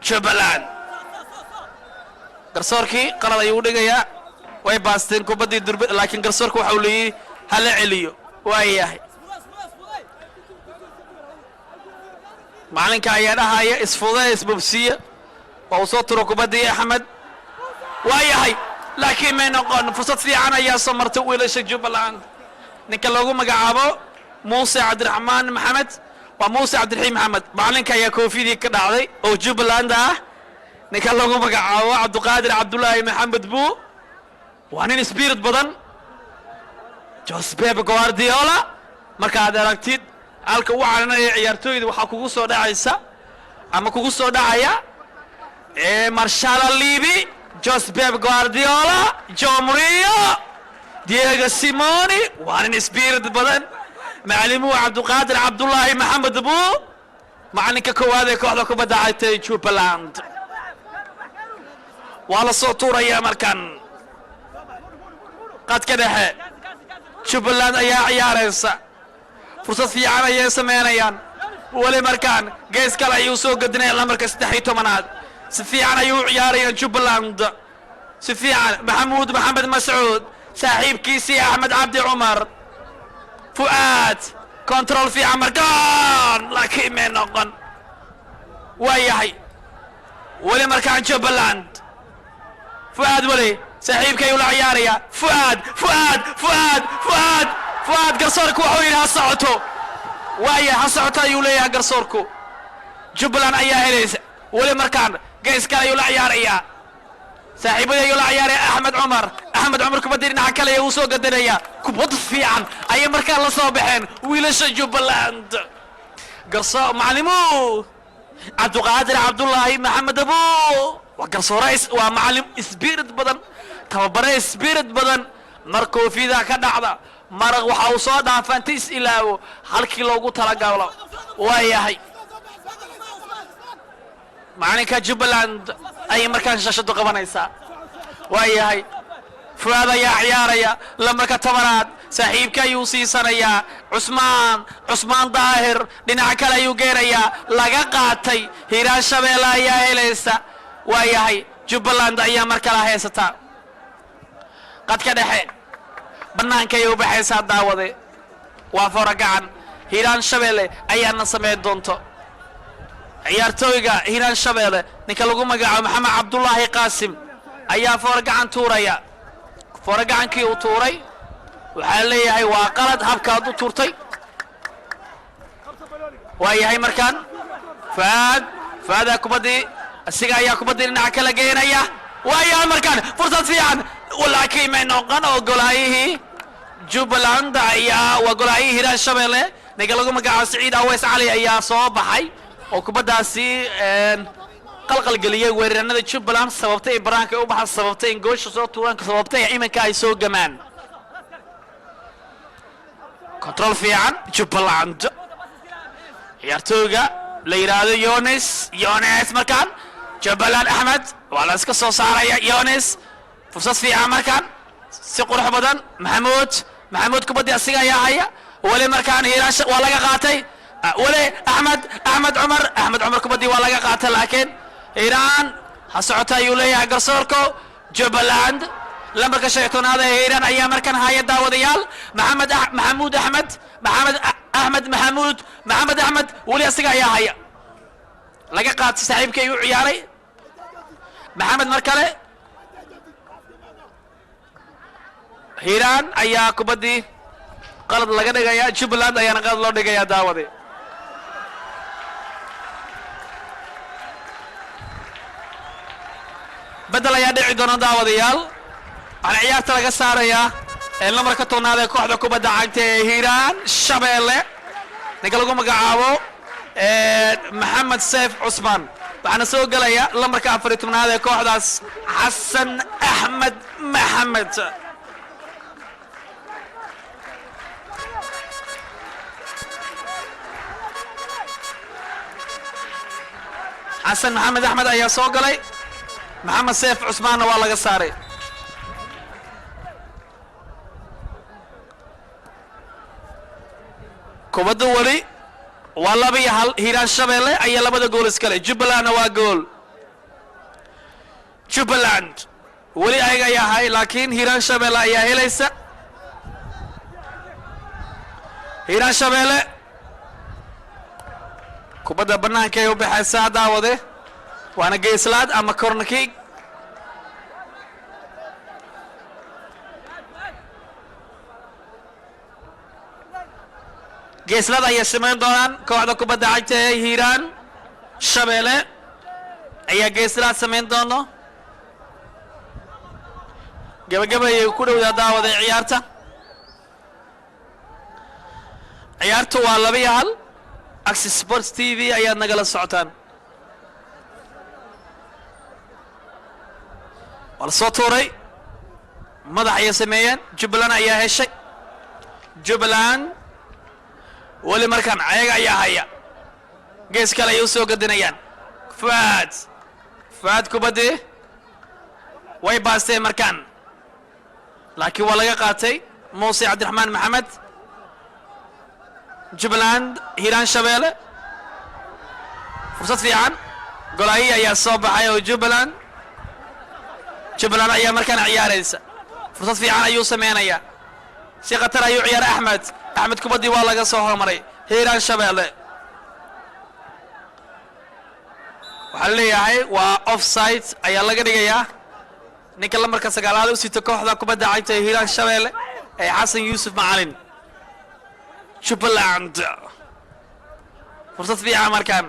Jubbaland garsoorkii qalad ayuu dhigayaa way baasteen kubaddii durbe laakiin garsoorku waxa uu leeyahay hala celiyo waayahay macalinka ayaa dhahaya isbobsiya waa uu soo turo kubaddii Axmed waayahay laakiin may noqon fursad fiican ayaa soo martay wiilasha Jubbaland ninka loogu magacaabo موسى عبد الرحمن محمد وموسى عبد الرحيم محمد معلن كيا كوفيدي كدعدي او جوبلاند نكا لوغو مغعاو عبد القادر عبد الله محمد بو وانين سبيرت بدن جوس بيب غوارديولا marka aad aragtid halka uu calanay ciyaartooyda waxa kugu soo dhacaysa ama kugu soo dhacaya Marshall Levy Jose Pep Guardiola Joe Mourinho Diego Simeone وانين سبيرت بدن معلمو عبد القادر عبد الله محمد ابو معلنك كواد كوخدا كبدا عيتay Jubbaland wala soo tuuraya markan qad ka dhaxe Jubbaland ayaa ciyaaraysa fursad fiican ayay sameynayaan wali markan gees kale ayuu soo gadinay lamarka 13aad si fiican ayuu ciyaarayaan Jubbaland si fiican Maxamuud Maxamed Mas'uud saaxiibkiisi Axmed Cabdi Cumar فؤاد كنترول في عمركان لكن ما نقن وياهي ولي مركان جبلاند فؤاد ولي سحيب كي ولا عياريا فؤاد قرصورك وحوين هالصعوتو ويا هالصعوتو يوليها قرصوركو جبلان اياه هليس ولي مركان قيس كلا يولا عياريا saaxiibada ayuu la ciyaaray Axmed Cumar kubadii dhinaca kale uu soo gadanaya kubad fiican ay markaa la soo baxeen wiilasha Jubbaland garso macalimo Abdulqaadir Abdullaahi Maxamed Abu waa garsoorays waa macalim spirit badan tababare spirit badan markuu fiida ka dhacda maraq waxa uu soo dhaafantis ilaawo halkii loogu talagalo waayahay macalinka Jubbaland ay markaan shashadu qabanaysa waayahay Fuad ayaa ciyaaraya lamarka tabanaad saaxiibka ayuu siisanaya Cusmaan Daahir dhinaca kale ayuu geeraya laga qaatay Hiiraan Shabeelle ayaa helaysa waayahay Jubbaland ayaa markala heysata qad ka dhaxe banaanka ayuu baxaysa daawade waa foragacan hiiraan shabeelle ayaana samayn doonto ciyaartooyga hiiraan shabeelle ninka lagu magacaabo maxamed cabdullaahi qaasim ayaa foorgacan tuuraya foorgacankii uu tuuray waxaa leeyahay waa qalad habkaad u tuurtay waa yahay markaan faadaa kubaddii asiga ayaa kubaddii dhinaca kala geenaya waa yahay markaan fursad fiican laakiin may noqon oo golaayihii jubbaland ayaa waa golaayihii hiiraan shabeelle ninka lagu magacaabo siciid aweys cali ayaa soo baxay oo kubaddaasi qalqalgeliyay weerarannada jubbaland sababtay in baraanka ay u baxaan sababtay in goosha soo tuuraan sababtay iminka ay soo gamaan control fiican jubbaland ciyaartooyga la yidhaahdo yones markaan jubbaland axmed waa la iska soo saaraya yones fursad fiican markaan si qurux badan maxamuud kubaddii asiga ayaa haya weli markaan hiiraan waa laga qaatay weli axmed cumar kubaddii waa laga qaatay laakiin hiiraan ha socota ayuu leeyahay garsoorko jubbaland lambarka 15 ee hiiraan ayaa markaan haya daawadayaal maxamuud axmed weli asiga ayaa haya laga qaatay saaxiibkii ayuu ciyaaray maxamed mar kale hiiraan ayaa kubaddii qalad laga dhigaya jubbaland ayaana qalad loo dhigaya daawade bedel ayaa dhici doona daawadayaal waxaana ciyaarta laga saarayaa lambarka 10 ee kooxda kubadda cagta ee hiiraan shabeelle ninka lagu magacaabo maxamed seef cusmaan waxaana soo gelaya lambarka 14 ee kooxdaas xasan axmed maxamed xasan maxamed axmed ayaa soo galay maxamed seef cusmaanna waa laga saaray kubadda weli waa 2-1 hiiraan shabeelle ayaa labada gool iskale jubbalandna waa gool jubbaland weli ayaga ayaa hay laakiin hiiraan shabeelle ayaa helaysa hiiraan shabeelle kubadda bannaanka ay u baxaysaa daawade waana geeslaad ama corner kick geeslaad ayay samayn doonaan kooxda kubadda cagta ee hiiraan shabeelle ayaa geeslaad samayn doono gabagaba ayay ku dhowdaa daawade ciyaartu waa 2-1 Access Sports TV ayaad nagala socotaan waa la soo tuuray madax ayay sameeyeen jubbaland ayaa heshay jubbaland weli markaan ayaga ayaa haya gees kale ayay u soo gadinayaan faad kubaddii way baasteen markaan laakiin waa laga qaatay muuse cabdiraxmaan maxamed jubbaland hiiraan shabeelle fursad fiican golaayi ayaa soo baxay oo jubbaland ayaa markaan ciyaaraysa fursad fiican ayuu sameynayaa si khatar ayuu ciyaaray axmed kubaddii waa laga soo hormaray hiiraan shabeelle waxaa leeyahay waa offside ayaa laga dhigayaa ninka lambarka 9 u sita kooxda kubadda cagta ee hiiraan shabeelle ee xasan yuusuf macalin jubbaland fursad fiican markaan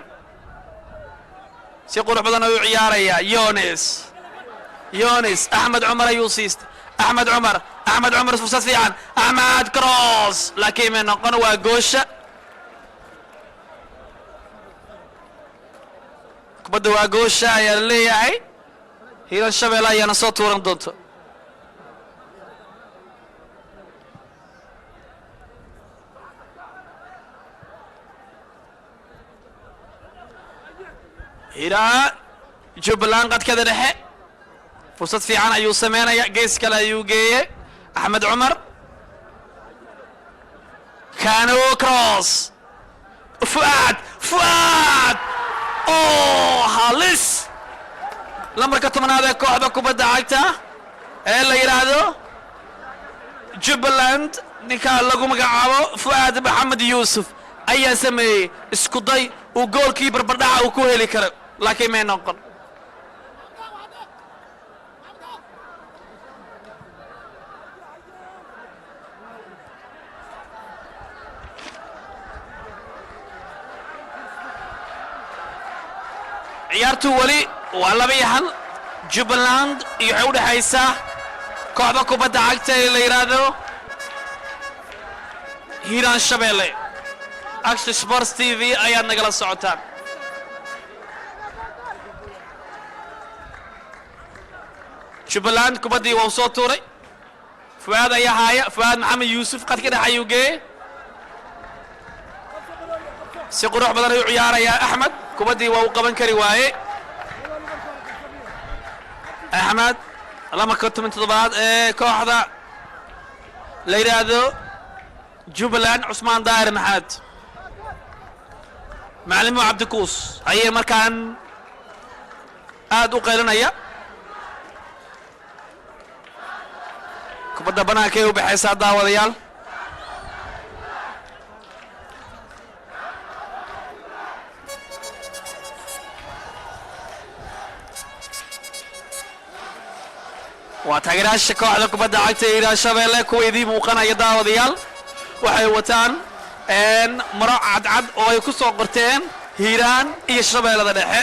si qurux badan ayuu ciyaarayaa yones axmed cumar ayuu siistay axmed cumar fursad fiican axmed cross laakiin ma noqon waa goosha kubadda waa goosha ayaa la leeyahay hiiraan shabeelle ayaana soo tuuran doonto hiiraan jubbaland qadkada dhexe fursad fiican ayuu sameynaya gees kale ayuu geeyey axmed cumar kano cross fuad halis lambarka 10 ee kooxda kubadda cagta ee la yiraahdo jubbaland ninka lagu magacaabo fuad maxamed yuusuf ayaa sameeyey isku day uu goolkii barbardhaca uu ku heli karo laakiin may noqon ciyaartu wali waa 2-1 Jubbaland iyo waxay u dhaxaysaa kooxda kubadda cagta ee la yiraahdo Hiiraan Shabeelle Action Sports TV ayaad nagala socotaan Jubbaland kubaddii waa soo tuuray Fuad ayaa haya Fuad Maxamed Yuusuf qad ka dhaxayuu geeyay si qurux badan ayuu ciyaarayaa Axmed kubaddii waa uu qaban kari waaye Axmed lama ka 17 ee kooxda la yiraahdo Jubbaland Cusmaan Daahir Maxamed macallimo Cabdikuus ayay markaan aad u qeylinaya kubadda banaanka ee u baxaysa daawadayaal waa taageerayaasha kooxda kubadda cagta ee Hiiraan Shabeelle kuweedii muuqanaya daawadayaal waxay wataan maro cadcad oo ay ku soo qorteen Hiiraan iyo Shabeellada dhexe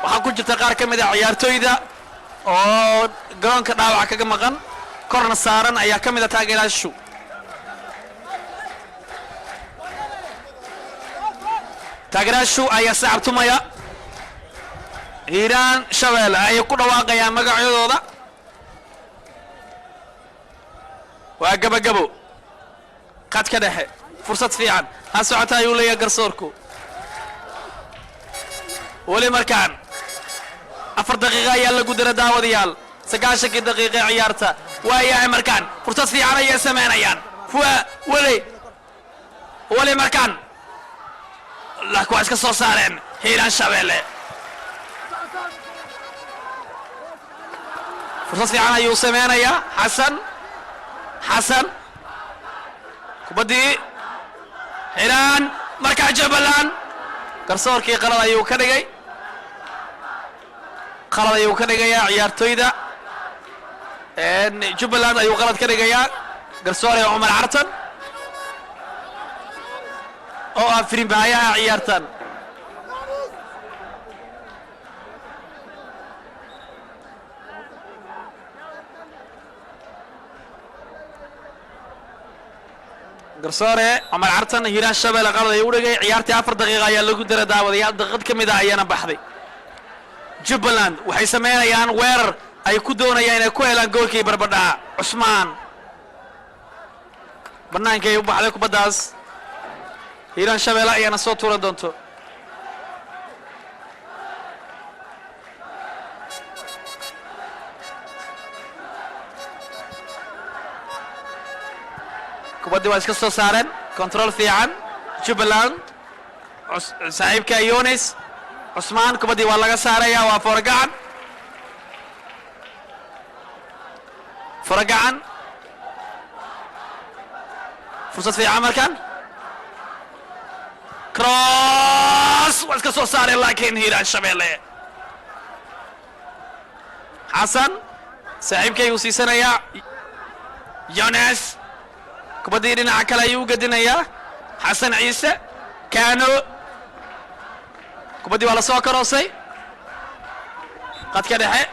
waxaa ku jirta qaar ka mid ah ciyaartooyda oo garoonka dhaawac kaga maqan korna saaran ayaa ka mid ah taageerayaashu ayaa sacabtumaya Hiiraan Shabeelle ay ku dhawaaqayaan magacyadooda waa gabagabo qad ka dhexe fursad fiican ha socota ayuu leeyahay garsoorku wali markaan 4 daqiiqo ayaa lagu dira daawadayaal 90 daqiiqo ciyaarta waayahay markaan fursad fiican ayay sameynayaan wali markaan la ku iska soo saareen Hiiraan Shabeelle fursad fiican ayuu sameynayaa Xasan kubaddii Hiiraan markaa Jubbaland garsoorkii qalad ayuu ka dhigayaa ciyaartooyda Jubbaland ayuu qalad ka dhigayaa garsoore Umar Cartan oo ah firimbahayaha ciyaartan garsoore Umar Cartan Hiiraan Shabeelle qalad ayuu dhigay ciyaartii 4 daqiiqo ayaa lagu dira daawadayaal daqiiqad ka mid ah ayana baxday Jubbaland waxay sameynayaan weerar ay ku doonayaan inay ku helaan goolkii barbardhaca Cusmaan banaanka ay u baxday kubaddaas Hiiraan Shabeelle ayana soo tuuran doonto kubaddii waa iska soo saareen control fiican Jubbaland saaxiibka Yunis Cusmaan kubaddii waa laga saaraya waa Faragacan fursad fiican markan cross waa iska soo saareen laakiin Hiiraan Shabeelle Xasan saaxiibkay uu siisanaya Yunis kubaddii dhinaca kale ayuu u gedinayaa Xasan Ciise Kaano kubaddii waa la soo karoosay qadka dhexe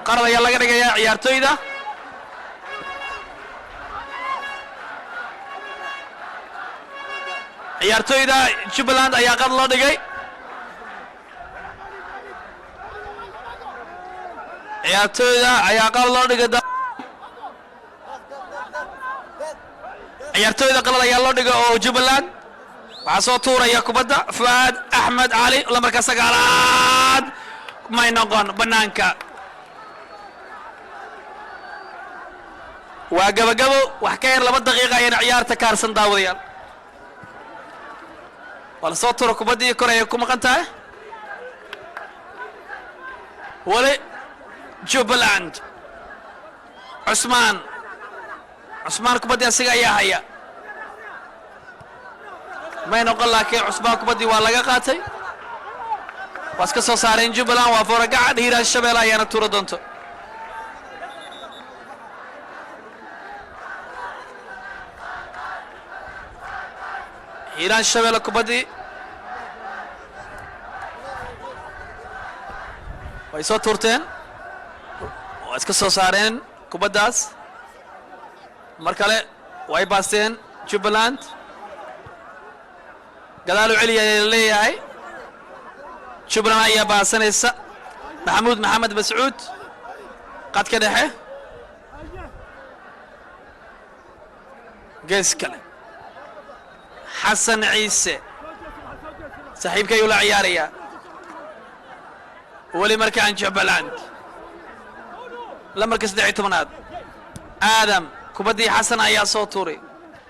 qalad ayaa laga dhigayaa ciyaartooyda Jubbaland ayaa qad loo dhigay ciyaartooyda qalad ayaa loo dhigay oo Jubbaland waxaa soo tuuraya kubadda Fuad Axmed Cali lamarka 9aad may noqon banaanka waa gabagabo wax ka yar 2 daqiiqo ayana ciyaarta kaarsan daawadayaal wala soo tuuro kubaddii kor ay ku maqan tahay wali Jubbaland Cusmaan kubaddii asiga ayaa haya may noqon laakiin cusbaa kubaddii waa laga qaatay waa iska soo saareen jubbaland waa fooragaca hiiraan shabeelle ayaana tuura doonto hiiraan shabeelle kubaddii way soo tuurteen waa iska soo saareen kubaddaas mar kale way baasteen jubbaland gadaal u celiya ayaa leeyahay jubbaland ayaa baasanaysa maxamuud maxamed mascuud qadka dhexe gees kale xasan ciise saaxiibka ayuu la ciyaarayaa weli markaan jubbaland lamarka 13aad aadam kubaddii xasan ayaa soo tuuray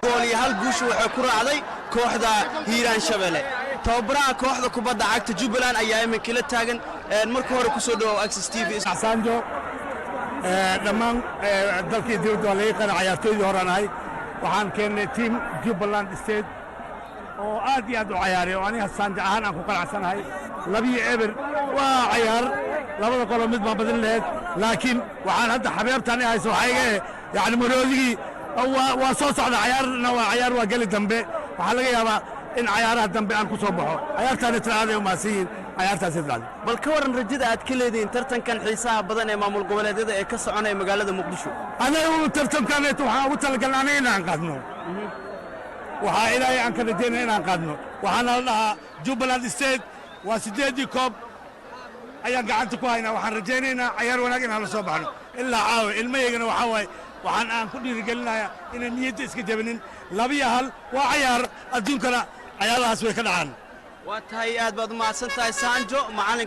gool iyo hal guush waxay ku raacday kooxda hiiraan shabeelle tababaraha kooxda kubadda cagta jubbaland ayaa iminka la taagan marka hore ku soo dhawow access tv sanjo dhammaan dalkii dibadda waa laga qana ciyaartooydii horaan ahay waxaan keennay tiim jubbaland state oo aad iyo aad u cayaaray oo aniga saanja ahaan aan ku qanacsanahay labiyo eber waa cayaar labada qolo mid baa badin laheyd laakiin waxaan hadda xabeebtaan i hayso waxaa iga yani maroodigii waa soo socda cayaarna waa cayaar waa geli dambe waxaa laga yaabaa in cayaaraha dambe aan ku soo baxo cayaartaani tiraaday u mahadsan yihiin cayaartaasi tiraaday bal ka waran rajada aad ka leedihiin tartankan xiisaha badan ee maamul goboleedyada ee ka soconaya magaalada muqdisho anagu tartankaneeto waxaan ugu talagalnay aniga inaan qaadno waxaa ilaahay aan ka rajaynaya inaan qaadno waxaana la dhahaa jubbaland state waa 8 koob ayaan gacanta ku haynaa waxaan rajaynaynaa cayaar wanaag inaan la soo baxno ilaa caawa ilmahaygana waxaa waaye waxaan aan ku dhiirigelinayaa inaan niyadda iska jabinin 2-1 waa cayaar adduunkana cayaarahaas way ka dhacaan waa tahay aad baad u mahadsan tahay saanjo macallin